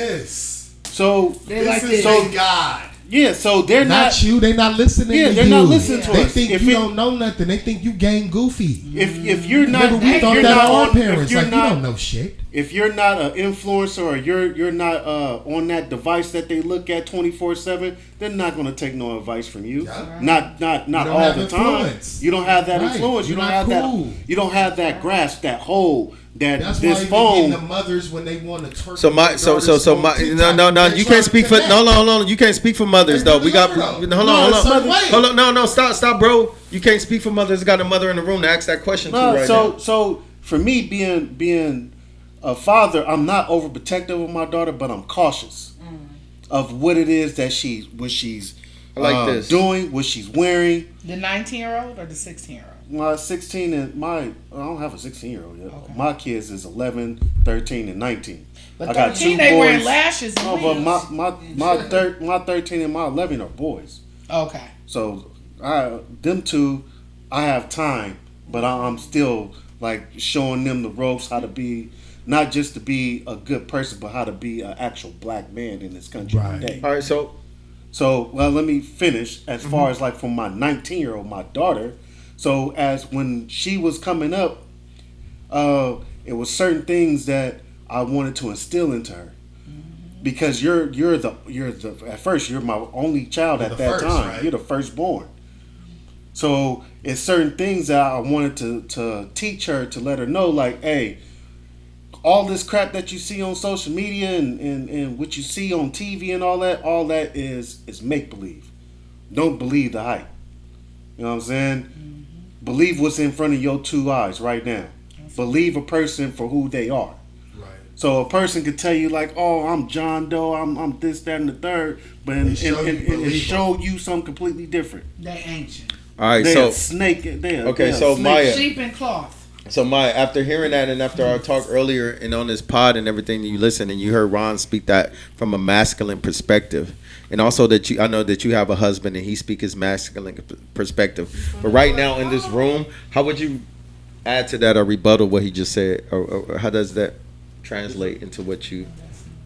F: So
B: They like
C: this is
B: this.
C: a God.
F: yeah, so they're
C: Not you. They not listening.
F: Yeah,
C: to
F: they're
C: you.
F: not listening to
C: They
F: us.
C: think
F: If
C: you
F: it-
C: don't know nothing. They think you game goofy.
F: If you're not,
C: Remember, we
F: if
C: thought
F: you're
C: that
F: not
C: of our
F: on, if
C: parents.
F: you're
C: Like, you
F: not,
C: don't know shit.
F: if you're not an influencer or you're not on that device that they look at 24/7, they're not going to take no advice from you.
C: Yeah.
F: Not
C: don't
F: all
C: have
F: the time.
C: influence.
F: You don't have that
C: Right.
F: influence. You
C: You're
F: don't
C: not
F: have
C: cool.
F: that. You don't have that grasp, that hold, that
C: That's
F: this
C: why
F: phone.
C: the mothers when they want to twerk.
A: So my so my no you can't speak for no you can't speak for mothers though. We got hold on no stop bro. You can't speak for mothers. Got a mother in the room to ask that question to right now.
F: So for me being a father, I'm not overprotective of my daughter, but I'm cautious of what it is that she's
A: I like this.
F: doing, what she's wearing.
B: The 19-year-old or the 16-year-old?
F: My 16 and I don't have a 16-year-old yet.
B: Okay.
F: My kids is 11, 13, and 19.
B: But
F: I got
B: 13,
F: two
B: they wearing
F: boys.
B: lashes and
F: No, but
B: wigs.
F: my 13 and my 11 are boys.
B: Okay.
F: So them two, I have time, but I'm still like showing them the ropes, how to be, not just to be a good person, but how to be an actual black man in this country
C: Right.
F: today.
A: All right, so
F: So let me finish. As far as like from my 19-year-old, my daughter. So as when she was coming up, it was certain things that I wanted to instill into her. Because you're the at first you're my only child
C: You're
F: at
C: the
F: that
C: first,
F: time.
C: right?
F: You're the firstborn. So it's certain things that I wanted to teach her, to let her know, like, hey, all this crap that you see on social media and what you see on TV and all that is make believe. Don't believe the hype. You know what I'm saying? Believe what's in front of your two eyes right now. Believe a person for who they are.
C: Right.
F: So a person could tell you like, "Oh, I'm John Doe. I'm this, that, and the third," but and show you something completely different.
B: They ancient.
A: all right,
F: They're
A: so
F: a snake. They're
A: okay,
F: a
A: so
F: snake.
A: Maya.
B: Sheep and cloth.
A: So Maya, after hearing that and after our talk earlier and on this pod and everything, you listen and you heard Ron speak that from a masculine perspective, and also that I know that you have a husband and he speaks his masculine perspective. But right now in this room, how would you add to that or rebuttal what he just said, or how does that translate into what you?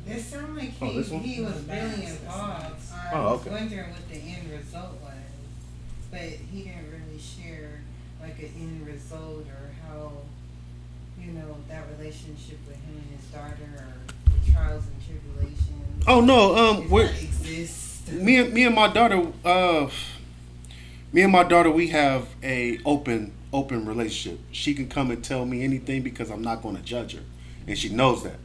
E: It sounded like
F: this one?
E: he was really involved. I
F: Oh,
E: was
F: okay.
E: wondering what the end result was, but he didn't really share like an end result or how, that relationship with him and his daughter, or the trials and tribulations.
F: Oh no,
E: If
F: we're
E: that exists.
F: me and my daughter, we have a open relationship. She can come and tell me anything because I'm not going to judge her, and she knows that.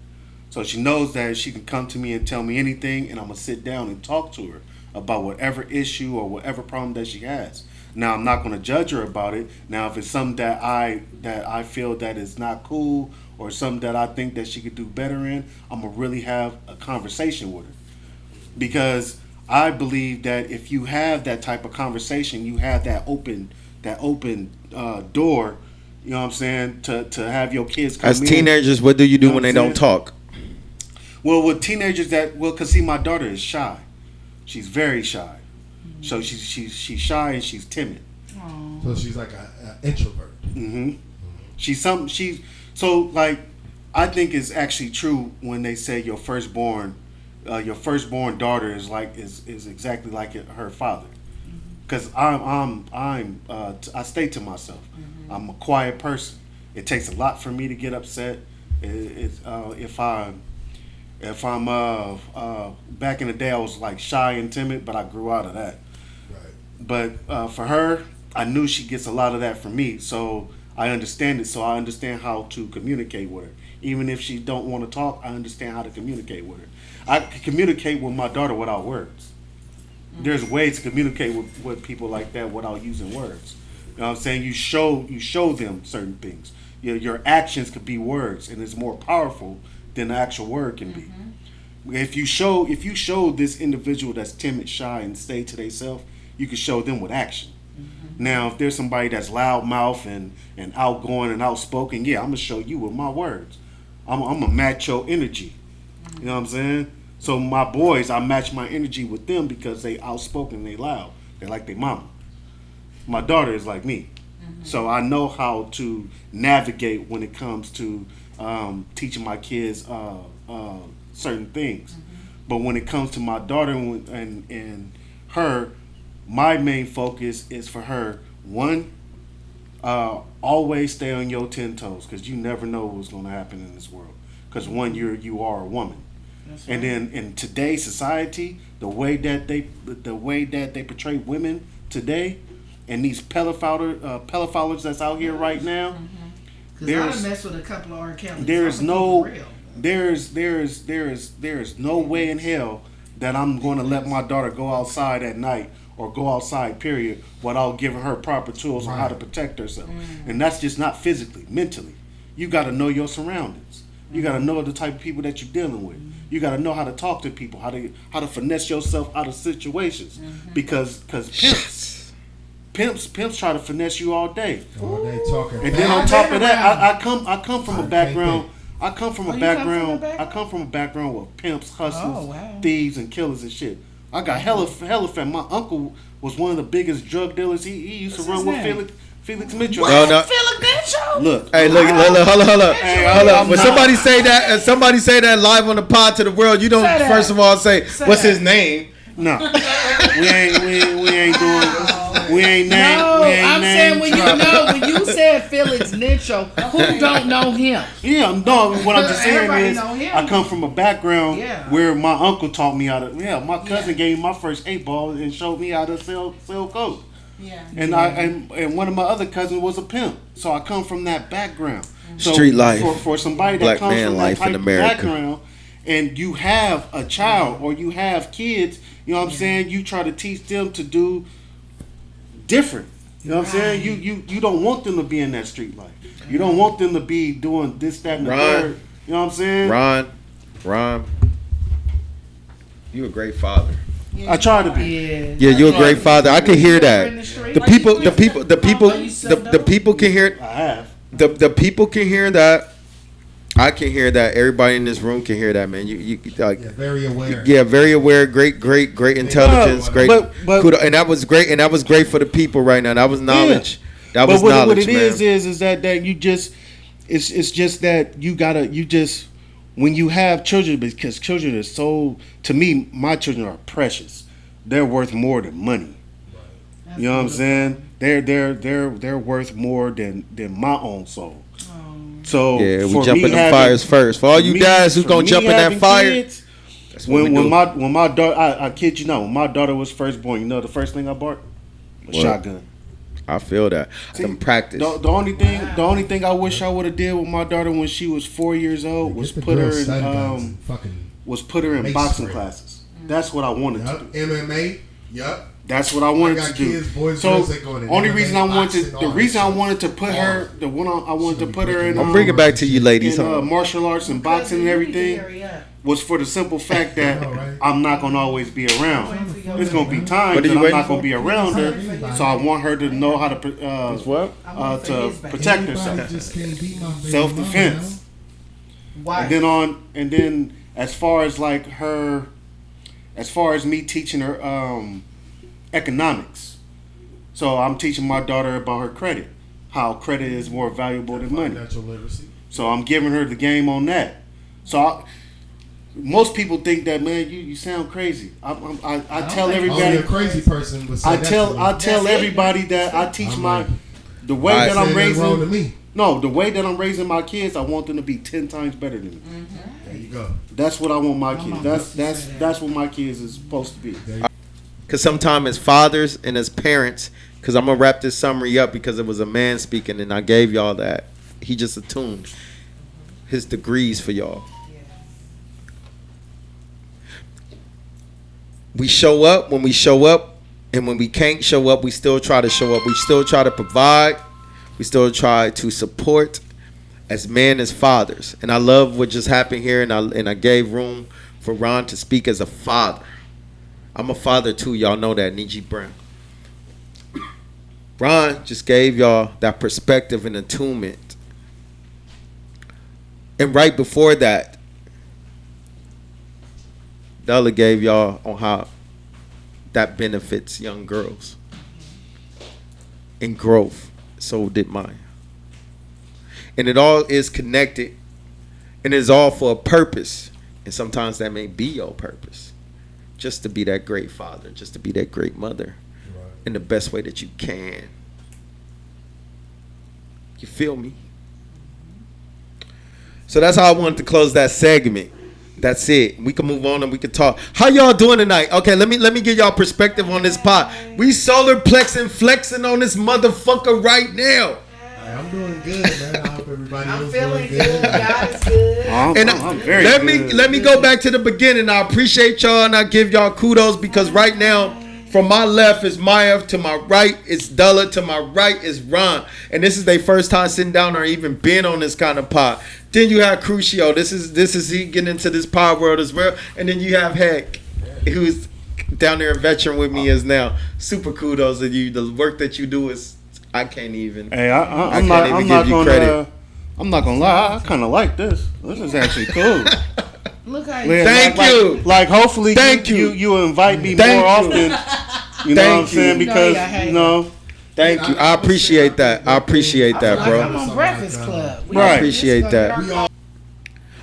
F: So she knows that she can come to me and tell me anything, and I'm gonna sit down and talk to her about whatever issue or whatever problem that she has. Now I'm not gonna judge her about it. Now if it's something that I feel that is not cool or something that I think that she could do better in, I'm gonna really have a conversation with her. Because I believe that if you have that type of conversation, you have that open door, you know what I'm saying, to have your kids come
A: As
F: in.
A: teenagers, what do you do
F: You know
A: when
F: what
A: they
F: I'm
A: don't
F: saying?
A: talk?
F: Well, with teenagers cause see, my daughter is shy. She's very shy. So she's shy and she's timid.
C: So she's like an introvert.
F: So like, I think it's actually true when they say your firstborn daughter is exactly like her father. Cause I stay to myself. I'm a quiet person. It takes a lot for me to get upset. If I'm back in the day, I was like shy and timid, but I grew out of that.
C: Right.
F: But for her, I knew she gets a lot of that from me, so I understand it. So I understand how to communicate with her. Even if she don't want to talk, I understand how to communicate with her. I can communicate with my daughter without words. There's ways to communicate with people like that without using words. You know what I'm saying? You show them certain things. Your actions could be words, and it's more powerful than the actual word can be. If you show this individual that's timid, shy, and stay to themselves, you can show them with action. Now, if there's somebody that's loudmouth and outgoing and outspoken, yeah, I'm gonna show you with my words. I'm gonna match your energy. You know what I'm saying? So my boys, I match my energy with them because they outspoken, they loud, they like their mama. My daughter is like me, so I know how to navigate when it comes to teaching my kids certain things. But when it comes to my daughter and her, my main focus is for her, one, always stay on your 10 toes, because you never know what's going to happen in this world. Because one, you are a woman. That's right. And then in today's society, the way that they portray women today, and these pedophiles that's out here right now,
B: because I messed with a couple of R. Kelly.
F: There's no way in hell that I'm going to let my daughter go outside at night or go outside, period, without giving her proper tools on how to protect herself. And that's just not physically, mentally. You got to know your surroundings. You got to know the type of people that you're dealing with. You got to know how to talk to people, how to finesse yourself out of situations, because pimps try to finesse you all day.
C: All day talking.
F: And then on top of that, I come from a background. I come from a background with pimps, hustlers, thieves, and killers and shit. I got hella fat. My uncle was one of the biggest drug dealers. He used to run with Felix Mitchell.
B: No. Felix Mitchell?
F: Look.
A: Hey, look, hold up. When somebody say that live on the pod to the world, you don't first of all say what's his name.
F: No, we ain't doing. We ain't named.
B: No, I'm saying when you said Felix Mitchell, who don't know him?
F: Yeah, no. What I'm just saying is, I come from a background where my uncle taught me how to. Yeah, my cousin gave me my first 8-ball and showed me how to sell coke. Yeah. And and one of my other cousins was a pimp, so I come from that background. So
A: street life
F: for somebody that comes from that type of background, and you have a child or you have kids, you know what I'm saying? You try to teach them to do different. You know what I'm saying? You don't want them to be in that street life. You don't want them to be doing this, that, and the third. You know what I'm saying?
A: Ron, you a great father.
F: I try to be.
A: Yeah, you're a great father. I can hear that. The people can hear.
F: I have.
A: The people can hear that. I can hear that. Everybody in this room can hear that, man. You
C: very aware.
A: Yeah, very aware. Great intelligence. Great. And that was great. And that was great for the people right now. That was knowledge. That was knowledge,
F: what it
A: man.
F: is that you just. It's just that when you have children, because children are so, to me, my children are precious. They're worth more than money. Right. You know what I'm saying? They're worth more than my own soul. So
A: yeah, we jump in the fires first. For all you guys who's gonna jump in that fire,
F: kids, when my daughter, I kid you not, when my daughter was first born, you know the first thing I bought? A shotgun.
A: I feel that. Some practice.
F: The only thing I wish I would have did with my daughter when she was 4 years old was put her in boxing classes. That's what I wanted to do.
C: MMA. Yup.
F: That's what I wanted to do. So only reason I wanted to put her in.
A: I'll bring it back to you, ladies.
F: In, martial arts and boxing and everything was for the simple fact that I'm not gonna always be around. There's gonna be times that I'm not gonna be around her, so I want her to know how to protect herself, self-defense. And then as far as me teaching her economics, so I'm teaching my daughter about her credit, how credit is more valuable than money.
C: Financial literacy.
F: So I'm giving her the game on that. So most people think that, man, you sound crazy. I tell everybody.
C: Only a crazy person would say
F: I tell everybody that I teach the way that I'm raising. No, the way that I'm raising my kids, I want them to be 10 times better than me.
C: Mm-hmm. There you go.
F: That's what I want my kids. That's what my kids is supposed to be.
A: Because sometimes as fathers and as parents, because I'm going to wrap this summary up because it was a man speaking and I gave y'all that. He just attuned his degrees for y'all. We show up when we show up, and when we can't show up, we still try to show up. We still try to provide. We still try to support as men, as fathers. And I love what just happened here, and I gave room for Ron to speak as a father. I'm a father too, y'all know that, Niji Brown. Ron just gave y'all that perspective and attunement. And right before that, Della gave y'all on how that benefits young girls in growth. So did mine. And it all is connected, and it's all for a purpose. And sometimes that may be your purpose, just to be that great father, just to be that great mother, in the best way that you can. You feel me? So that's how I wanted to close that segment. That's it. We can move on and we can talk. How y'all doing tonight? Okay, let me give y'all perspective on this pod. We solar plexing, flexing on this motherfucker right now.
C: I'm doing good, man. I hope everybody
B: I'm
C: else
B: feeling
C: doing
B: good. God is good.
F: I'm very good.
A: Let me go back to the beginning. I appreciate y'all and I give y'all kudos because right now, from my left is Maya, to my right is Della, to my right is Ron, and this is their first time sitting down or even being on this kind of pod. Then you have Crucio. This is he getting into this pod world as well, and then you have Heck, who's down there in veteran with me as now. Super kudos to you. The work that you do is I can't even.
F: Hey, I'm not gonna lie. I kind of like this. This is actually cool.
B: Look how
F: Yeah,
A: Thank you.
F: Like hopefully you invite me more often. You know what I'm saying? Because
A: Thank you. I appreciate that. I appreciate that,
B: like
A: bro.
B: I'm on Breakfast Club.
A: I appreciate that.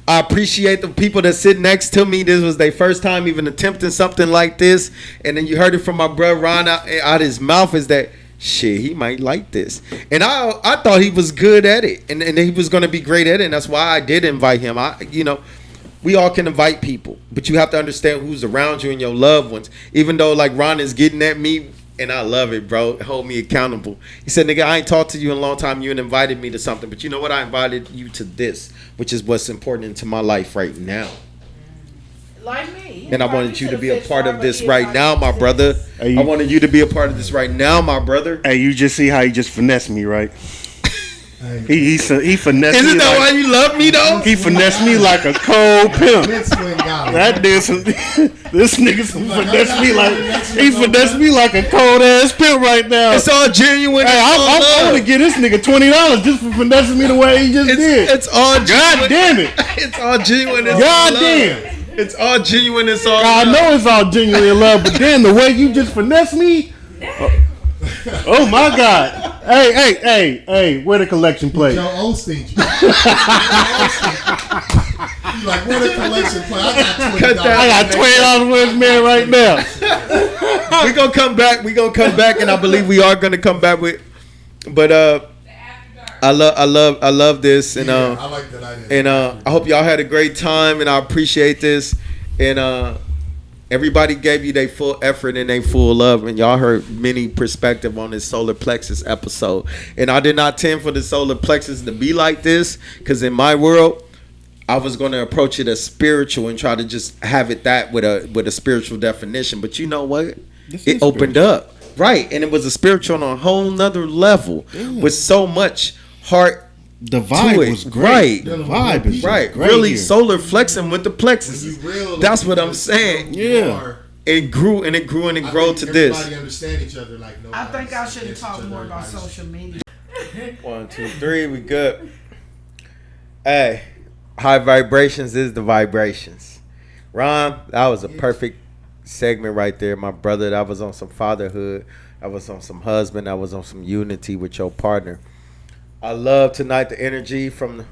A: I appreciate the people that sit next to me. This was their first time even attempting something like this. And then you heard it from my brother Ron out his mouth is that, shit, he might like this. And I thought he was good at it. And he was going to be great at it. And that's why I did invite him. We all can invite people. But you have to understand who's around you and your loved ones. Even though, like, Ron is getting at me. And I love it, bro. Hold me accountable. He said, nigga, I ain't talked to you in a long time. You invited me to something. But you know what? I invited you to this, which is what's important into my life right now.
B: Like me.
A: And I wanted you to be a part of this right now, my brother. I wanted you to be a part of this right now, my brother.
F: Hey, you just see how he just finessed me, right? He finessed me.
A: Isn't that why you love me, though?
F: He finessed me like a cold pimp. That dude, this nigga finessed me like he finessed me like a cold ass pimp right now.
A: It's all genuine.
F: Hey, I'm going to give this nigga $20 just for finessing me the way he just did.
A: It's all genuine.
F: God damn it.
A: It's all genuine.
F: God damn.
A: It's all genuine. It's all.
F: I know it's all genuine in love, but then the way you just finesse me. Oh my God. Hey, where the collection plate?
C: Joe Osteen. Like, where the collection plate? I got $20.
F: $20 for this man right now.
A: We're gonna come back. And I believe we are gonna come back with. But I love this, and
C: I like that idea.
A: And I hope y'all had a great time, and I appreciate this, and everybody gave you their full effort and their full love, and y'all heard many perspective on this Solar Plexus episode. And I did not intend for the Solar Plexus to be like this, because in my world, I was going to approach it as spiritual and try to just have it that with a spiritual definition. But you know what? It opened up, right? And it was a spiritual on a whole nother level with so much heart.
F: The vibe was great.
A: Right.
F: The vibe is
A: right.
F: great.
A: Really
F: here.
A: solar flexing with the plexus. That's what I'm saying.
F: Yeah.
A: It grew and it grew and it grew to this.
C: Everybody understand each other like
B: I think I should have talked more about social media.
A: 1, 2, 3, we good. Hey, high vibrations is the vibrations. Ron, that was a perfect segment right there, my brother. That was on some fatherhood. That was on some husband. That was on some unity with your partner. I love tonight the energy from,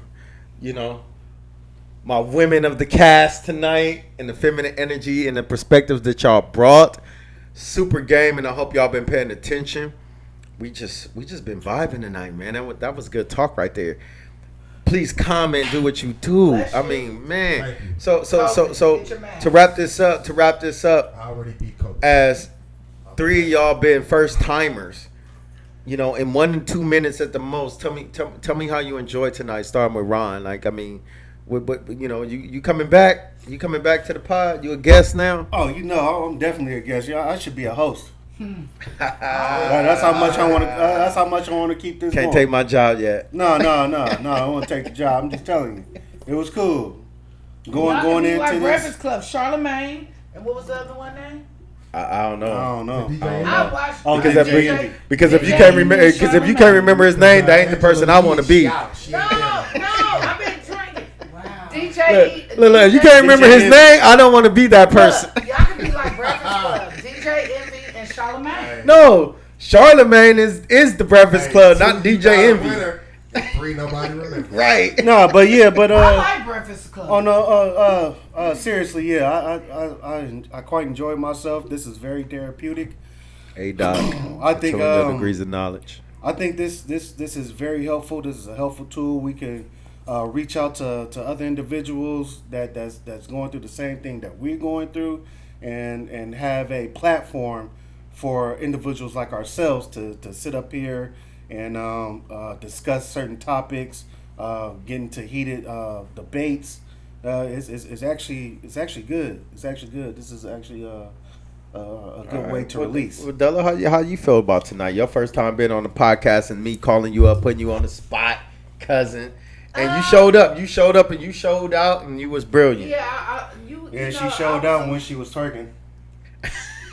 A: my women of the cast tonight, and the feminine energy and the perspectives that y'all brought. Super game, and I hope y'all been paying attention. We just been vibing tonight, man. That was good talk right there. Please comment, do what you do. I mean, man. So to wrap this up,
C: I already beat Coach.
A: as 3 of y'all been first timers. In 1 to 2 minutes at the most, tell me how you enjoyed tonight. Starting with Ron, you coming back? You coming back to the pod? You a guest now?
F: Oh, I'm definitely a guest. Yeah, I should be a host. That's how much I want to. That's how much I want to keep this.
A: Can't
F: going.
A: take my job yet.
F: No. I don't want to take the job. I'm just telling you, it was cool. Going into
B: like
F: this.
B: Breakfast Club, Charlemagne, and what was the other one name?
A: I don't know.
F: I don't know.
C: The DJ
B: I watched.
F: Oh,
A: Because
F: DJ
A: if, because if you can't remember, because if you can't remember his name, that ain't the person I want to be.
B: No, I've been drinking.
E: Wow.
B: DJ.
A: Look, if you can't remember his name, I don't want to be that person.
B: Look, y'all can be like Breakfast Club, DJ Envy and Charlamagne.
A: No, Charlamagne is the Breakfast Club, not DJ Envy.
C: Free nobody remember.
A: Right.
F: No, but yeah, but
B: I like Breakfast Club.
F: oh no, seriously, yeah, I quite enjoyed myself. This is very therapeutic.
A: Hey, Doc.
F: I think
A: 200 degrees of knowledge.
F: I think this is very helpful. This is a helpful tool. We can reach out to other individuals that's going through the same thing that we're going through, and have a platform for individuals like ourselves to sit up here and discuss certain topics, get into heated debates. It's actually good. It's actually good. This is actually a good way to release.
A: Well, Della, how you feel about tonight? Your first time being on the podcast and me calling you up, putting you on the spot, cousin. And you showed up. You showed up and you showed out and you was brilliant.
B: Yeah,
F: She showed out when she was twerking.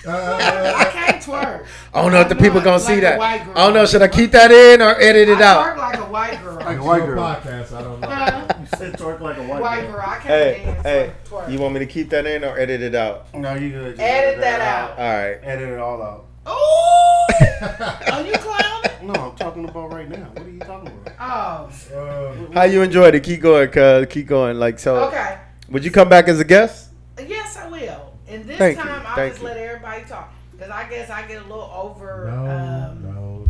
B: I can't twerk.
A: I don't know if the people gonna
B: like
A: see
B: a
A: that.
B: white girl.
A: I don't know. Should I keep that in or edit it
B: I
A: out?
B: twerk like a white girl.
F: Like a white girl.
C: Podcast, I don't know.
F: You said twerk like a
B: White girl. I can't
A: Hey,
B: dance
A: hey,
B: like twerk.
A: you want me to keep that in or edit it out?
F: No, you good. Just
B: Edit that out.
A: All right.
F: Edit it all out.
B: Ooh! Are you clowning?
F: No, I'm talking about right now. What are you talking about?
B: Oh.
A: How you enjoyed it? Keep going, cuz. Keep going. Like so.
B: Okay.
A: Would you come back as a guest?
B: Yes, I will. And this
A: Thank you.
B: time, I'll
A: Thank
B: just
A: you.
B: let everybody talk. Because I guess I get a little over.
C: No.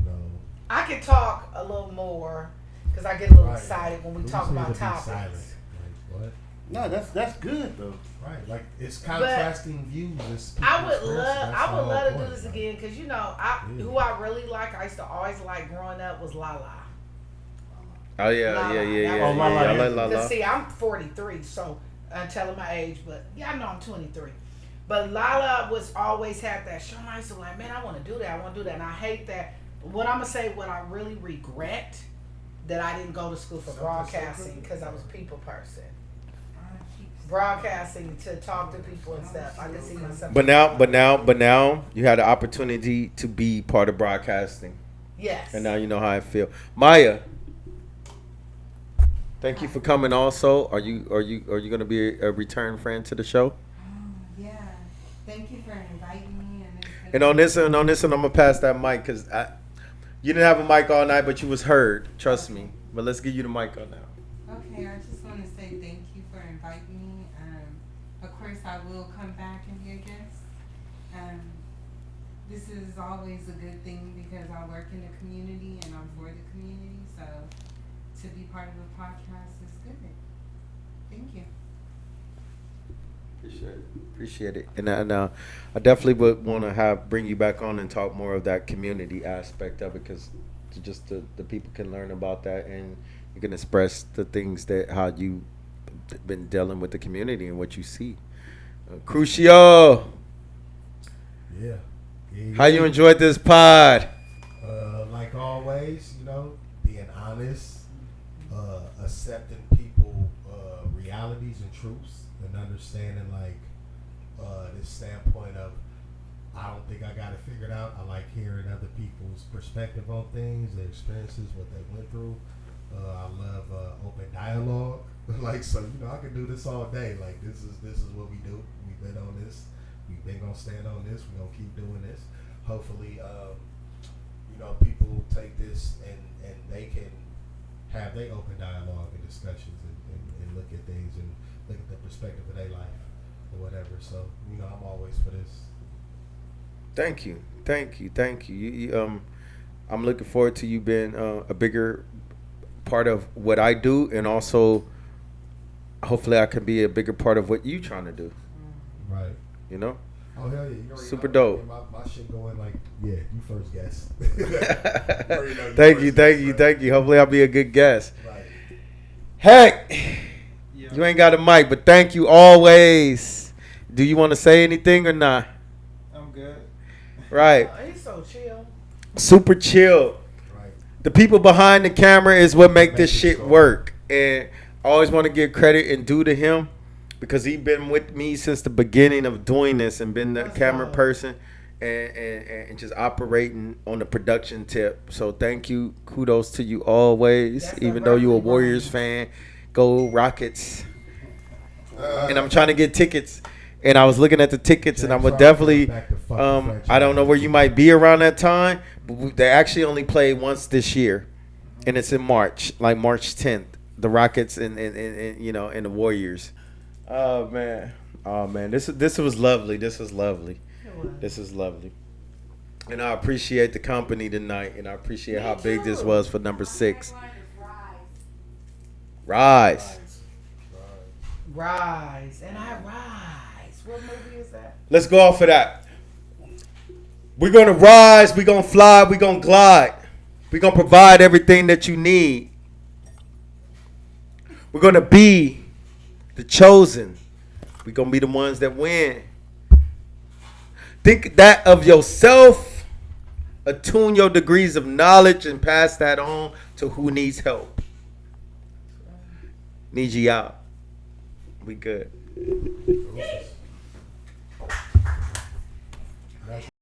B: I can talk a little more because I get a little
C: Right.
B: excited when we
C: Who
B: talk
C: said to
B: about
C: be
B: topics.
C: silent? Like, what?
F: No, that's good though.
C: Right, like it's contrasting views. It's
B: I would
C: people's
B: love,
C: that's
B: I
C: the
B: would
C: whole
B: love to do
C: point,
B: this
C: like,
B: again because you know,
C: Yeah.
B: who I really like, I used to always like growing up was Lala.
A: Oh yeah,
B: Lala.
A: yeah.
F: Oh, Lala.
A: I like
B: Cause
A: Lala.
B: see, I'm 43, so I'm telling my age, but yeah, I know I'm 23. But Lala was always had that show. I used to like, man, I want to do that. I want to do that, and I hate that. What I'm gonna say, what I really regret, that I didn't go to school for broadcasting because I was a people person. Broadcasting to talk to people and stuff. I could see myself.
A: But now, you had the opportunity to be part of broadcasting,
B: Yes.
A: and now you know how I feel. Maya, thank you for coming. Also, are you gonna be a return friend to the show?
E: Yeah. Thank you for inviting me.
A: And on this one, I'm gonna pass that mic because you didn't have a mic all night, but you was heard. Trust me. But let's give you the mic on now.
E: Okay, I just want to say thank you for inviting me. Of course, I will come back and be a guest. This is always a good thing because I work in the community and I'm for the community. So to be part of a podcast is good. Thank you.
A: Appreciate it. And I definitely would want to bring you back on and talk more of that community aspect of it because just the people can learn about that and you can express the things that how you been dealing with the community and what you see. Crucio,
C: Yeah.
A: how you enjoyed this pod?
C: Like always, being honest, accepting people, realities and truths, and understanding this standpoint of I don't think I got it figured out. I like hearing other people's perspective on things, their experiences, what they went through. I love open dialogue. I could do this all day. Like this is what we do. We've been on this. We've been gonna stand on this. We're gonna keep doing this. Hopefully, people take this and they can have their open dialogue and discussions and look at things and look at the perspective of their life or whatever. So, I'm always for this.
A: Thank you. You, I'm looking forward to you being a bigger part of what I do, and also hopefully I can be a bigger part of what you trying to do.
C: Right.
A: You know?
C: Oh hell yeah!
A: Super dope.
C: My shit going you first guess.
A: Thank you. Hopefully I'll be a good guest.
C: Right.
A: Heck, you ain't got a mic, but thank you always. Do you want to say anything or not?
G: I'm good.
A: Right.
B: Oh, he's so chill.
A: Super chill.
C: Right.
A: The people behind the camera is what make this shit work. And I always want to give credit and due to him because he been with me since the beginning of doing this and been the camera person and just operating on the production tip. So thank you, kudos to you always.
B: That's
A: even though you a Warriors fan, go Rockets. And I'm trying to get tickets. And I was looking at the tickets, and I would definitely. I don't know where you might be around that time, but they actually only played once this year, and it's in March, like March 10th. The Rockets and the Warriors. Oh man, this was lovely. This was lovely. This is lovely. And I appreciate the company tonight, and I appreciate how big this was for number 6. Rise.
B: And I rise. What movie is that?
A: Let's go off of that. We're going to rise. We're going to fly. We're going to glide. We're going to provide everything that you need. We're going to be the chosen. We're going to be the ones that win. Think that of yourself. Attune your degrees of knowledge and pass that on to who needs help. Need you out. We good.